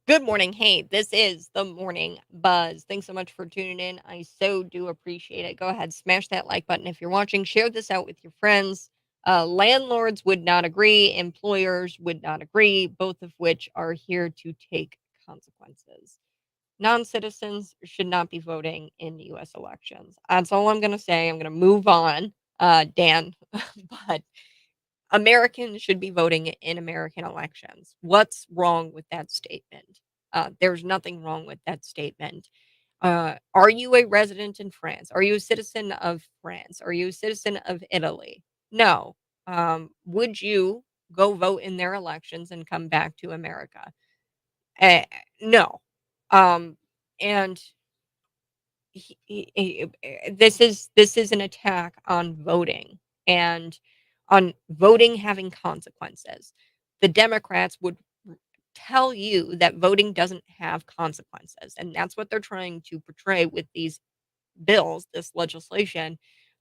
Good morning. Hey, this is the Morning Buzz. Thanks so much for tuning in. I so do appreciate it. Go ahead, smash that like button if you're watching. Share this out with your friends. Landlords would not agree. Employers would not agree, both of which are here to take consequences. Non-citizens should not be voting in U.S. elections. That's all I'm going to say. I'm going to move on, Dan. But Americans should be voting in American elections. What's wrong with that statement? There's nothing wrong with that statement. Are you a resident in France? Are you a citizen of France? Are you a citizen of Italy? No. Would you go vote in their elections and come back to America? No. And this is an attack on voting and on voting having consequences. The Democrats would tell you that voting doesn't have consequences, and that's what they're trying to portray with these bills, this legislation,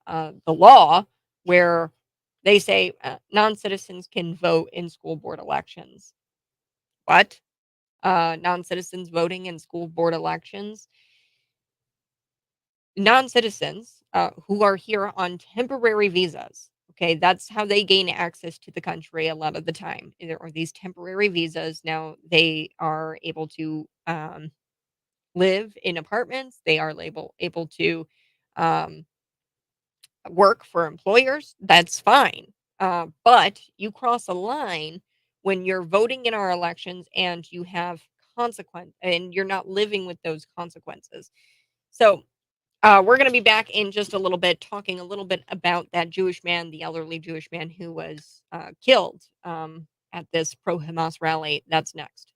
the law, where they say non-citizens can vote in school board elections. But non-citizens voting in school board elections, non-citizens who are here on temporary visas, okay, that's how they gain access to the country a lot of the time, or these temporary visas. Now they are able to live in apartments. They are able to um, work for employers. That's fine. But you cross a line when you're voting in our elections and you have consequence and you're not living with those consequences. So we're going to be back in just a little bit, talking a little bit about that Jewish man, the elderly Jewish man who was killed at this pro-Hamas rally. That's next.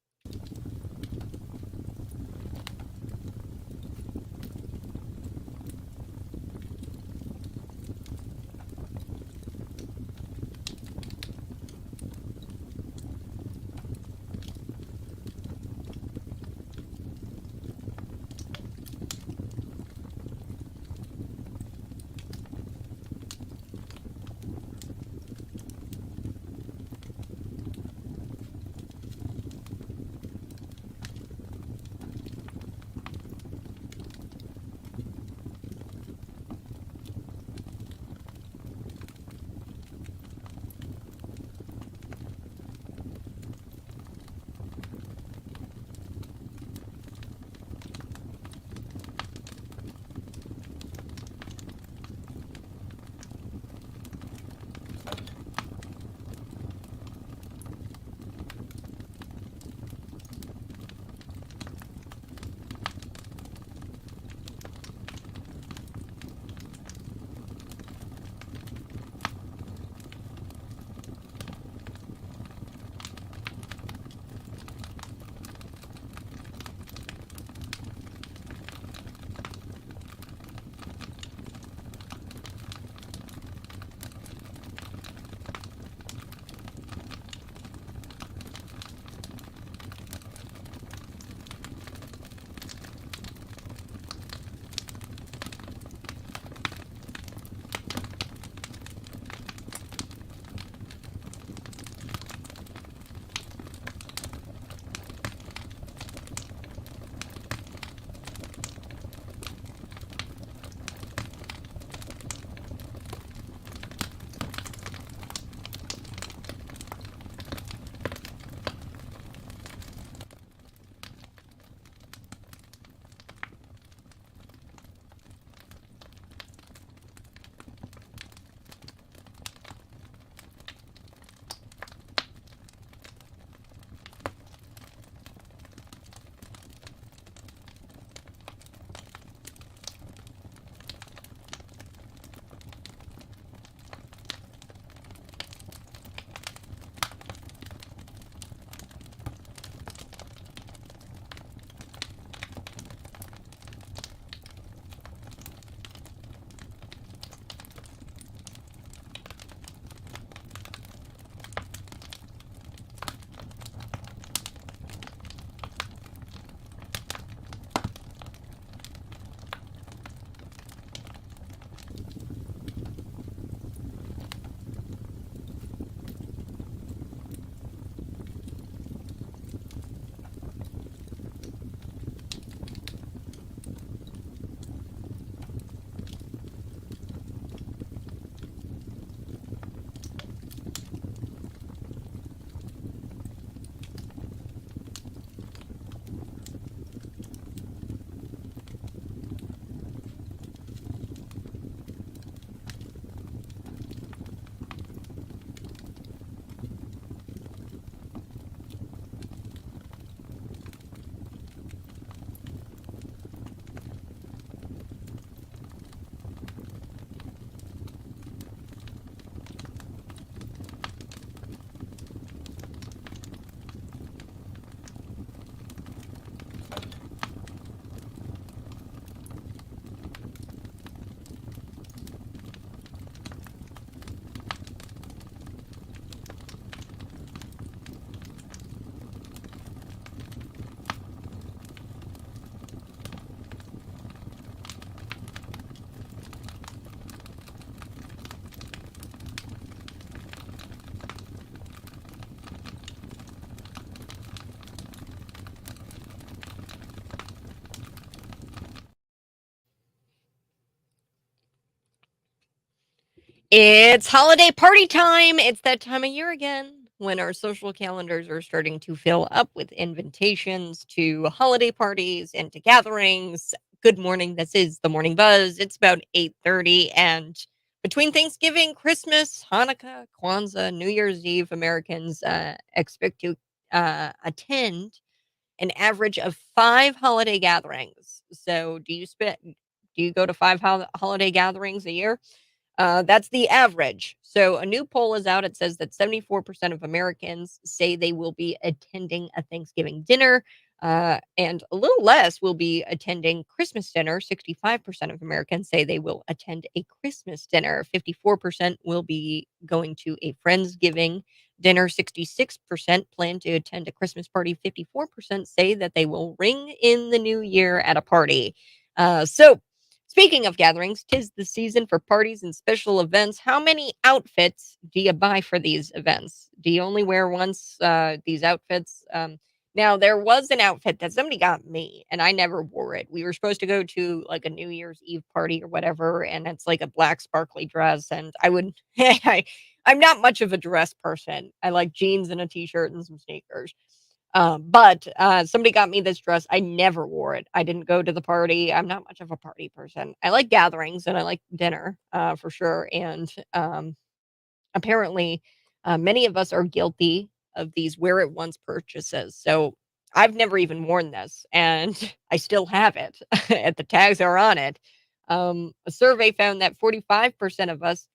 It's holiday party time. It's that time of year again when our social calendars are starting to fill up with invitations to holiday parties and to gatherings. Good morning. This is the Morning Buzz. It's about 8:30, and between Thanksgiving, Christmas, Hanukkah, Kwanzaa, New Year's Eve, Americans expect to attend an average of 5 holiday gatherings. So, do you go to 5 holiday gatherings a year? That's the average. So a new poll is out. It says that 74% of Americans say they will be attending a Thanksgiving dinner, and a little less will be attending Christmas dinner. 65% of Americans say they will attend a Christmas dinner. 54% will be going to a Friendsgiving dinner. 66% plan to attend a Christmas party. 54% say that they will ring in the new year at a party. So speaking of gatherings, 'tis the season for parties and special events. How many outfits do you buy for these events? Do you only wear once these outfits? Now, there was an outfit that somebody got me, and I never wore it. We were supposed to go to like a New Year's Eve party or whatever, and it's like a black sparkly dress. And I would, I'm not much of a dress person. I like jeans and a t-shirt and some sneakers. But somebody got me this dress. I never wore it. I didn't go to the party. I'm not much of a party person. I like gatherings and I like dinner for sure. And apparently, many of us are guilty of these wear it once purchases. So I've never even worn this, and I still have it. And the tags are on it. A survey found that 45% of us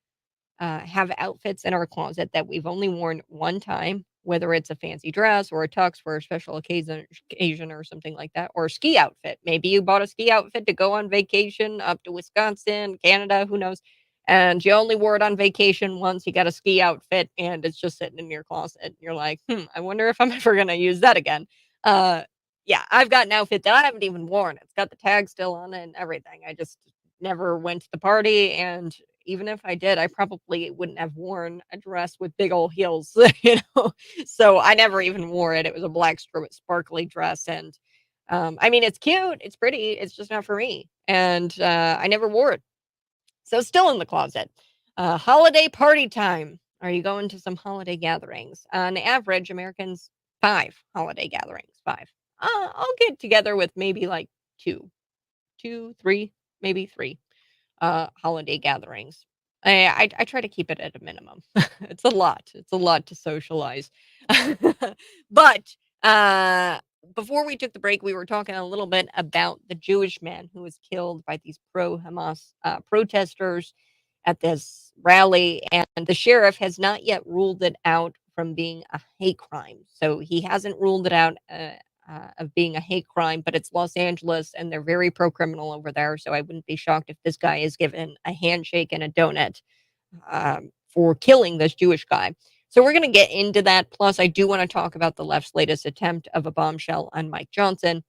have outfits in our closet that we've only worn one time, whether it's a fancy dress or a tux for a special occasion or something like that, or a ski outfit. Maybe you bought a ski outfit to go on vacation up to Wisconsin, Canada, who knows? And you only wore it on vacation once. You got a ski outfit and it's just sitting in your closet. You're like, I wonder if I'm ever going to use that again. Uh, yeah, I've got an outfit that I haven't even worn. It's got the tag still on it and everything. I just never went to the party, and even if I did, I probably wouldn't have worn a dress with big old heels, you know? So I never even wore it. It was a black sparkly dress. And I mean, it's cute, it's pretty, it's just not for me. And I never wore it. So still in the closet. Holiday party time. Are you going to some holiday gatherings? On average, Americans, 5 holiday gatherings. 5. I'll get together with maybe like 2, 3, maybe 3 holiday gatherings. I try to keep it at a minimum. It's a lot. It's a lot to socialize. But before we took the break, we were talking a little bit about the Jewish man who was killed by these pro-Hamas protesters at this rally, and the sheriff has not yet ruled it out from being a hate crime. So he hasn't ruled it out of being a hate crime, but it's Los Angeles and they're very pro criminal over there. So I wouldn't be shocked if this guy is given a handshake and a donut for killing this Jewish guy. So we're going to get into that. Plus, I do want to talk about the left's latest attempt of a bombshell on Mike Johnson,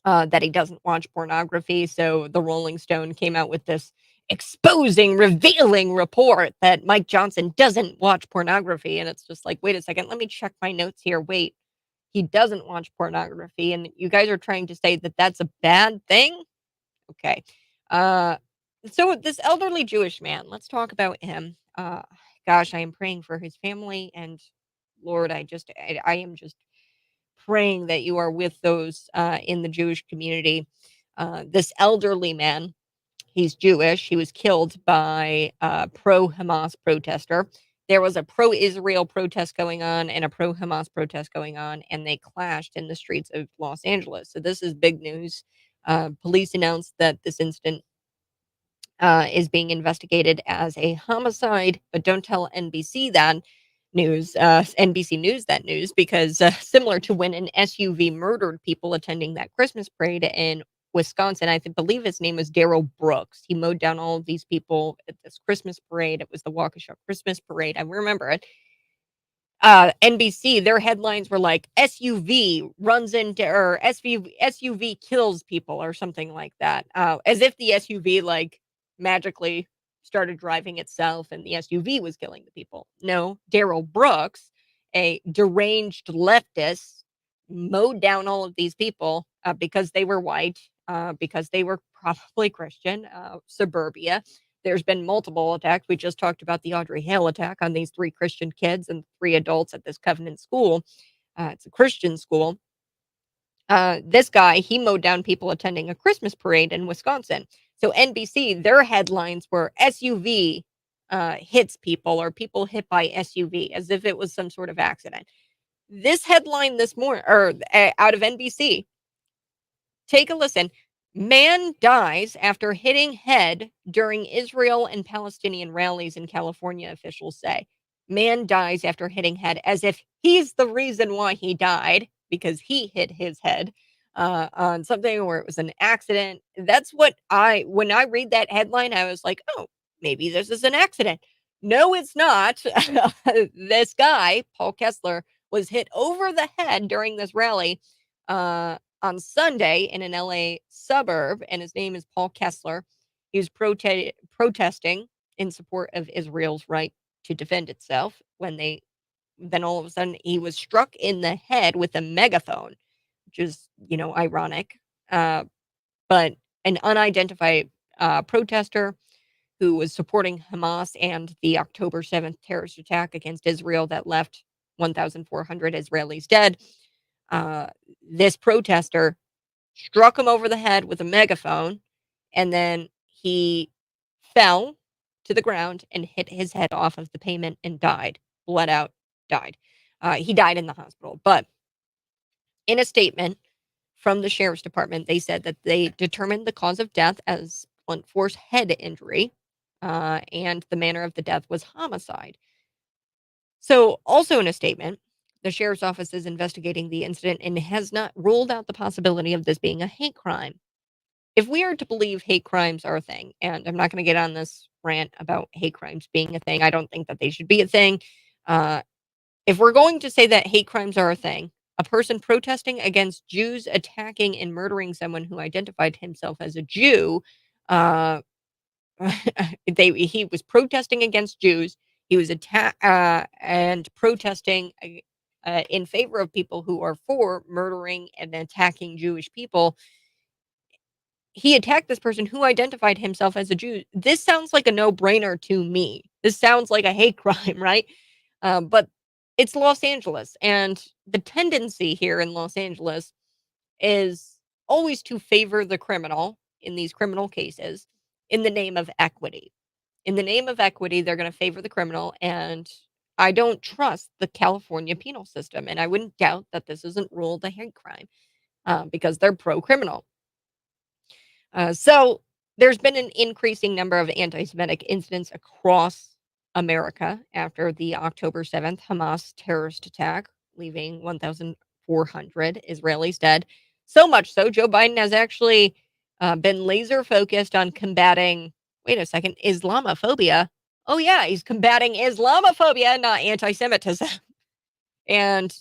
that he doesn't watch pornography. So the Rolling Stone came out with this revealing report that Mike Johnson doesn't watch pornography. And it's just like, wait a second, let me check my notes here. Wait, he doesn't watch pornography, and you guys are trying to say that that's a bad thing? Okay. So this elderly Jewish man, let's talk about him. Gosh, I am praying for his family, and Lord, I am just praying that you are with those in the Jewish community. This elderly man, he's Jewish. He was killed by a pro-Hamas protester. There was a pro-Israel protest going on and a pro-Hamas protest going on, and they clashed in the streets of Los Angeles. So this is big news. Police announced that this incident is being investigated as a homicide, but don't tell NBC that news, NBC News that news, because similar to when an SUV murdered people attending that Christmas parade in Wisconsin, believe his name was Daryl Brooks. He mowed down all of these people at this Christmas parade. It was the Waukesha Christmas parade. I remember it. NBC, their headlines were like SUV runs into, or SUV kills people or something like that. As if the SUV like magically started driving itself and the SUV was killing the people. No, Daryl Brooks, a deranged leftist, mowed down all of these people because they were white, because they were probably Christian, suburbia. there's been multiple attacks. We just talked about the Audrey Hale attack on these 3 Christian kids and 3 adults at this Covenant school. It's a Christian school. This guy, he mowed down people attending a Christmas parade in Wisconsin. So NBC, their headlines were SUV hits people, or people hit by SUV, as if it was some sort of accident. This headline this morning, or out of NBC, take a listen. Man dies after hitting head during Israel and Palestinian rallies in California, officials say. Man dies after hitting head, as if he's the reason why he died, because he hit his head on something, or it was an accident. That's what when I read that headline, I was like, oh, maybe this is an accident. No, it's not. This guy, Paul Kessler, was hit over the head during this rally on Sunday in an LA suburb, and his name is Paul Kessler. He was protesting in support of Israel's right to defend itself then all of a sudden he was struck in the head with a megaphone, which is, ironic. But an unidentified protester who was supporting Hamas and the October 7th terrorist attack against Israel that left 1,400 Israelis dead. This protester struck him over the head with a megaphone, and then he fell to the ground and hit his head off of the pavement and died. Bled out, died. He died in the hospital. But in a statement from the sheriff's department, they said that they determined the cause of death as blunt force head injury, and the manner of the death was homicide. So, also in a statement, the sheriff's office is investigating the incident and has not ruled out the possibility of this being a hate crime. If we are to believe hate crimes are a thing, and I'm not going to get on this rant about hate crimes being a thing, I don't think that they should be a thing. If we're going to say that hate crimes are a thing, a person protesting against Jews attacking and murdering someone who identified himself as a Jew, he was protesting against Jews. He was and protesting in favor of people who are for murdering and attacking Jewish people. He attacked this person who identified himself as a Jew. This sounds like a no-brainer to me. This sounds like a hate crime, right? But it's Los Angeles, and the tendency here in Los Angeles is always to favor the criminal in these criminal cases in the name of equity. In the name of equity, they're going to favor the criminal, and I don't trust the California penal system, and I wouldn't doubt that this isn't ruled a hate crime because they're pro-criminal. So there's been an increasing number of anti-Semitic incidents across America after the October 7th Hamas terrorist attack, leaving 1,400 Israelis dead. So much so, Joe Biden has actually been laser focused on combating, wait a second, Islamophobia. Oh, yeah, he's combating Islamophobia, not anti-Semitism. And,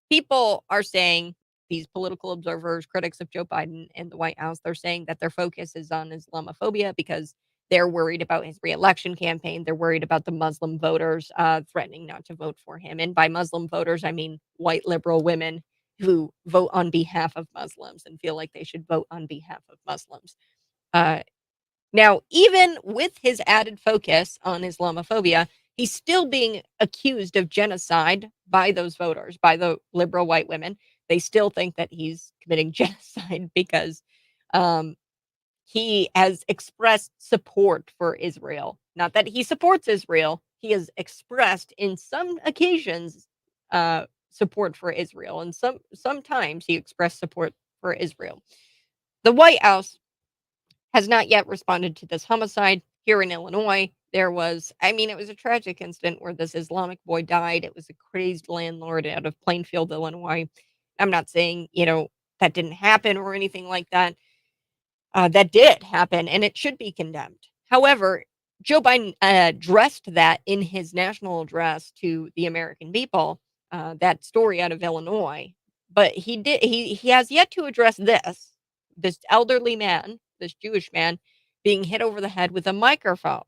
people are saying, these political observers, critics of Joe Biden and the White House, they're saying that their focus is on Islamophobia because they're worried about his reelection campaign. They're worried about the Muslim voters threatening not to vote for him. And by Muslim voters, I mean white liberal women who vote on behalf of Muslims and feel like they should vote on behalf of Muslims. Now, even with his added focus on Islamophobia, he's still being accused of genocide by those voters, by the liberal white women. They still think that he's committing genocide because he has expressed support for Israel. Not that he supports Israel. He has expressed in some occasions support for Israel. And sometimes he expressed support for Israel. The White House has not yet responded to this homicide here in Illinois. It was a tragic incident where this Islamic boy died. It was a crazed landlord out of Plainfield, Illinois. I'm not saying, that didn't happen or anything like that. That did happen, and it should be condemned. However, Joe Biden addressed that in his national address to the American people, that story out of Illinois. But he has yet to address this elderly man, this Jewish man, being hit over the head with a microphone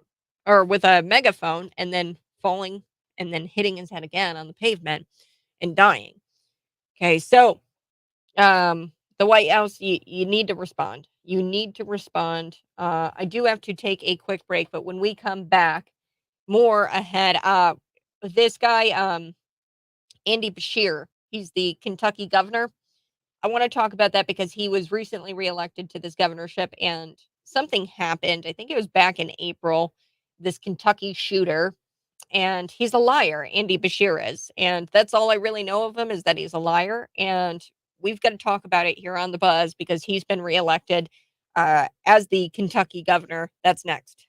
or with a megaphone and then falling and then hitting his head again on the pavement and dying. Okay, so the White House, you need to respond. You need to respond. I do have to take a quick break, but when we come back, more ahead. This guy, Andy Beshear, he's the Kentucky governor. I want to talk about that because he was recently reelected to this governorship and something happened. I think it was back in April, this Kentucky shooter, and he's a liar, Andy Beshear is. And that's all I really know of him, is that he's a liar. And we've got to talk about it here on The Buzz because he's been reelected as the Kentucky governor. That's next.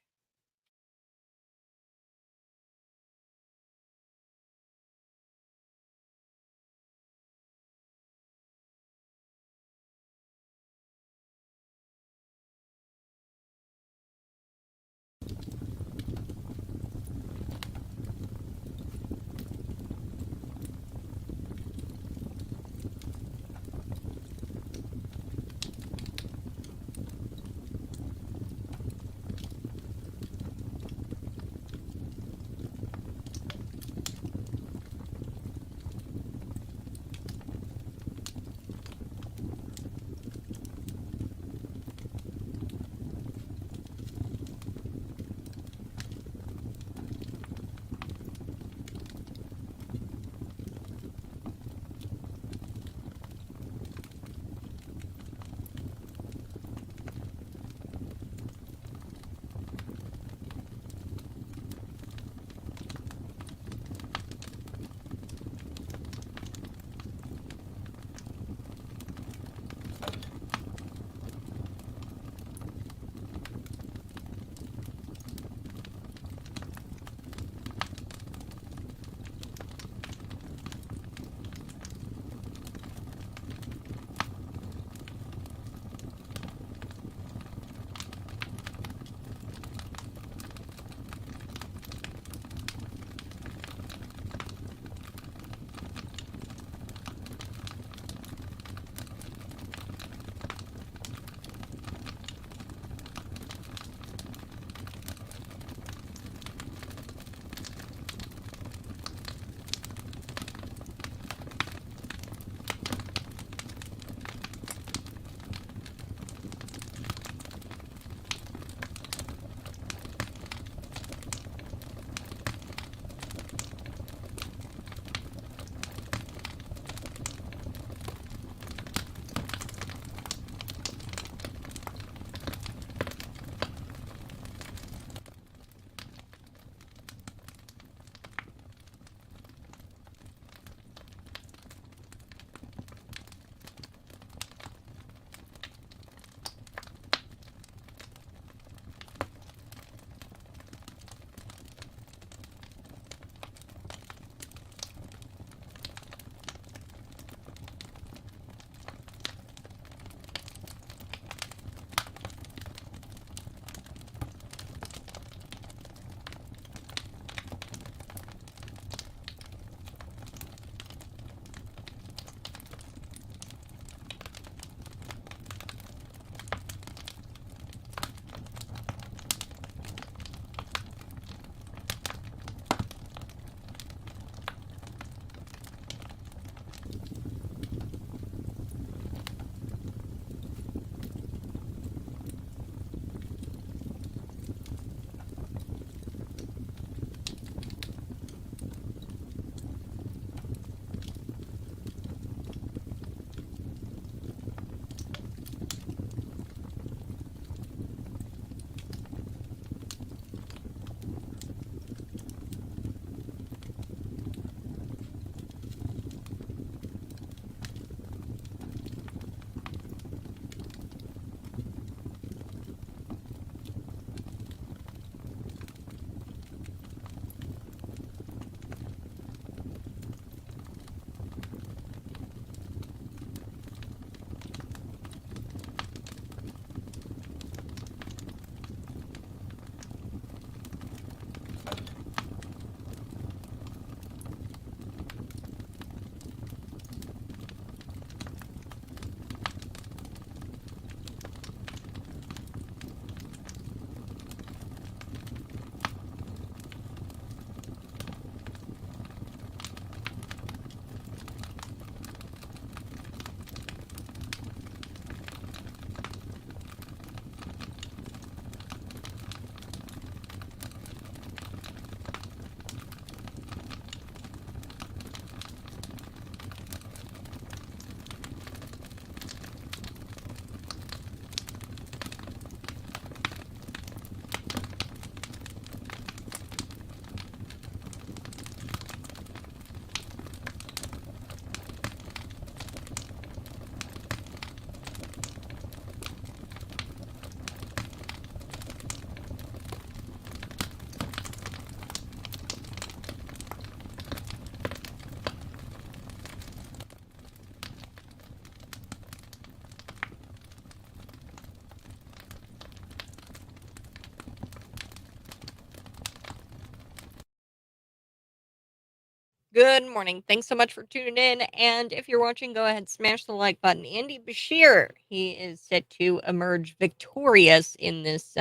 Good morning. Thanks so much for tuning in. And if you're watching, go ahead, smash the like button. Andy Bashir, he is set to emerge victorious in this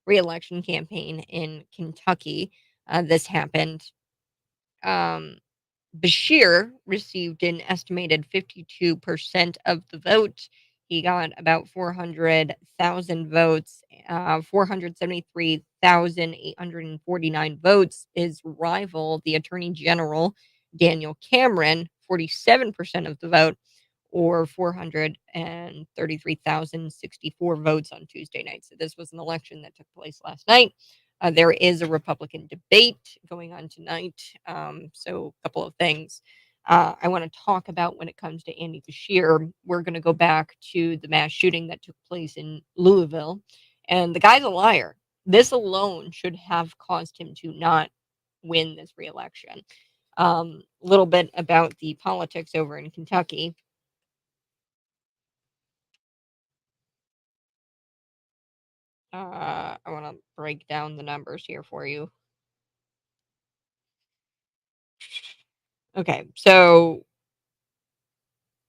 re-election campaign in Kentucky. This happened. Bashir received an estimated 52% of the vote. He got about 400,000 votes, 473,849 votes. His rival, the Attorney General, Daniel Cameron, 47% of the vote, or 433,064 votes on Tuesday night. So this was an election that took place last night. There is a Republican debate going on tonight. So a couple of things I want to talk about when it comes to Andy Bashir. We're going to go back to the mass shooting that took place in Louisville. And the guy's a liar. This alone should have caused him to not win this reelection. A little bit about the politics over in Kentucky. I want to break down the numbers here for you. Okay, so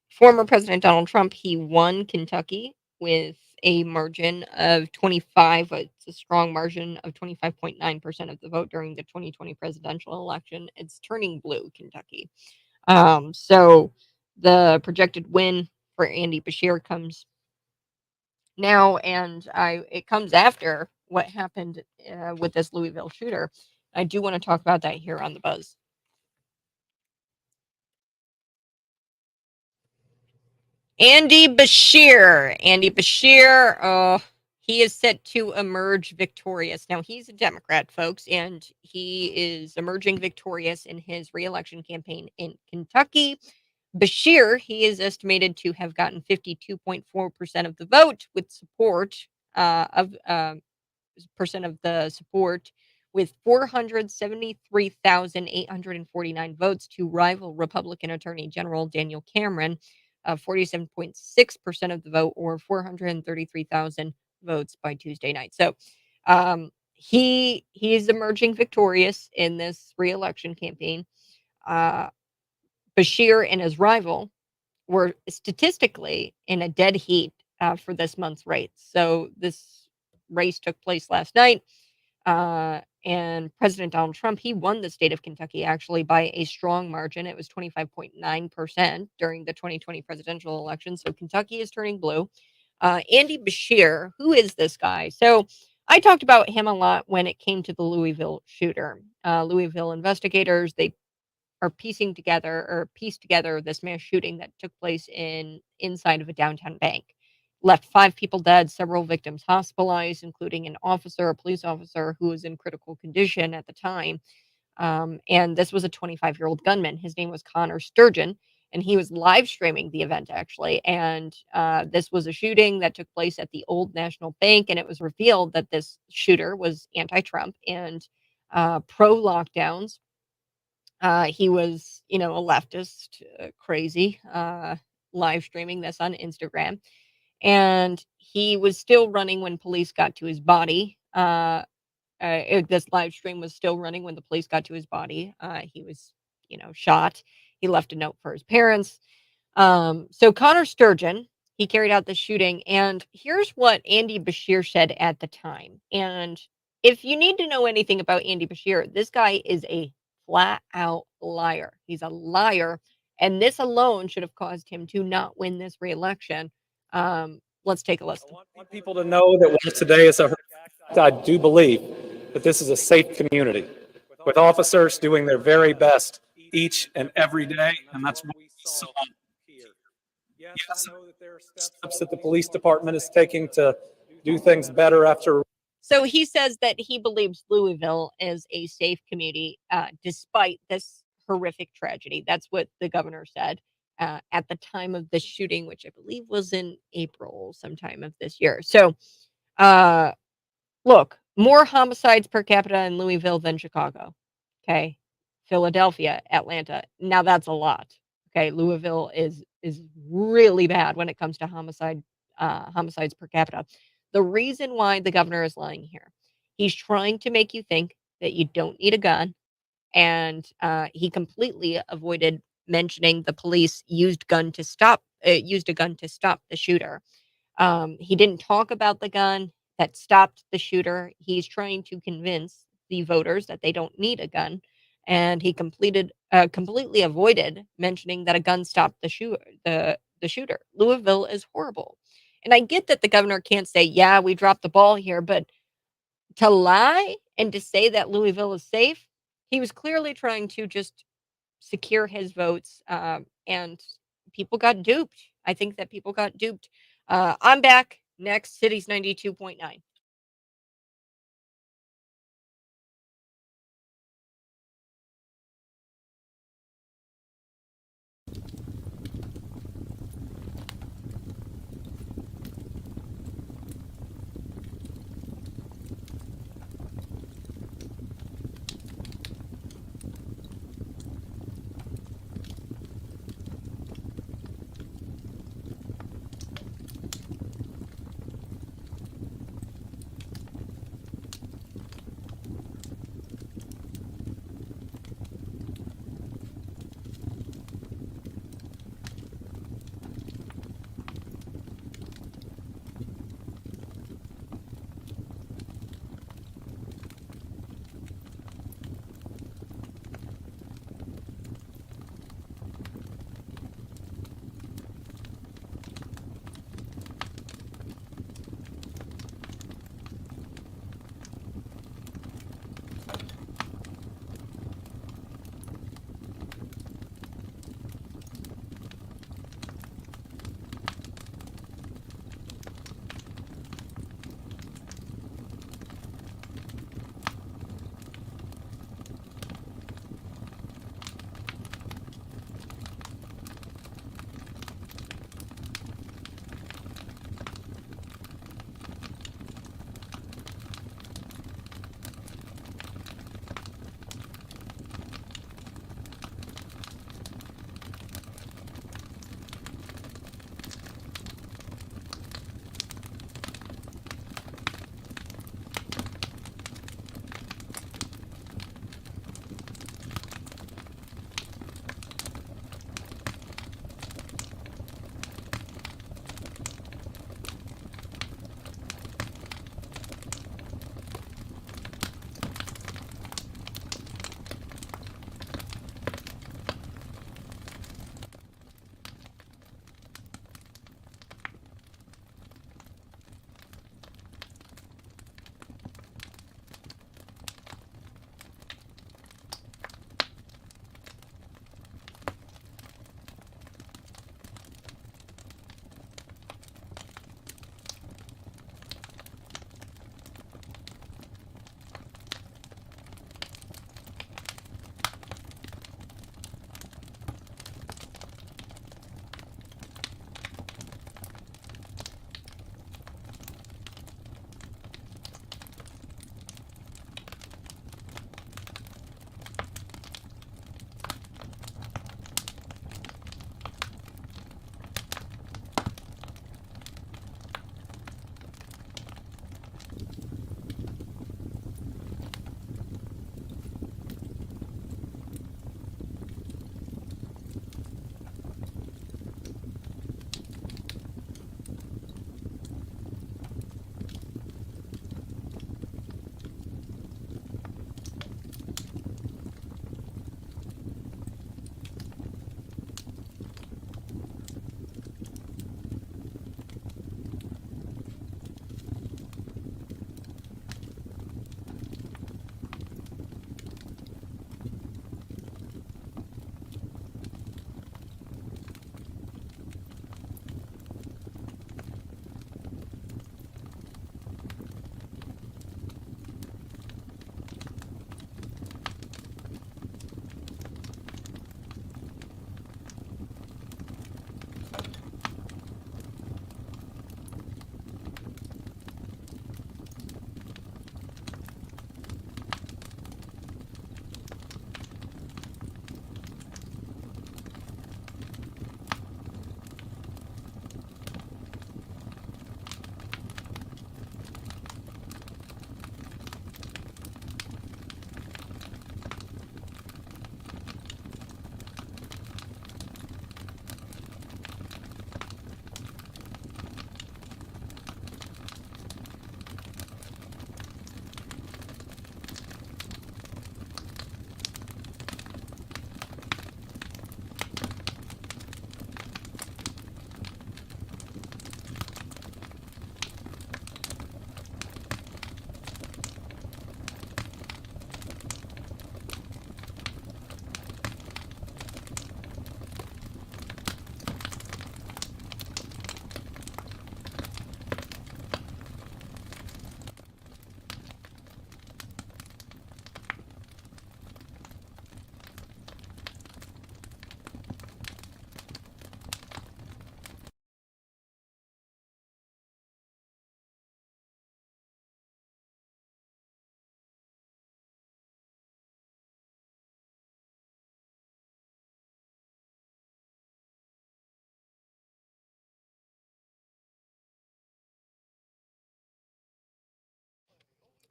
former President Donald Trump, he won Kentucky with a margin of 25. It's a strong margin of 25.9% of the vote during the 2020 presidential election. It's turning blue, Kentucky. So the projected win for Andy Bashir comes now, and it comes after what happened with this Louisville shooter. I do want to talk about that here on the Buzz. Andy Bashir. He is set to emerge victorious. Now, he's a Democrat, folks, and he is emerging victorious in his reelection campaign in Kentucky. Bashir, he is estimated to have gotten 52.4% of the vote with support percent of the support, with 473,849 votes to rival Republican Attorney General Daniel Cameron, 47.6% of the vote, or 433,000 votes by Tuesday night. So he is emerging victorious in this reelection campaign. Bashir and his rival were statistically in a dead heat for this month's race. So this race took place last night. And President Donald Trump, he won the state of Kentucky actually by a strong margin. It was 25.9% during the 2020 presidential election. So Kentucky is turning blue. Andy Bashir, who is this guy? So I talked about him a lot when it came to the Louisville shooter. Louisville investigators, they are pieced together this mass shooting that took place inside of a downtown bank. Left 5 people dead, several victims hospitalized, including a police officer who was in critical condition at the time. And this was a 25-year-old gunman. His name was Connor Sturgeon, and he was live streaming the event, actually. And this was a shooting that took place at the Old National Bank, and it was revealed that this shooter was anti-Trump and pro-lockdowns. He was, a leftist, crazy, live streaming this on Instagram. And he was still running when police got to his body. This live stream was still running when the police got to his body. He was, shot. He left a note for his parents. So Connor Sturgeon, he carried out the shooting. And here's what Andy Bashir said at the time. And if you need to know anything about Andy Bashir, this guy is a flat out liar. He's a liar. And this alone should have caused him to not win this reelection. Let's take a listen. I want people to know that while today is a horrific act, I do believe that this is a safe community with officers doing their very best each and every day, and that's what we saw here. Yes, I know that there are steps that the police department is taking to do things better after. So he says that he believes Louisville is a safe community despite this horrific tragedy. That's what the governor said at the time of the shooting, which I believe was in April sometime of this year. So look, more homicides per capita in Louisville than Chicago. Okay. Philadelphia, Atlanta. Now that's a lot. Okay. Louisville is really bad when it comes to homicides per capita. The reason why the governor is lying here, he's trying to make you think that you don't need a gun, and he completely avoided mentioning the police used a gun to stop the shooter. He didn't talk about the gun that stopped the shooter. He's trying to convince the voters that they don't need a gun, and he completely avoided mentioning that a gun stopped the shooter. Louisville is horrible, and I get that the governor can't say, "Yeah, we dropped the ball here," but to lie and to say that Louisville is safe, he was clearly trying to just secure his votes, and people got duped. I think that people got duped. I'm back. Next, Cities 92.9.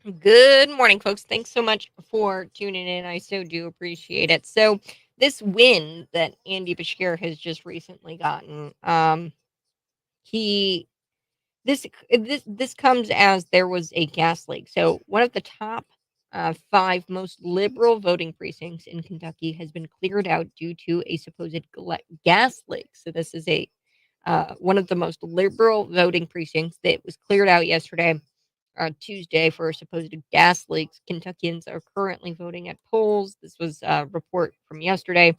Good morning, folks. Thanks so much for tuning in. I so do appreciate it. So, this win that Andy Bashir has just recently gotten, he this comes as there was a gas leak. So, one of the top 5 most liberal voting precincts in Kentucky has been cleared out due to a supposed gas leak. So, this is a one of the most liberal voting precincts that was cleared out yesterday, Tuesday, for supposed gas leaks. Kentuckians are currently voting at polls. This was a report from yesterday,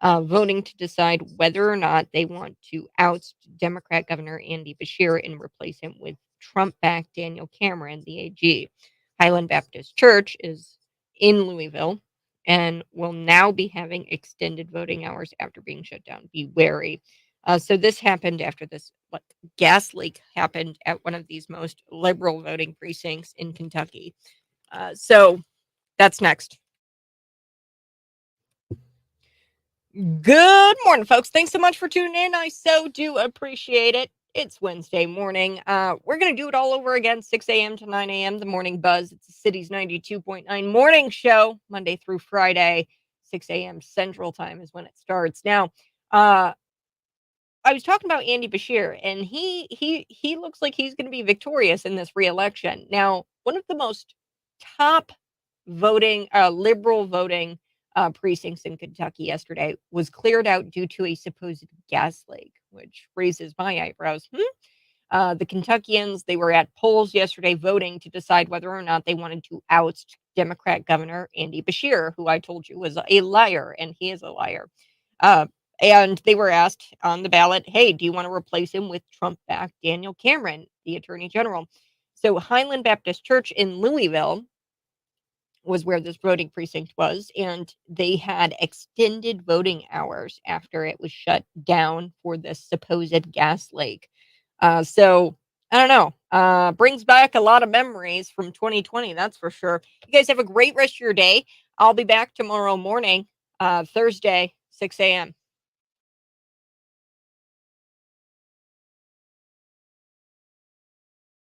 voting to decide whether or not they want to oust Democrat Governor Andy Bashir and replace him with Trump-backed Daniel Cameron, the AG. Highland Baptist Church is in Louisville and will now be having extended voting hours after being shut down. Be wary. So this happened after this gas leak happened at one of these most liberal voting precincts in Kentucky. So that's next. Good morning, folks. Thanks so much for tuning in. I so do appreciate it. It's Wednesday morning. We're going to do it all over again, 6 a.m. to 9 a.m. The Morning Buzz. It's the city's 92.9 morning show, Monday through Friday, 6 a.m. Central Time is when it starts. Now, I was talking about Andy Bashir, and he looks like he's going to be victorious in this reelection. Now, one of the most top voting, liberal voting precincts in Kentucky yesterday was cleared out due to a supposed gas leak, which raises my eyebrows. The Kentuckians, they were at polls yesterday voting to decide whether or not they wanted to oust Democrat Governor Andy Bashir, who I told you was a liar, and he is a liar. And they were asked on the ballot, hey, do you want to replace him with Trump-backed Daniel Cameron, the Attorney General? So Highland Baptist Church in Louisville was where this voting precinct was, and they had extended voting hours after it was shut down for this supposed gas leak. So I don't know. Brings back a lot of memories from 2020, that's for sure. You guys have a great rest of your day. I'll be back tomorrow morning, Thursday, 6 a.m.